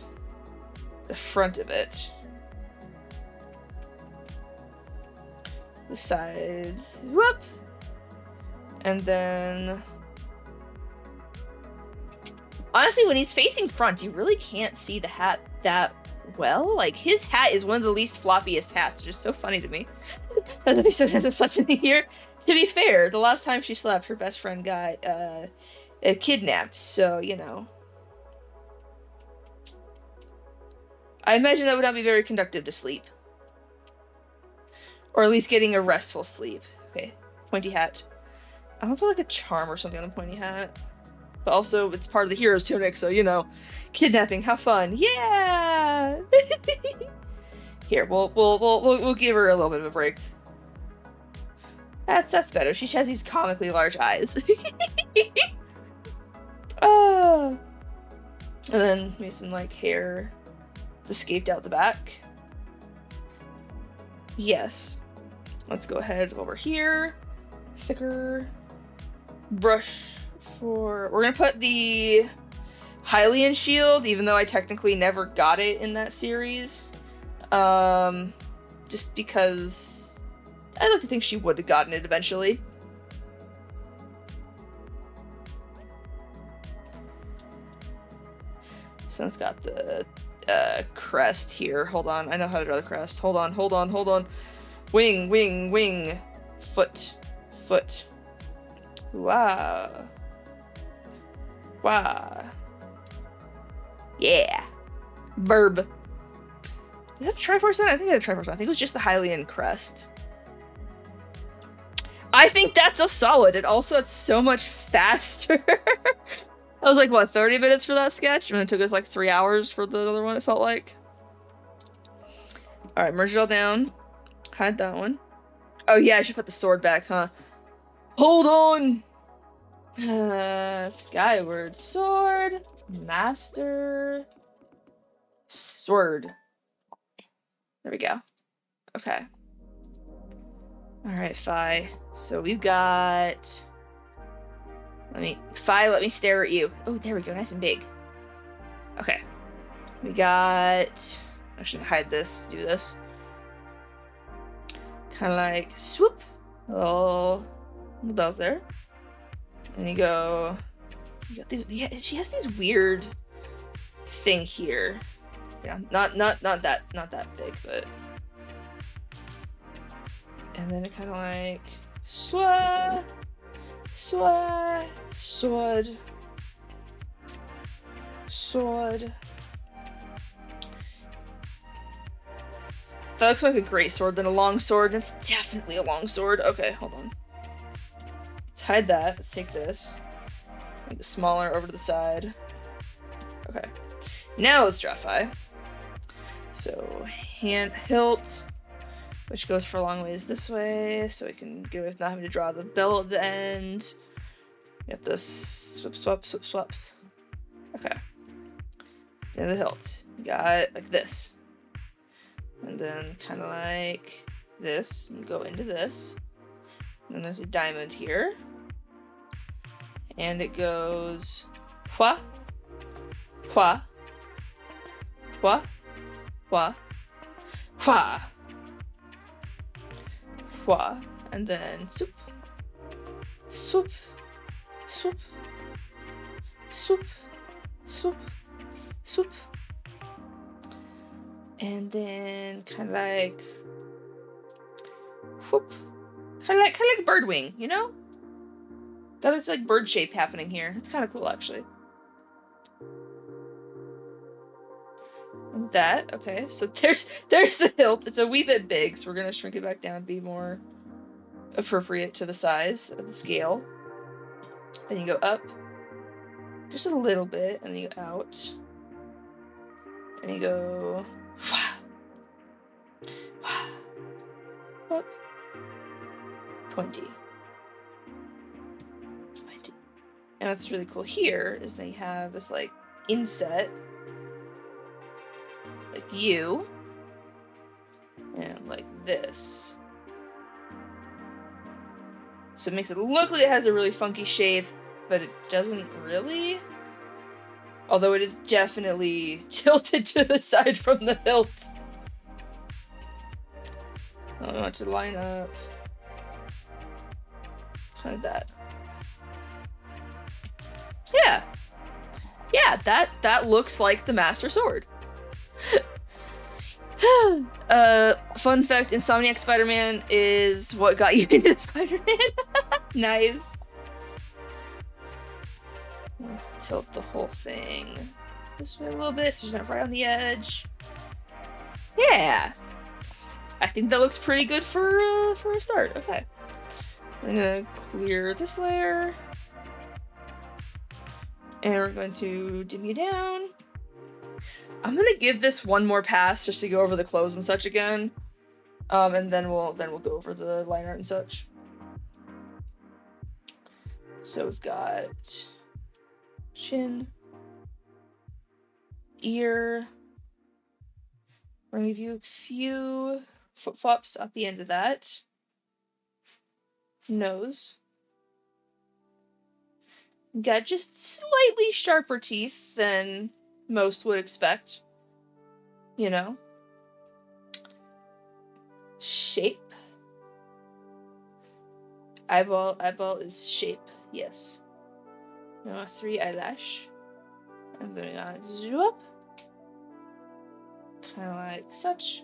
the front of it. The side. Whoop! And then... Honestly, when he's facing front, you really can't see the hat that well. Like, his hat is one of the least floppiest hats. Just so funny to me. That the episode hasn't slept in a year. To be fair, the last time she slept, her best friend got kidnapped. So, you know. I imagine that would not be very conductive to sleep. Or at least getting a restful sleep. Okay, pointy hat. I don't feel like a charm or something on the pointy hat. But also, it's part of the hero's tunic, so, you know, kidnapping, how fun. Yeah! Here, we'll give her a little bit of a break. That's better. She has these comically large eyes. Oh. And then maybe some, like, hair escaped out the back. Yes. Let's go ahead over here. Thicker brush. We're gonna put the Hylian shield, even though I technically never got it in that series. Just because I'd like to think she would have gotten it eventually. So it's got the crest here. Hold on, I know how to draw the crest. Hold on. Wing, wing, wing. Foot, foot. Wow. Wow. Yeah. Verb. Is that Triforce on? I think it's a Triforce on. I think it was just the Hylian crest. I think that's a solid. It also, it's so much faster. I was like, what, 30 minutes for that sketch? And it took us like 3 hours for the other one, it felt like. Alright, merge it all down. Hide that one. Oh yeah, I should put the sword back, huh? Hold on! Skyward sword. Master. Sword. There we go. Okay. Alright, Fi. So we've got... Fi, let me stare at you. Oh, there we go. Nice and big. Okay. We got... I should hide this. Do this. Kind of like swoop. Oh, the bells there. And you go... You got these... Yeah, she has these weird thing here. Yeah, not that big, but... And then it kind of like... Swah! Sword. Sword. That looks like a great sword than a long sword. It's definitely a long sword. Okay, hold on. Let's hide that. Let's take this. Make it smaller over to the side. Okay. Now let's draw Fi. So, hand hilt, which goes for a long ways this way, so we can get away with not having to draw the bell at the end. Get this swip, swap, swip, swaps. Okay. Then the hilt. We got like this. And then kind of like this. And go into this. And then there's a diamond here. And it goes... Hua. Hua. Hua. Hua. Hua. Hua. And then swoop. Swoop. Swoop. Swoop. Swoop. Swoop. And then kind of like whoop. Kind of like a bird wing, you know? That is like bird shape happening here. It's kind of cool actually. And that, okay. So there's the hilt. It's a wee bit big, so we're gonna shrink it back down, be more appropriate to the size of the scale. Then you go up just a little bit, and then you go out. And you go up. Pointy. And what's really cool here is they have this like inset, like you, and like this. So it makes it look like it has a really funky shape, but it doesn't really. Although it is definitely tilted to the side from the hilt. I don't want to line up. Kind of that. Yeah. Yeah, that looks like the Master Sword. Fun fact, Insomniac Spider-Man is what got you into Spider-Man. Nice. Let's tilt the whole thing this way a little bit so she's not right on the edge. Yeah. I think that looks pretty good for a start. Okay. I'm gonna clear this layer. And we're going to dim you down. I'm gonna give this one more pass just to go over the clothes and such again. And then we'll go over the line art and such. So we've got chin, ear. We're gonna give you a few flip flops at the end of that. Nose. Got just slightly sharper teeth than most would expect. You know? Shape. Eyeball is shape, yes. Now 3 eyelash. I'm gonna zoom up. Kind of like such.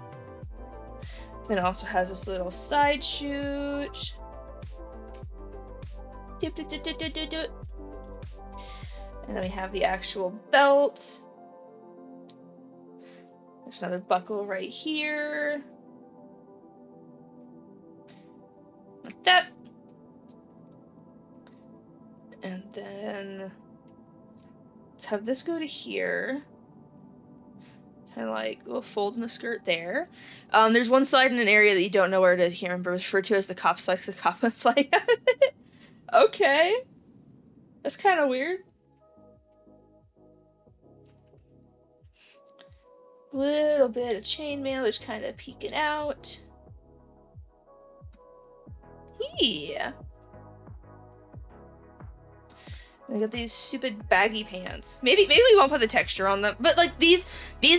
Then it also has this little side shoot. And then we have the actual belt. There's another buckle right here. Like that. And then let's have this go to here. Kind of like a little fold in the skirt there. There's one side in an area that you don't know where it is. You can't remember. It's referred to as the cop sex. The cop went flying out of it. Okay. That's kind of weird. Little bit of chainmail just kind of peeking out. Yeah. I got these stupid baggy pants. Maybe we won't put the texture on them, but like these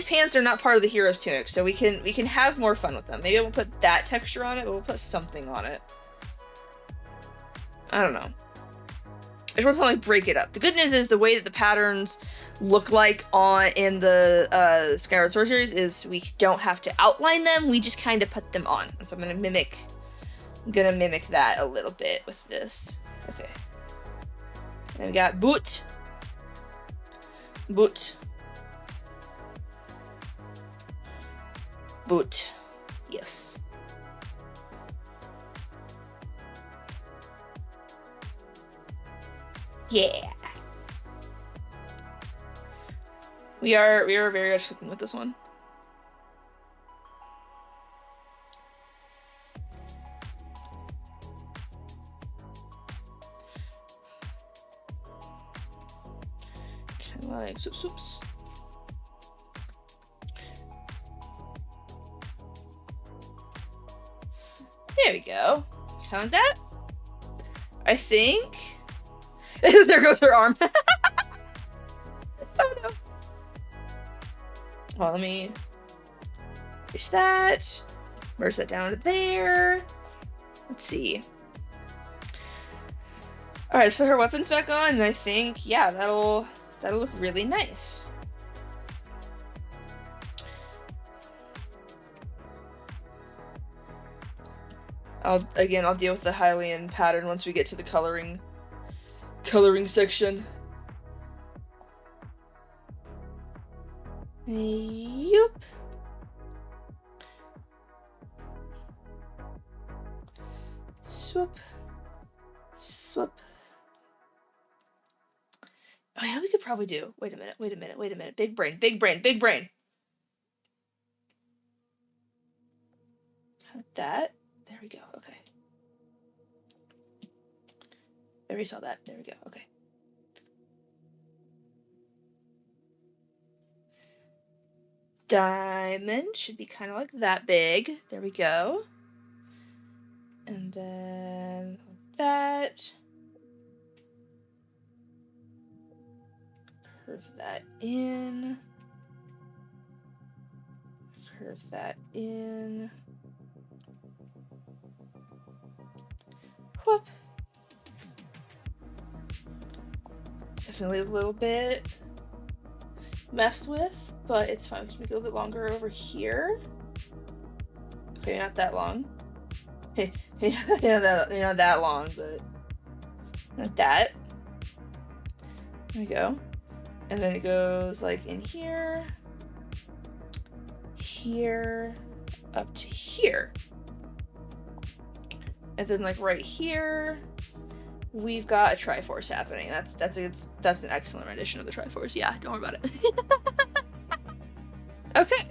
pants are not part of the hero's tunic, so we can have more fun with them. Maybe I won't put that texture on it, but we'll put something on it. I don't know. I just want to like break it up. The good news is the way that the patterns look like in the Skyward Sword series is we don't have to outline them. We just kind of put them on. So I'm gonna mimic that a little bit with this. Okay. Then we got boot. Yes. Yeah. We are very much cooking with this one. Kind of like swoops. There we go. Count that. I think. There goes her arm. Oh no. Well, let me erase that. Merge that down to there. Let's see. Alright, let's put her weapons back on, and I think, yeah, that'll look really nice. I'll deal with the Hylian pattern once we get to the coloring section. Yup. Swoop. Oh yeah, we could probably do. Wait a minute. Big brain. Cut that. There we go. Okay. I already saw that. There we go. Okay. Diamond should be kind of like that big. There we go. And then that. Curve that in. Whoop. It's definitely a little bit messed with, but it's fine. We can make it a little bit longer over here. Okay, not that long. Not that long, but not that. There we go. And then it goes like in here, up to here. And then like right here, we've got a Triforce happening. That's an excellent rendition of the Triforce. Yeah, don't worry about it. Okay.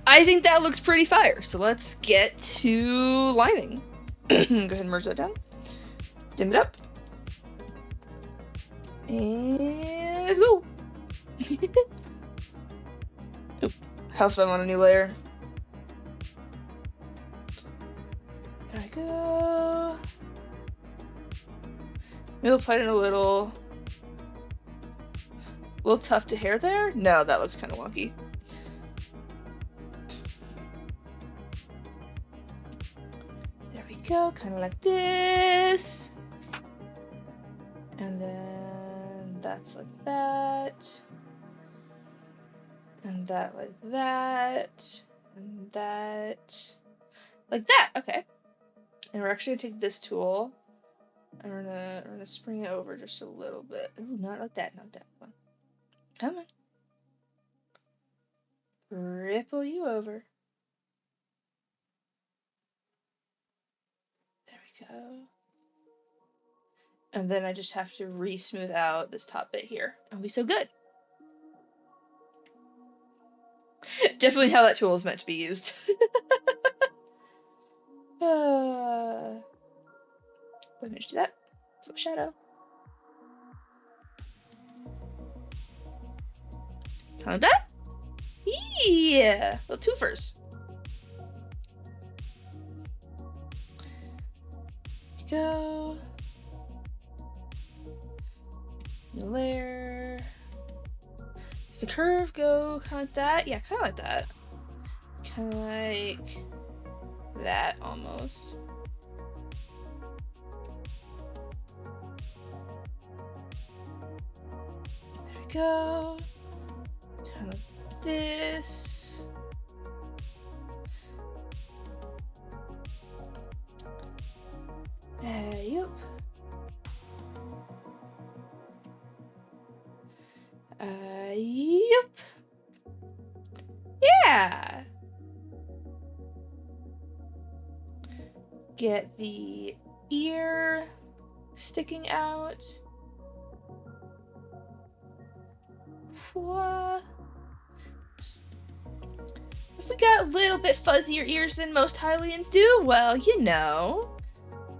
I think that looks pretty fire. So let's get to lining. Go ahead and merge that down. Dim it up. And let's go. Oop. House fun on a new layer. There we go. Maybe we'll put in a little tuft to hair there. No, that looks kind of wonky. There we go, kind of like this. And then that's like that. And that like that. And that like that. Okay. And we're actually gonna take this tool and we're gonna spring it over just a little bit. Ooh, not like that, not that one. Come on. Ripple you over. There we go. And then I just have to re-smooth out this top bit here. I'll be so good. Definitely how that tool is meant to be used. Let me just do that. So shadow. Kind of like that. Yeah, little twofers. Go. New layer. Does the curve go kind of like that? Yeah, kind of like that. Kind of like that almost. There we go. Kind of like this. Yep. Yep. Yeah. Get the ear sticking out. What? If we got a little bit fuzzier ears than most Hylians do, well, you know.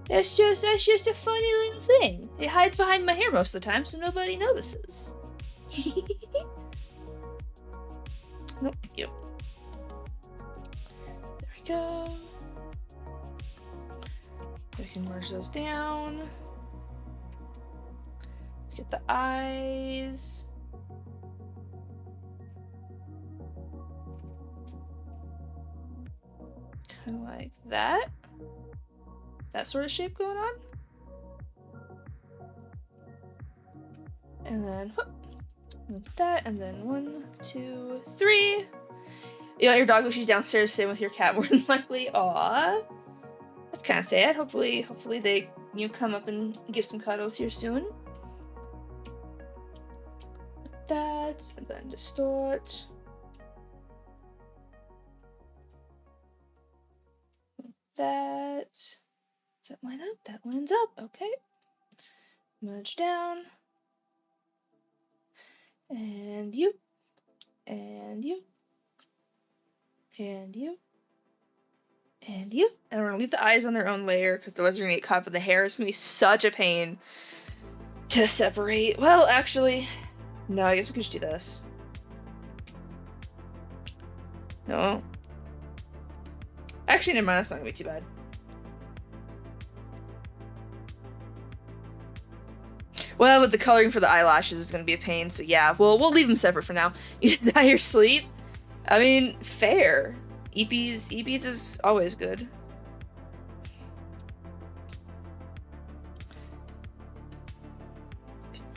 That's just a funny little thing. It hides behind my hair most of the time, so nobody notices. Nope, yep. There we go. We can merge those down. Let's get the eyes. Kind of like that. That sort of shape going on. And then whoop, like that, and then 1, 2, 3. You want your dog when she's downstairs staying with your cat more than likely. Aww. That's kind of sad. Hopefully they come up and give some cuddles here soon. Like that, and then distort. Like that. Does that line up? That lines up. Okay. Merge down. And you. And you. And you. And you. And we're gonna leave the eyes on their own layer because otherwise you're gonna get caught with the hair. It's gonna be such a pain to separate. Well, actually, no, I guess we could just do this. No. Actually, never mind, that's not gonna be too bad. Well, with the coloring for the eyelashes is gonna be a pain, so yeah, we'll leave them separate for now. You deny your sleep? I mean, fair. EPs is always good.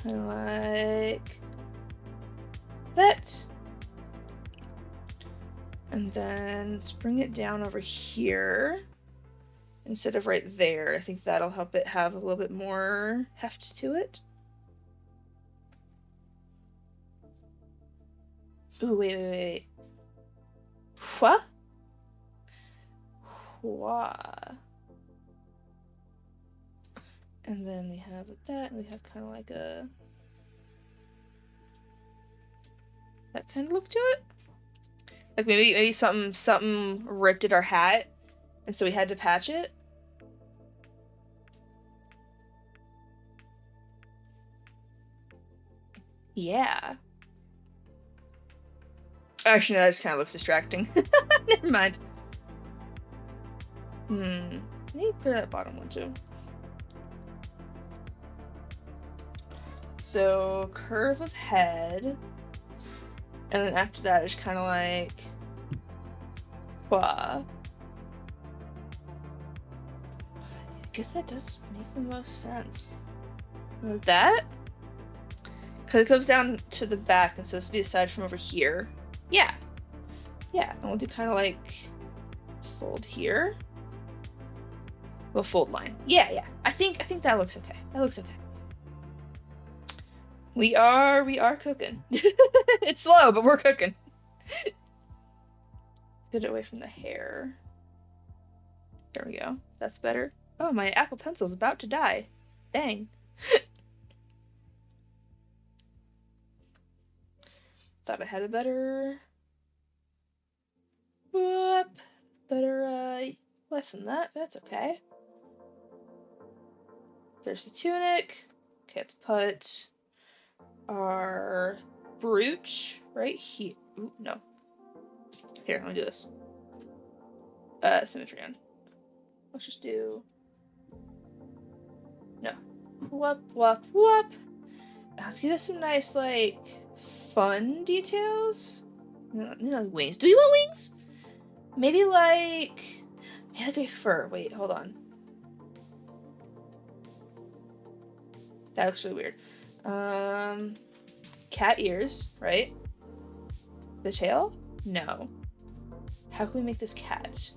I like that. And then let's bring it down over here instead of right there. I think that'll help it have a little bit more heft to it. Ooh, wait. What? And then we have that, and we have kind of like a that kind of look to it. Like maybe something ripped at our hat, and so we had to patch it. Yeah. Actually, no, that just kind of looks distracting. Never mind. Maybe clear that bottom one too. So, curve of head. And then after that, it's kind of like... I guess that does make the most sense. Like that? Because it comes down to the back, and so this would be aside from over here. Yeah. Yeah, and we'll do kind of like fold here. We'll fold line. Yeah. I think that looks okay. That looks okay. We are cooking. It's slow, but we're cooking. Let's get it away from the hair. There we go. That's better. Oh, my Apple Pencil's about to die. Dang. Thought I had a better... Whoop. Better, life than that. That's okay. There's the tunic. Okay, let's put our brooch right here. Ooh, no. Here, let me do this. Symmetry on. Let's just do... No. Whoop, whoop, whoop. Let's give us some nice, like, fun details. No, wings. Do we want wings? Maybe like a fur. Wait, hold on. That looks really weird. Cat ears, right? The tail? No. How can we make this cat?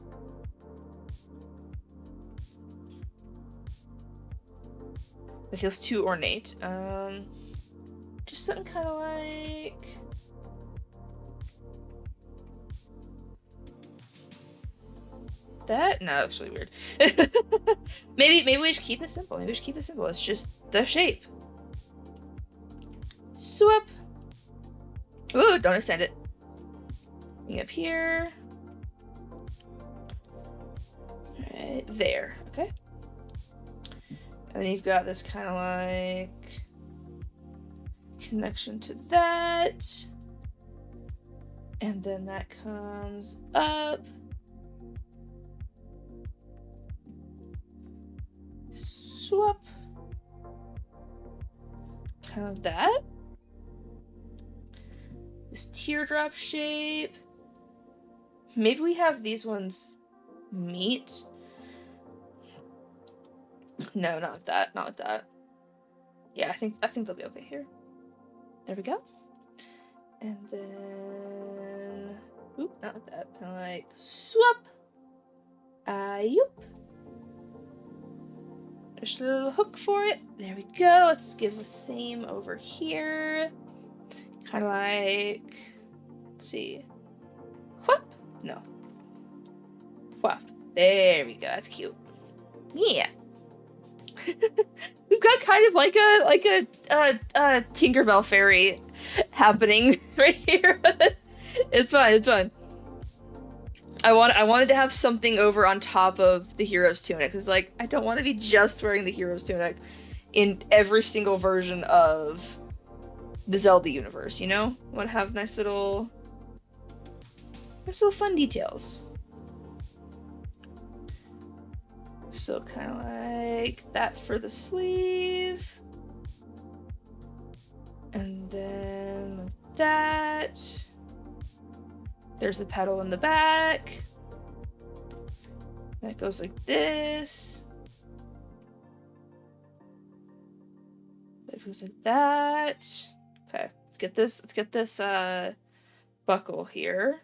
It feels too ornate. Just something kind of like... that? No, that looks really weird. maybe we should keep it simple. Maybe we should keep it simple. It's just the shape. Swoop. Ooh, don't extend it. Bring up here. Right there. Okay. And then you've got this kind of like connection to that. And then that comes up. Swap. Kind of that. This teardrop shape. Maybe we have these ones meet. No, not like that. Not like that. Yeah, I think they'll be okay here. There we go. And then, oop, not like that. Kind of like swap. Yoop. Just a little hook for it. There we go. Let's give the same over here. Kind of like, let's see. Whoop. No. Whoop. There we go. That's cute. Yeah. We've got kind of like a Tinkerbell fairy happening right here. It's fine. It's fine. I wanted to have something over on top of the hero's tunic, because like I don't want to be just wearing the hero's tunic in every single version of the Zelda universe, you know? I want to have nice little fun details. So kind of like that for the sleeve. And then like that. There's the pedal in the back. That goes like this. That goes like that. Okay, let's get this buckle here.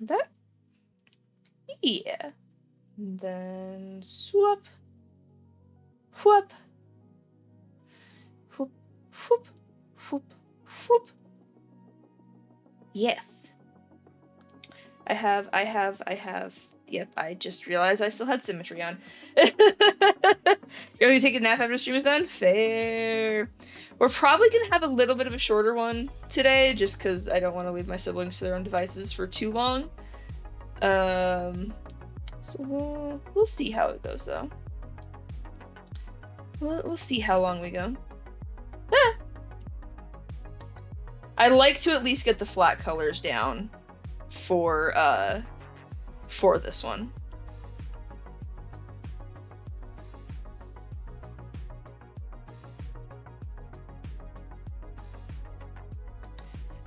That. Yeah. And then swoop. Whoop. Whoop. Whoop. Whoop. Whoop. Yes. I have. Yep, I just realized I still had symmetry on. You're gonna take a nap after stream is done? Fair. We're probably gonna have a little bit of a shorter one today, just because I don't want to leave my siblings to their own devices for too long. So we'll see how it goes, though. We'll see how long we go. Ah! I like to at least get the flat colors down for this one.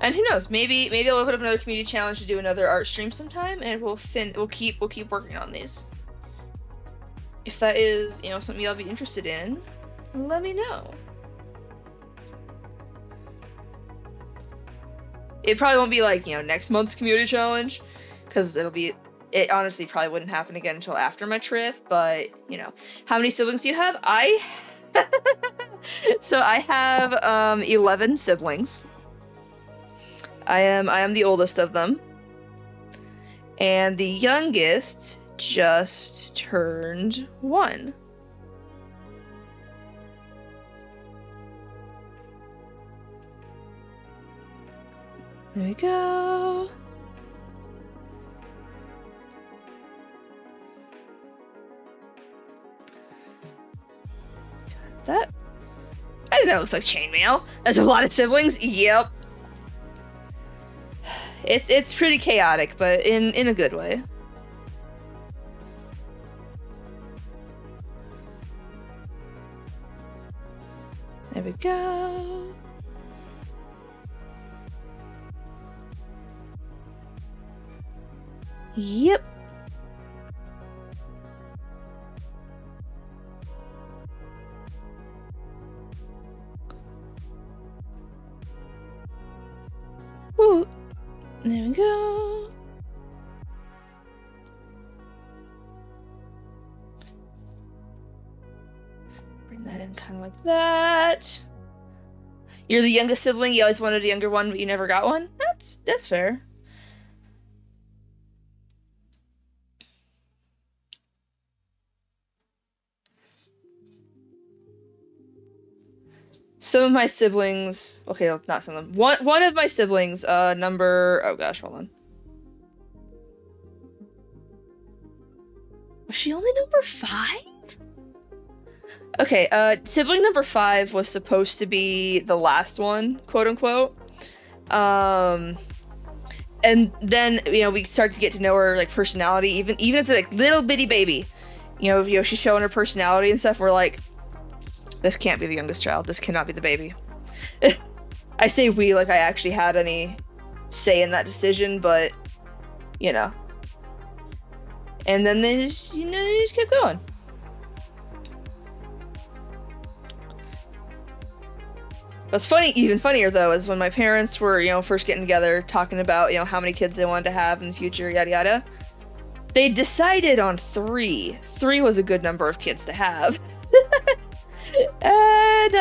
And who knows, maybe I'll open up another community challenge to do another art stream sometime, and we'll keep working on these. If that is, you know, something y'all be interested in, let me know. It probably won't be like, you know, next month's community challenge, because it honestly probably wouldn't happen again until after my trip, but, you know. How many siblings do you have? So I have 11 siblings. I am the oldest of them. And the youngest just turned 1. There we go. That. I think that looks like chainmail. That's a lot of siblings. Yep. It's pretty chaotic, but in a good way. There we go. Yep. Ooh. There we go. Bring that in kind of like that. You're the youngest sibling, you always wanted a younger one, but you never got one? That's fair. Some of my siblings, okay, not some of them. One of my siblings, number, oh gosh, hold on. Was she only number 5? Okay, sibling number 5 was supposed to be the last one, quote unquote. And then, you know, we started to get to know her, like, personality, even as a, like, little bitty baby. You know, she's showing her personality and stuff, we're like, this can't be the youngest child. This cannot be the baby. I say we like I actually had any say in that decision, but, you know. And then they just, you know, they just kept going. What's funny, even funnier though, is when my parents were, you know, first getting together, talking about, you know, how many kids they wanted to have in the future, yada yada. They decided on 3. 3 was a good number of kids to have. And,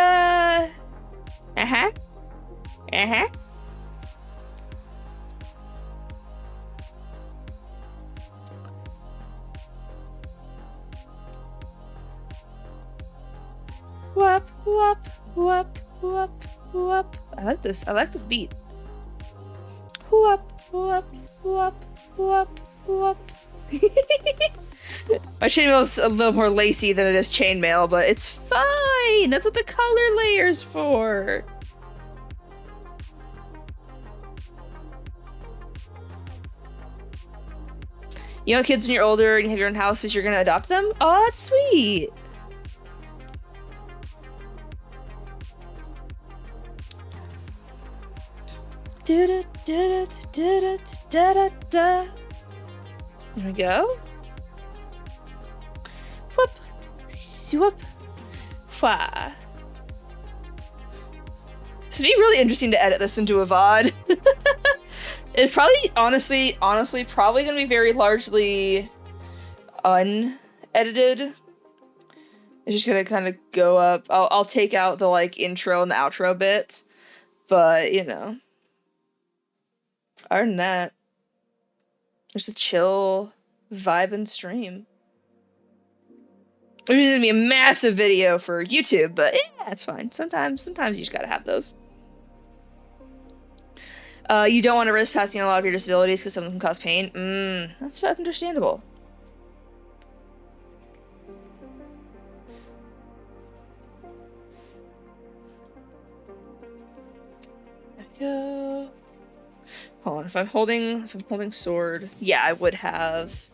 Whoop, whoop, whoop, whoop, whoop. I like this beat. Whoop, whoop, whoop, whoop, whoop. My chainmail's a little more lacy than it is chainmail, but it's fine! That's what the color layer's for! You know, kids when you're older and you have your own house, you're gonna adopt them? Oh, that's sweet! There we go. Whoop. Swoop. Fwa. This would be really interesting to edit this into a VOD. It's probably, honestly, probably gonna be very largely unedited. It's just gonna kind of go up. I'll take out the, like, intro and the outro bits. But, you know. Other than that, just a chill vibe and stream. Which is gonna be a massive video for YouTube, but yeah, it's fine. Sometimes you just gotta have those. You don't want to risk passing on a lot of your disabilities because some of them can cause pain. That's understandable. There we go. Hold on, if I'm holding sword, yeah, I would have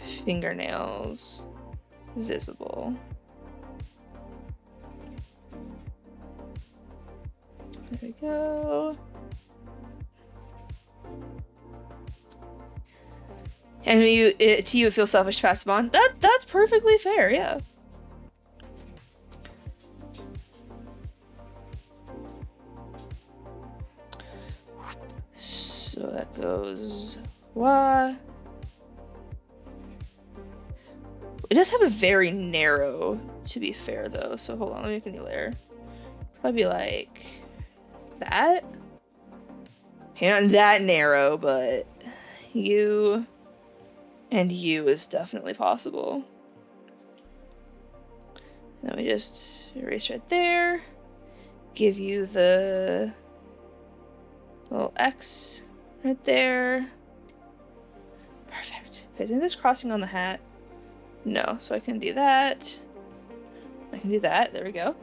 fingernails visible. There we go. And to you, it feels selfish to pass them on. That's perfectly fair, yeah. So that goes wah. It does have a very narrow, to be fair though. So hold on, let me make a new layer. Probably like that. Not that narrow, but you and you is definitely possible. Then we just erase right there. Give you the little X right there. Perfect. Okay, isn't this crossing on the hat? No, so I can do that. I can do that. There we go.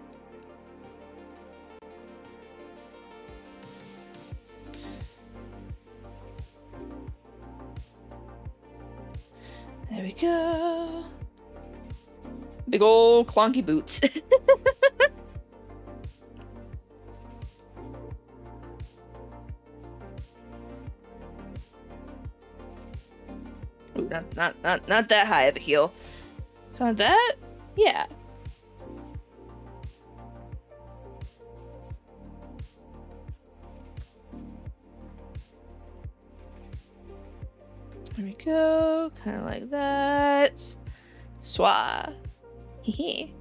There we go. Big ol' clunky boots. Ooh, not that high of a heel. Kind of that? Yeah. There we go. Kind of like that. Swah. Hehe.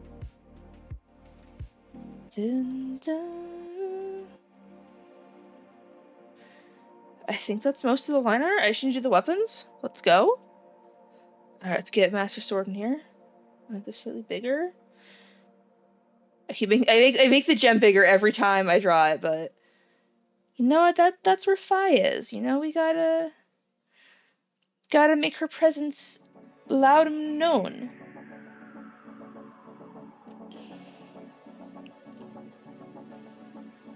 Dun, dun. I think that's most of the line art. I shouldn't do the weapons. Let's go. Alright, let's get Master Sword in here. Make this slightly bigger. I make the gem bigger every time I draw it, but you know what? That's where Fi is. You know, we gotta make her presence loud and known.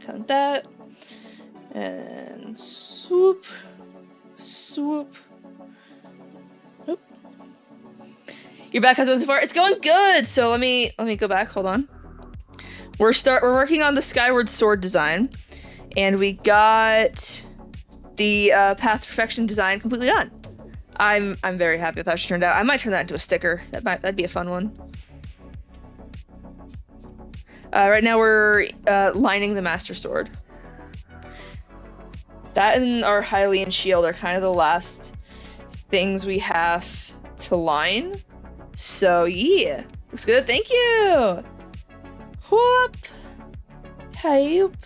Count that. And swoop. Swoop. Oop. Your back has gone so far. It's going good. So let me go back. Hold on. We're working on the Skyward Sword design, and we got the Path to Perfection design completely done. I'm very happy with how she turned out. I might turn that into a sticker. That'd be a fun one. Right now we're lining the Master Sword. That and our Hylian shield are kind of the last things we have to line. So yeah, looks good. Thank you. Whoop. Hype.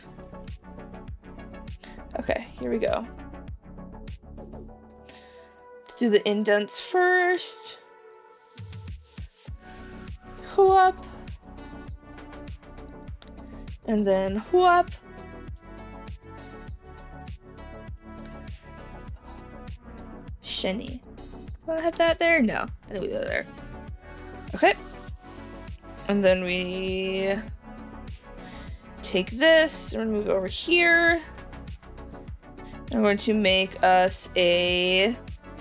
Okay, here we go. Let's do the indents first. Whoop. And then whoop. Shiny. Want to have that there? No. I think we go there. Okay. And then we take this and move it over here. I'm going to make us a...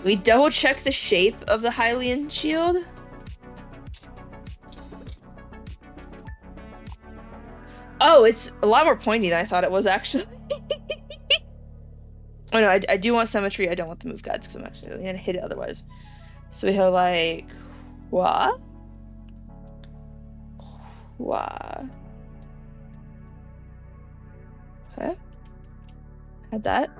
We double check the shape of the Hylian shield. Oh, it's a lot more pointy than I thought it was, actually. Oh no, I do want symmetry. I don't want the move guides because I'm actually gonna hit it otherwise. So we have like... Wah? Wah. Okay. Had that.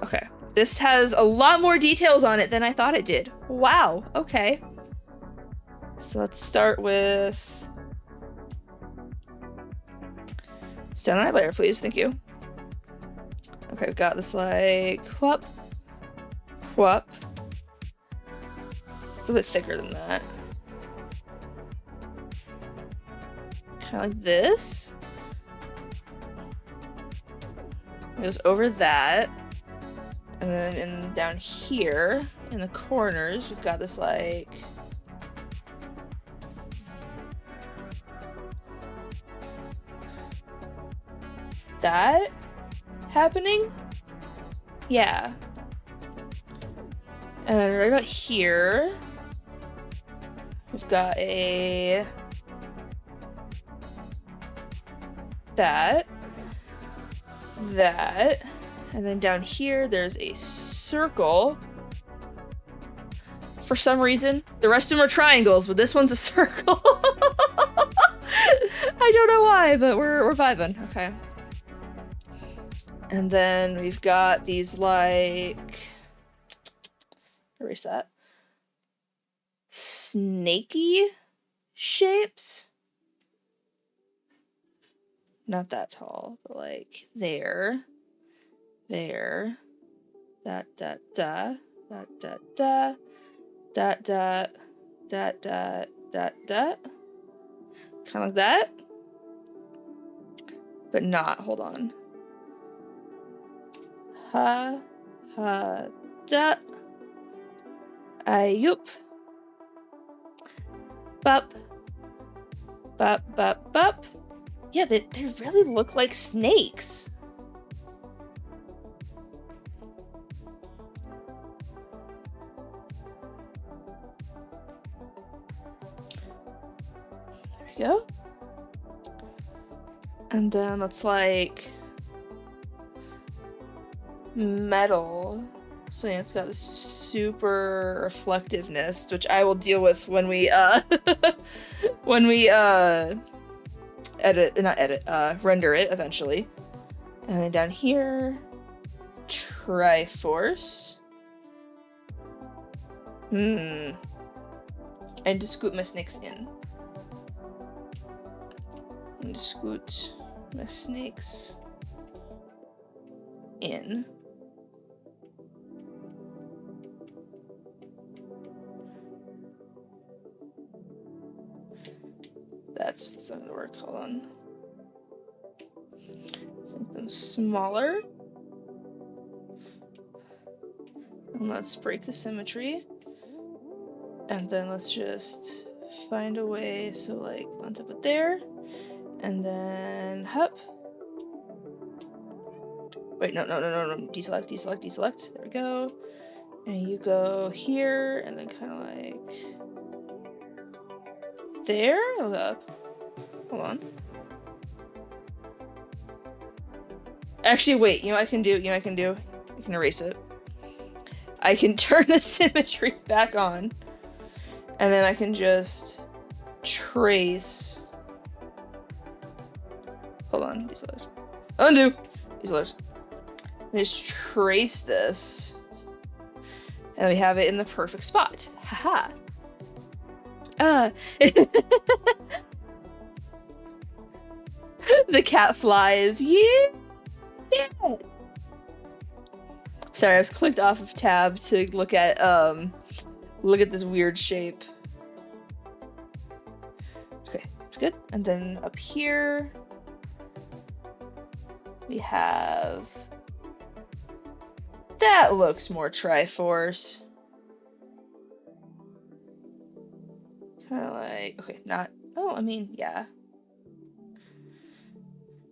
Okay. This has a lot more details on it than I thought it did. Wow. Okay. So let's start with... Stand on my layer, please. Thank you. Okay, we've got this like... Whoop. Whoop. It's a bit thicker than that. Kind of like this. It goes over that. And then down here, in the corners, we've got this like... That happening? Yeah. And then right about here, we've got a... That. And then down here, there's a circle. For some reason, the rest of them are triangles, but this one's a circle. I don't know why, but we're vibing. Okay. And then we've got these like, erase that, snaky shapes. Not that tall, but like there, da da da, da da da, da da da, kind of like that, but not. Hold on. Ha ha da, ayup, bup, bup bup bup. Yeah, they really look like snakes. There we go. And then let's like metal. So yeah, it's got this super reflectiveness, which I will deal with when we when we render it eventually. And then down here, Triforce. And to scoot my snakes in. And to scoot my snakes in. That's not gonna work. Hold on. Let's make them smaller. And let's break the symmetry. And then let's just find a way so like lines up it there. And then hup. Wait, no. Deselect. There we go. And you go here and then kind of like there. Hold up. Hold on. Actually, wait. You know what I can do? I can erase it. I can turn the symmetry back on. And then I can just trace. Hold on. Deselect. Undo. Deselect. Just trace this. And we have it in the perfect spot. Haha. The cat flies. Yeah. Sorry, I was clicked off of tab to look at this weird shape. Okay, it's good. And then up here we have, that looks more Triforce. Kind of like, okay, not, oh, I mean, yeah.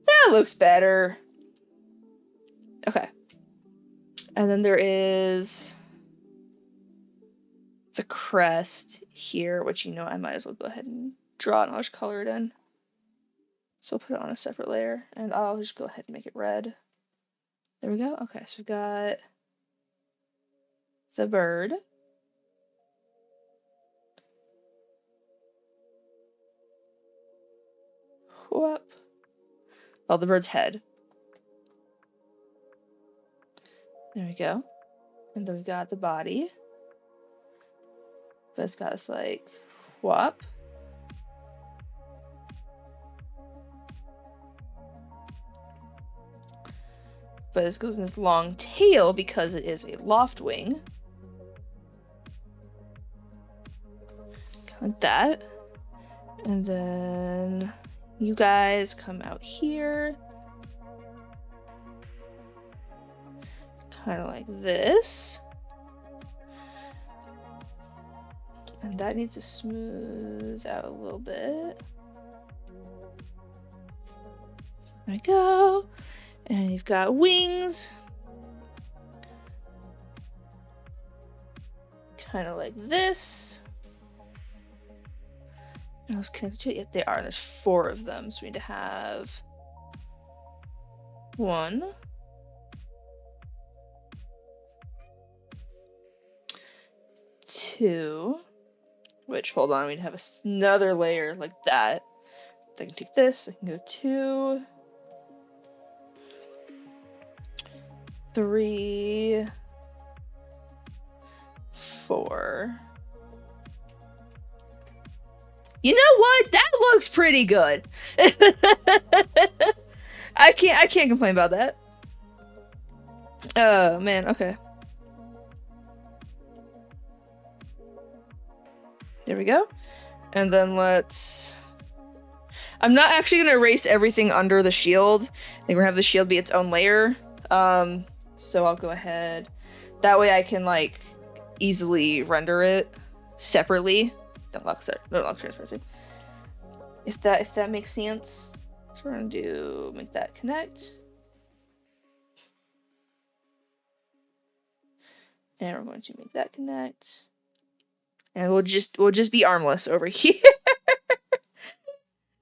That looks better. Okay. And then there is the crest here, which, you know, I might as well go ahead and draw it and I'll just color it in. So I'll put it on a separate layer and I'll just go ahead and make it red. There we go. Okay, so we've got the bird. Whoop. Well, the bird's head. There we go. And then we've got the body. But it's got this like whop. But this goes in this long tail because it is a loft wing. Like that. And then you guys come out here. Kind of like this. And that needs to smooth out a little bit. There we go. And you've got wings. Kind of like this. And those connected to it. Yet they are. And there's 4 of them. So we need to have 1. 2. Which, hold on, we'd have another layer like that. I can take this, I can go 2. 3, 4. You know what? That looks pretty good. I can't complain about that. Oh man, okay. There we go. And then I'm not actually gonna erase everything under the shield. I think we're gonna have the shield be its own layer. So I'll go ahead. That way I can like easily render it separately. Don't lock transparency. If that makes sense. So we're gonna make that connect. And we're going to make that connect. And we'll just be armless over here.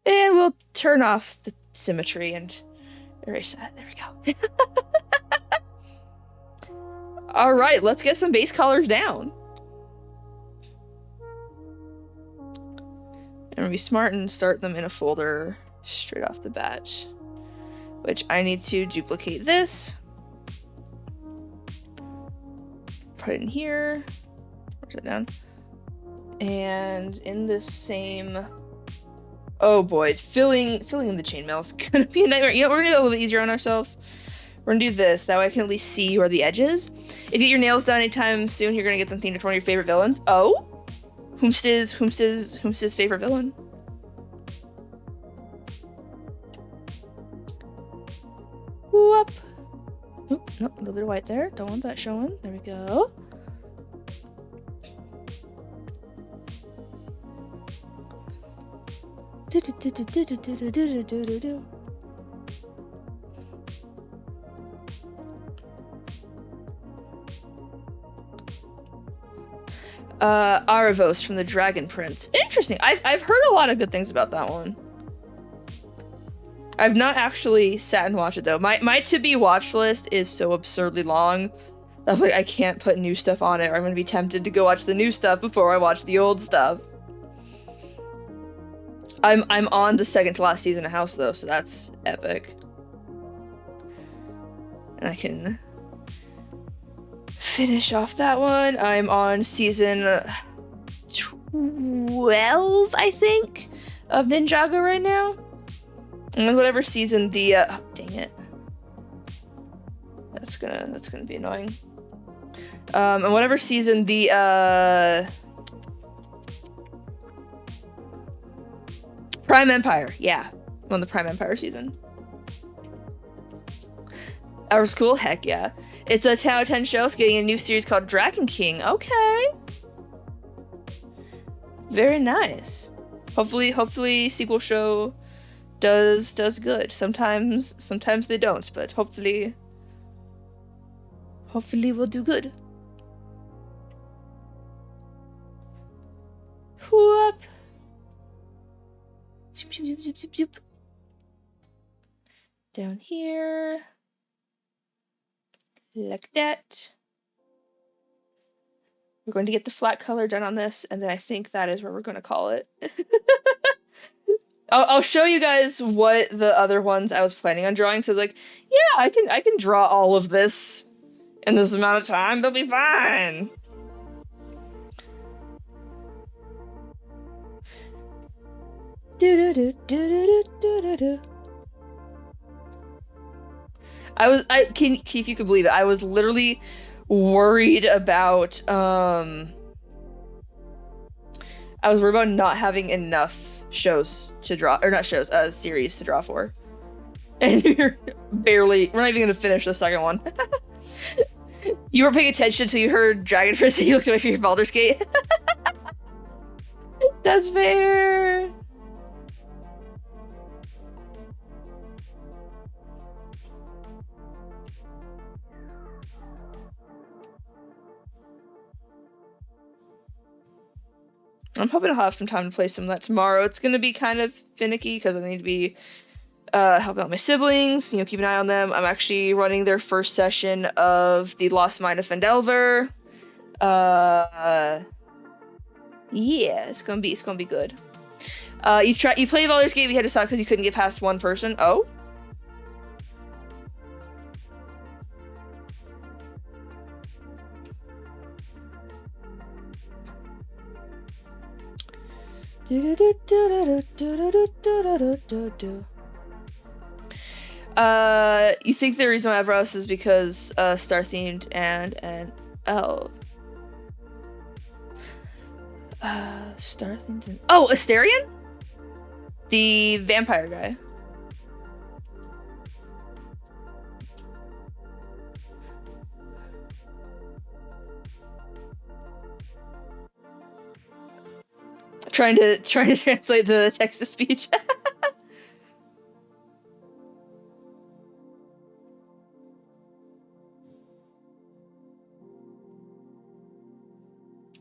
And we'll turn off the symmetry and erase that. There we go. All right, let's get some base colors down. And we'll be smart and start them in a folder straight off the bat. Which I need to duplicate this. Put it in here. Where's it down? And in this same... Oh boy, filling in the chainmail is gonna be a nightmare. You know, we're gonna do it a little bit easier on ourselves. We're gonna do this, that way I can at least see where the edge is. If you get your nails done anytime soon, you're gonna get them themed to one of your favorite villains. Oh? Whom's his favorite villain? Whoop. Oop, nope, a little bit of white there. Don't want that showing. There we go. Aravos from the Dragon Prince. Interesting. I've heard a lot of good things about that one. I've not actually sat and watched it though. My to-be watch list is so absurdly long that like I can't put new stuff on it, or I'm gonna be tempted to go watch the new stuff before I watch the old stuff. I'm on the second to last season of House though, so that's epic. And I can finish off that one. I'm on season 12, I think, of Ninjago right now. And whatever season the oh, dang it. That's gonna be annoying. And whatever season the Prime Empire, yeah. I'm on the Prime Empire season. That was cool, heck yeah. It's a 10 out of 10 show. It's getting a new series called Dragon King. Okay. Very nice. Hopefully sequel show does good. Sometimes they don't, but hopefully we'll do good. Whoop. Zoop, zoop, zoop, zoop, zoop, zoop. Down here. Like that. We're going to get the flat color done on this, and then I think that is where we're going to call it. I'll show you guys what the other ones I was planning on drawing. So I was like, yeah, I can draw all of this in this amount of time. They'll be fine. Do-do-do-do-do-do-do-do. if you could believe it, I was literally worried about, I was worried about not having enough shows to draw, or not shows, series to draw for. And we're not even gonna finish the second one. You were paying attention until you heard Dragon Prince and you looked away from your Baldur's Gate. That's fair. I'm hoping I'll have some time to play some of that tomorrow. It's gonna be kind of finicky because I need to be helping out my siblings, keep an eye on them. I'm actually running their first session of the Lost Mine of Fendelver. Yeah, it's gonna be good. You played Baldur's Gate, you had to stop because you couldn't get past one person. Oh? You think the reason why Evros is because star themed and oh. Star themed. Oh, Asterion? The vampire guy. Trying to translate the text to speech.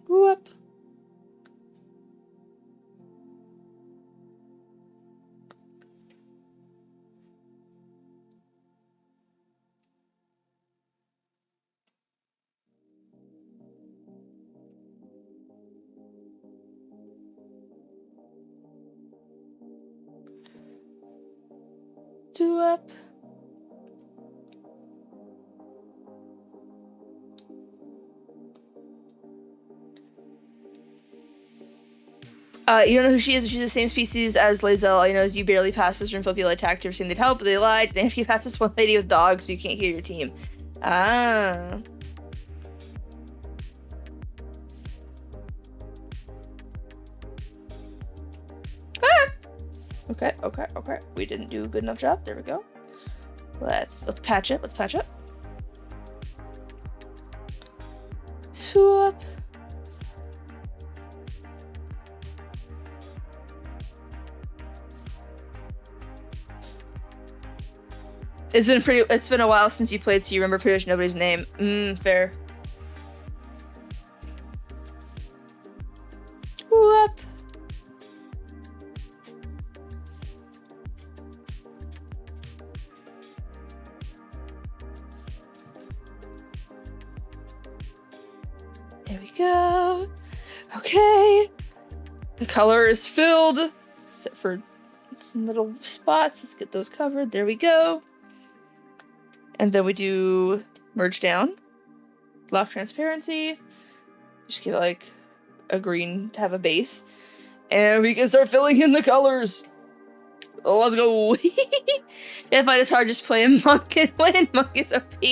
Whoop. Two up. You don't know who she is. She's the same species as Lae'zel. All you know is you barely passed this room. Feel attacked her, saying they'd help, but they lied. They have to get past this one lady with dogs, so you can't hear your team. Ah. Ah. Okay. We didn't do a good enough job. There we go. Let's patch it. Let's patch it. Swoop. It's been a while since you played, so you remember pretty much nobody's name. Fair. Whoop. There we go. Okay. The color is filled, except for some little spots. Let's get those covered. There we go. And then we do merge down, lock transparency, just give it like a green to have a base, and we can start filling in the colors. Oh, let's go. If I just hard, just play a monk and win. Monk is OP.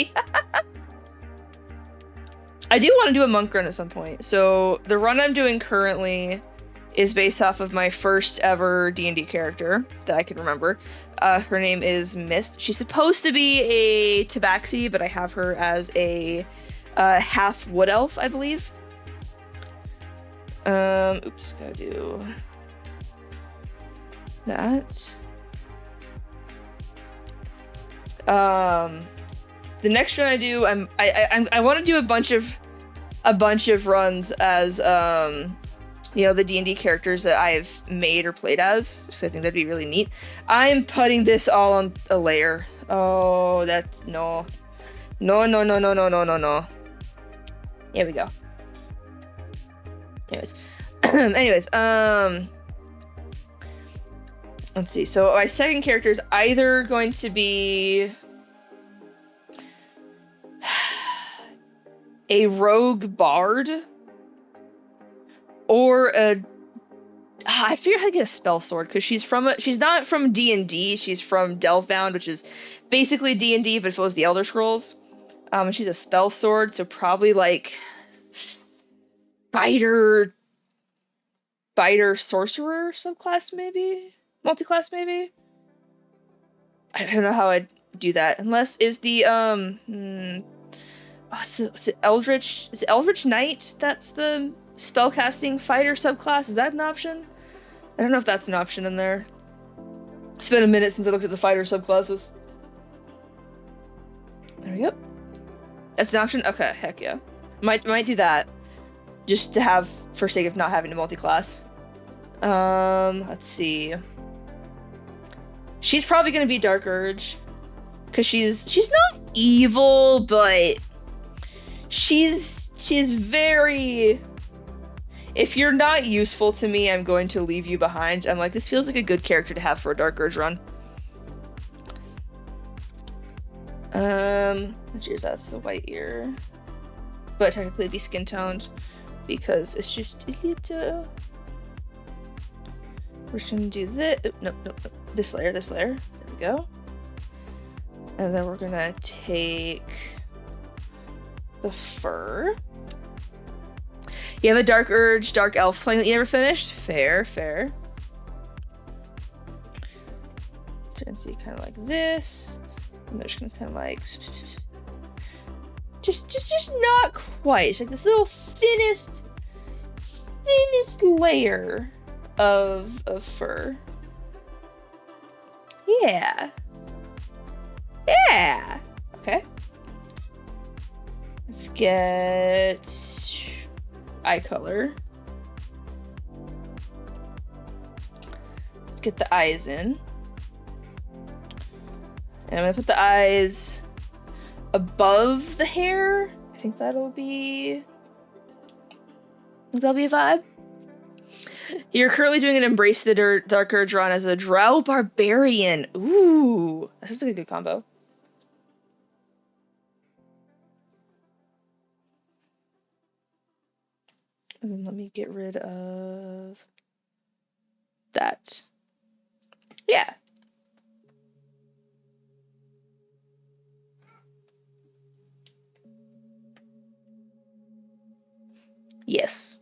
I do want to do a monk run at some point. So the run I'm doing currently is based off of my first ever D&D character that I can remember. Her name is Mist. She's supposed to be a tabaxi, but I have her as a half wood elf, I believe. Oops, gotta do that. The next run I do, I want to do a bunch of runs as you know, the D&D characters that I've made or played as, because I think that'd be really neat. I'm putting this all on a layer. Oh, that's no. No. Here we go. Anyways, let's see. So my second character is either going to be a rogue bard, or I figured how to get a spell sword, because she's not from D&D, she's from Delvebound, which is basically D&D, but if it was the Elder Scrolls. And she's a spell sword, so probably like fighter sorcerer subclass, maybe? Multi-class, maybe? I don't know how I'd do that, unless is the is it Eldritch? Is it Eldritch Knight? That's the spellcasting fighter subclass. Is that an option? I don't know if that's an option in there. It's been a minute since I looked at the fighter subclasses. There we go. That's an option? Okay, heck yeah. Might do that. Just to have, for sake of not having a multi-class. Let's see. She's probably gonna be Dark Urge. Cause she's not evil, but she's very... If you're not useful to me, I'm going to leave you behind. I'm like, this feels like a good character to have for a Dark Urge run. Cheers, that's the white ear. But technically it'd be skin toned because it's just a little. We're just gonna do this. Nope. This layer. There we go. And then we're gonna take the fur. You have a Dark Urge, Dark Elf playing that you never finished? Fair. So you can see kind of like this. And they're just gonna kind of like just not quite. It's like this little thinnest layer of fur. Yeah. Okay. Let's get eye color. Let's get the eyes in. And I'm gonna put the eyes above the hair. I think that'll be a vibe. You're currently doing an Embrace the Dark Urge run as a Drow Barbarian. Ooh, that sounds like a good combo. And then let me get rid of that. Yeah. Yes.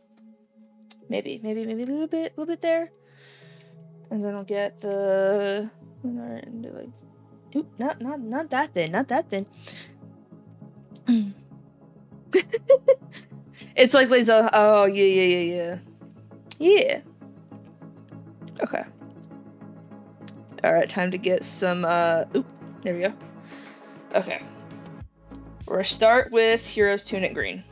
Maybe a little bit there. And then I'll get the like, oop, not that thin. It's like laser. Oh yeah. Okay. All right, time to get some. Oop, there we go. Okay. We're gonna start with Hero's Tunic Green.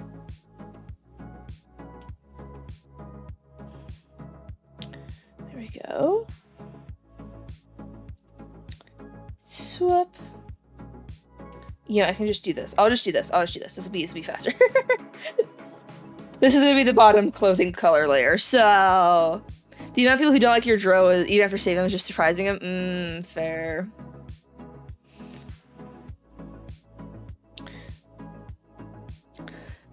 There we go. Swap. Yeah, I can just do this. I'll just do this. This will be faster. This is gonna be the bottom clothing color layer. So the amount of people who don't like your Drow, even after saving them, is just surprising them. Fair.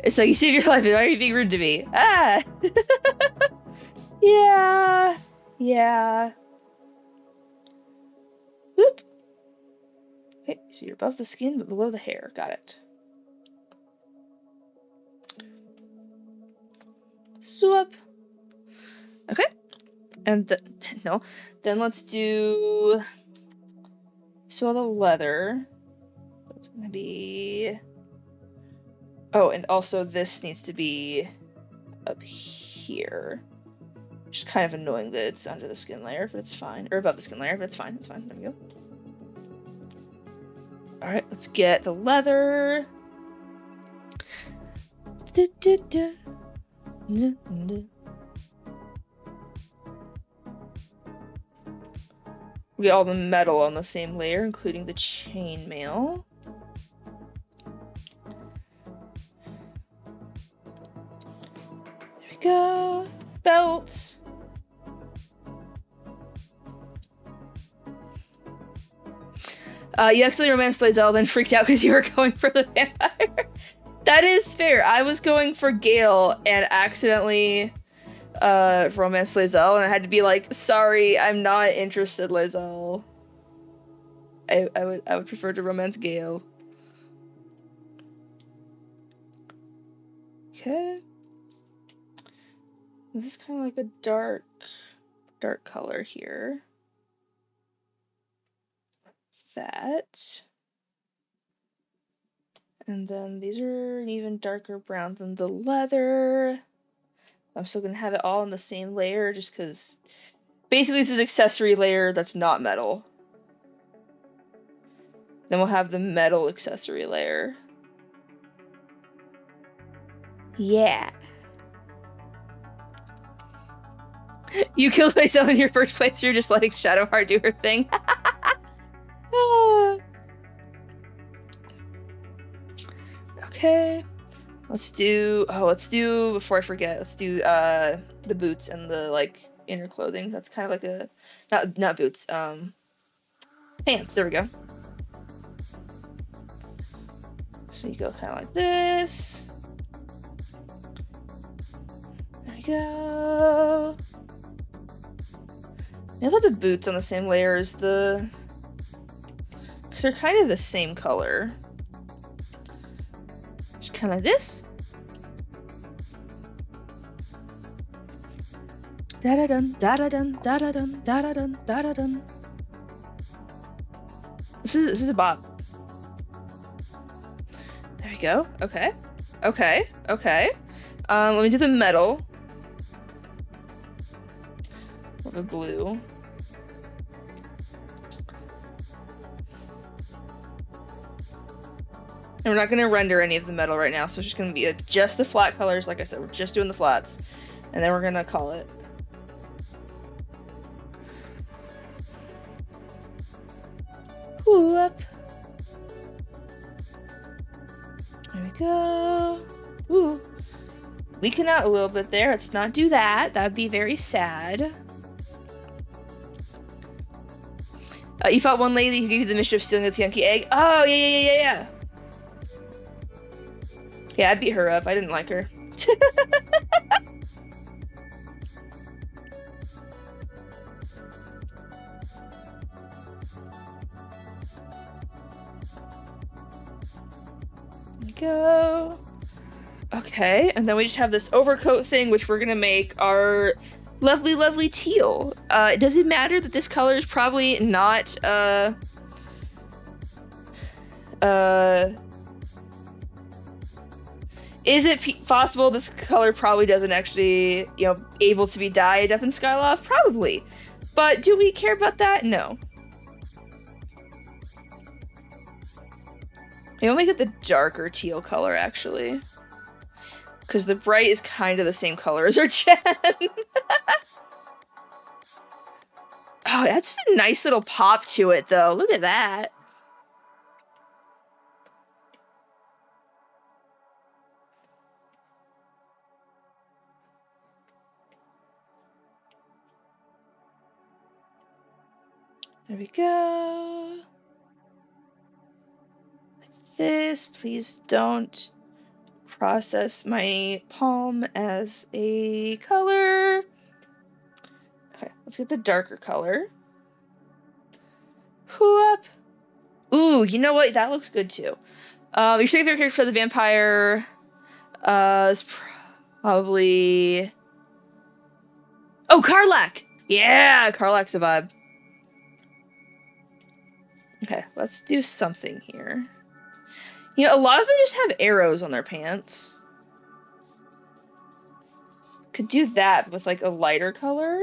It's like, you saved your life, why are you being rude to me? Ah! Yeah. Whoop. Okay, so you're above the skin, but below the hair. Got it. Swap. Okay. And then let's do the leather. That's gonna be. Oh, and also this needs to be up here. Which is kind of annoying that it's under the skin layer, but it's fine. Or above the skin layer, but it's fine. There we go. Alright, let's get the leather. We get all the metal on the same layer, including the chainmail. There we go. Belt. You accidentally romanced Lae'zel, then freaked out because you were going for the vampire. That is fair. I was going for Gale and accidentally romanced Lae'zel, and I had to be like, sorry, I'm not interested, Lae'zel. I would prefer to romance Gale. Okay. This is kind of like a dark color here. That. And then these are an even darker brown than the leather. I'm still gonna have it all in the same layer just because basically this is an accessory layer that's not metal. Then we'll have the metal accessory layer. Yeah. You killed myself in your first playthrough just letting Shadowheart do her thing. Okay. Let's do before I forget, let's do the boots and the like inner clothing. That's kind of like a not boots, pants. There we go. So you go kind of like this. There we go. Maybe I'll put the boots on the same layer as the... Because they're kind of the same color. Just kind of like this. Da-da-dun, da-da-dun, da-da-dun, da-da-dun, da-da-dun. This is a bop. There we go. Okay. Okay. Okay. Let me do the metal. Or the blue. And we're not going to render any of the metal right now, so it's just going to be just the flat colors. Like I said, we're just doing the flats. And then we're going to call it. Whoop. There we go. Ooh. Leaking out a little bit there. Let's not do that. That'd be very sad. You fought one lady who gave you the mission of stealing the Yankee egg. Oh, yeah. Yeah, I beat her up. I didn't like her. There we go. Okay, and then we just have this overcoat thing, which we're gonna make our lovely, lovely teal. Does it matter that this color is probably not, is it possible this color probably doesn't actually, you know, able to be dyed up in Skyloft? Probably. But do we care about that? No. Maybe I'll make it the darker teal color, actually. Because the bright is kind of the same color as our gem. Oh, that's a nice little pop to it, though. Look at that. There we go. Like this. Please don't process my palm as a color. Okay, let's get the darker color. Whoop. Ooh, you know what? That looks good too. Your second favorite character for the vampire is probably... Oh, Karlach! Yeah, Karlach's a vibe. Okay, let's do something here. You know, a lot of them just have arrows on their pants. Could do that with, like, a lighter color.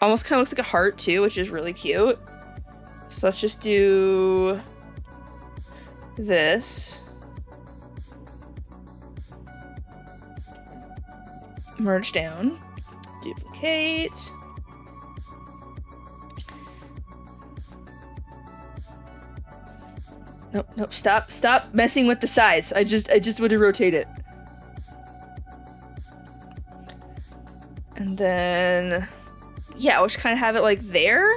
Almost kind of looks like a heart, too, which is really cute. So let's just do this. Merge down. Duplicate. Nope, stop messing with the size. I just would rotate it. And then, yeah, I'll just kind of have it like there.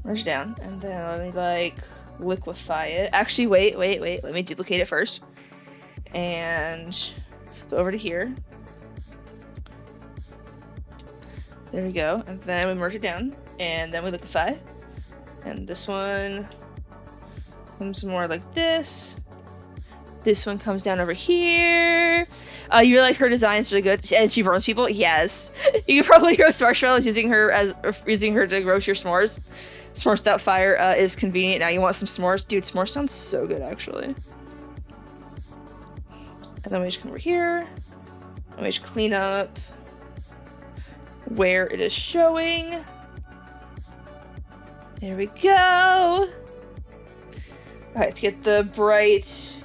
Merge down. And then let me like liquefy it. Actually, wait. Let me duplicate it first. And flip over to here. There we go. And then we merge it down. And then we liquefy. And this one comes more like this. This one comes down over here. You really like her design's really good, and she burns people. Yes, you can probably roast marshmallows using her to roast your s'mores. S'mores without fire is convenient. Now you want some s'mores, dude? S'mores sounds so good, actually. And then we just come over here, and we just clean up where it is showing. There we go. All right, let's get the bright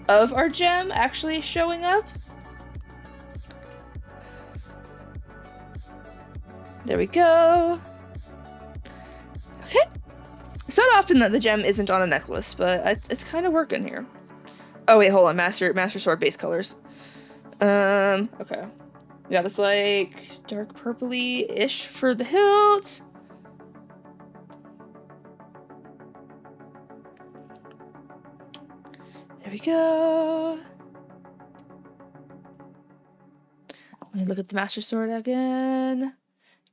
of our gem actually showing up. There we go. Okay. It's not often that the gem isn't on a necklace, but it's kind of working here. Oh wait, hold on. Master Sword base colors. Okay. We got this like dark purpley-ish for the hilt. There we go. Let me look at the Master Sword again.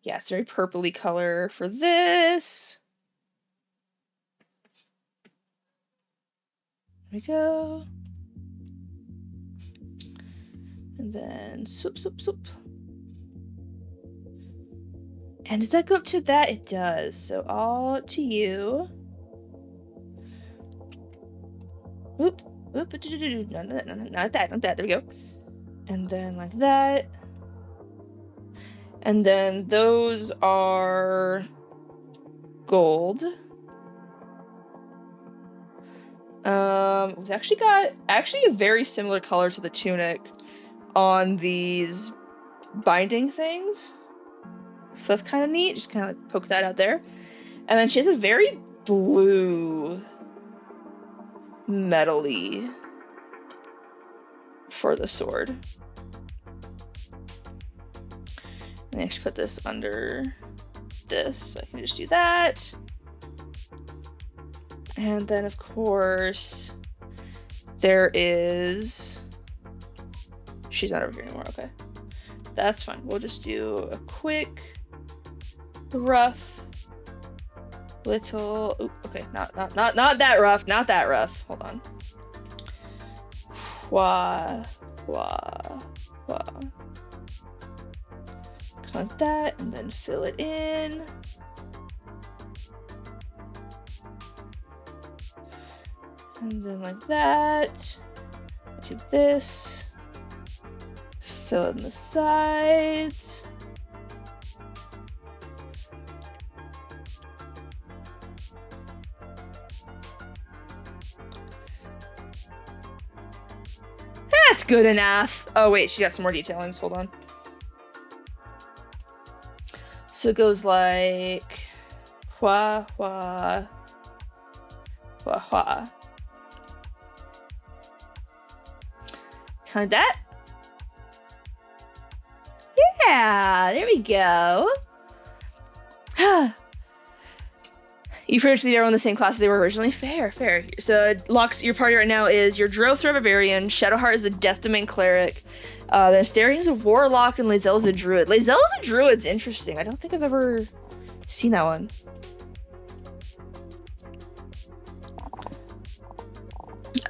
Yeah, it's very purpley color for this. There we go. And then swoop, swoop, swoop. And does that go up to that? It does. So all to you. Whoop. Whoop. No, not that. Not that. There we go. And then like that. And then those are gold. We've actually got a very similar color to the tunic on these binding things. So that's kind of neat. Just kind of like poke that out there. And then she has a very blue metal-y for the sword. And I actually put this under this, so I can just do that. And then of course there is, she's not over here anymore, okay. That's fine. We'll just do a quick rough little, ooh, okay, not that rough, not that rough. Hold on. Wah. Like that, and then fill it in. And then like that. Do this. Fill in the sides. That's good enough. Oh wait, she got some more detailings. Hold on. So it goes like hua hua hua hua. Kind of that. Yeah, there we go. You finished the arrow in the same class as they were originally. Fair. So Locks, your party right now is your Drothra Barbarian, Shadowheart is a Death Domain Cleric, then Astarion is a Warlock, and Lae'zel is a Druid. Lae'zel is a Druid's interesting. I don't think I've ever seen that one.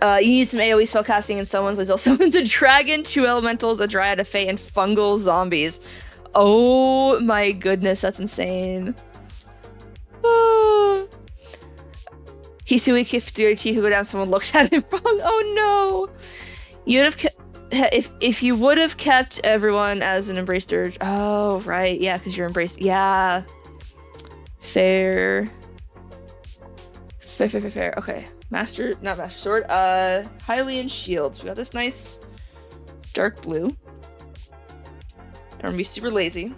You need some AoE spellcasting and summons. Lae'zel summons a dragon, 2 elementals, a dryad, a fae, and fungal zombies. Oh my goodness, that's insane. He's too weak if the who go down, someone looks at him wrong. Oh no! You'd have if you would have kept everyone as an embraced dirge. Oh right, yeah, because you're embraced. Yeah, fair. Okay, not master sword. Hylian shields. We got this nice dark blue. I'm gonna be super lazy.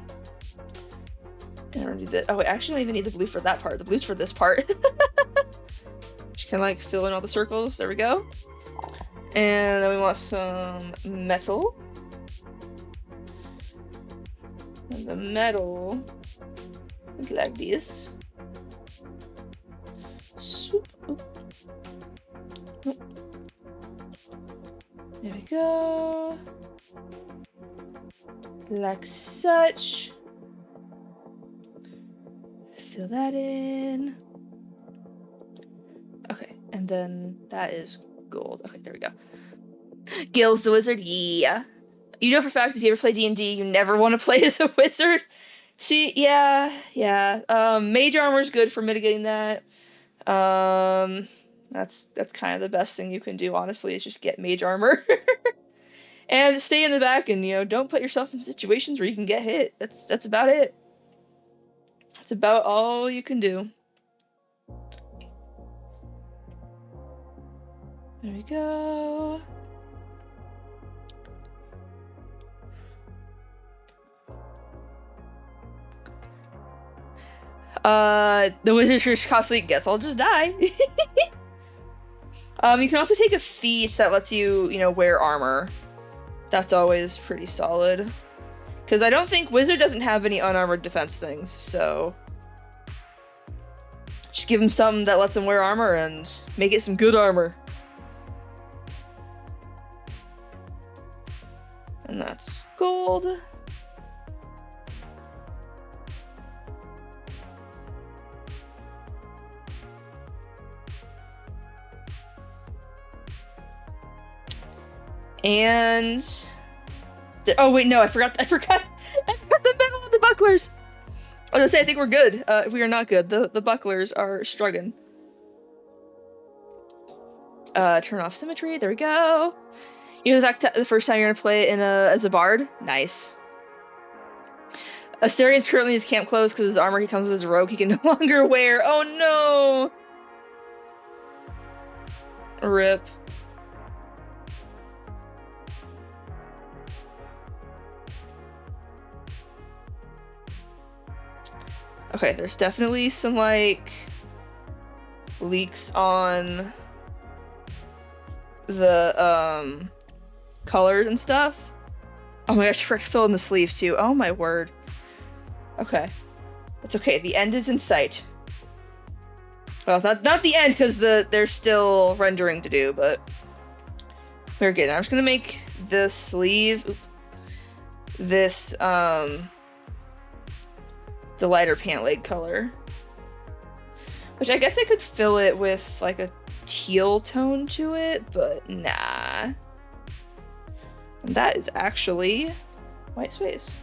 And I'm gonna do that. Oh, wait, I actually don't even need the blue for that part. The blue's for this part. Just kind of like fill in all the circles. There we go. And then we want some metal. And the metal is like this. Swoop. Oop. Oop. There we go. Like such. Fill that in. Okay, and then that is gold. Okay, there we go. Gil's the wizard, yeah. You know for a fact if you ever play D&D, you never want to play as a wizard. See, yeah. Mage armor is good for mitigating that. That's kind of the best thing you can do, honestly, is just get mage armor. And stay in the back and, don't put yourself in situations where you can get hit. That's about it. That's about all you can do. There we go. The wizard's just constantly, guess I'll just die. You can also take a feat that lets you, wear armor. That's always pretty solid. Because I don't think wizard doesn't have any unarmored defense things, so just give him something that lets him wear armor and make it some good armor. And that's gold. And oh wait, no, I forgot the middle of the bucklers. I was gonna say I think we're good. If we are not good, the bucklers are struggling. Turn off symmetry. There we go. You know the first time you're gonna play it as a bard. Nice. Asterian's currently his camp clothes because his armor he comes with as a rogue he can no longer wear. Oh no! Rip. Okay, there's definitely some like leaks on the colors and stuff. Oh my gosh, I forgot to fill in the sleeve too. Oh my word. Okay. It's okay, the end is in sight. Well, not the end, because there's still rendering to do, but we're good. I'm just gonna make the sleeve this the lighter pant leg color. Which I guess I could fill it with like a teal tone to it, but nah. And that is actually white space.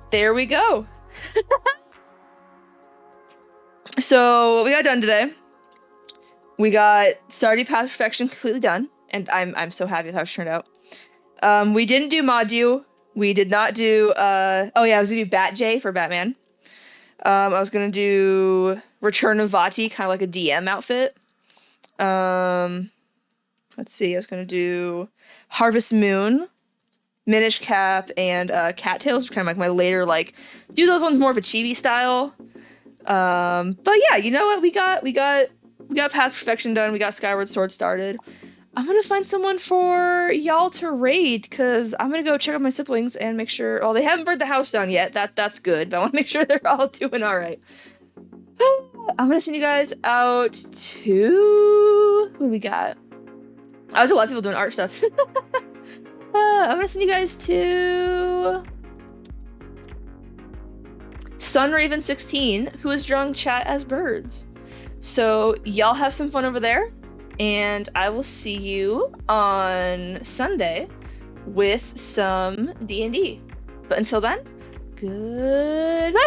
There we go. So what we got done today. We got Stardew Path Perfection completely done, and I'm so happy with how it turned out. We didn't do Modu. We did not do oh yeah, I was gonna do Bat J for Batman. I was gonna do Return of Vati, kind of like a DM outfit. Let's see, I was gonna do Harvest Moon, Minish Cap, and Cattails, which are kind of like my later, like, do those ones more of a chibi style. But yeah, you know what? We got Path Perfection done. We got Skyward Sword started. I'm gonna find someone for y'all to raid, because I'm gonna go check out my siblings and make sure. Well, they haven't burned the house down yet. That's good. But I want to make sure they're all doing all right. I'm gonna send you guys out to who we got. There's a lot of people doing art stuff. I'm gonna send you guys to Sunraven16, who is drawing chat as birds. So y'all have some fun over there, and I will see you on Sunday with some D&D. But until then, goodbye!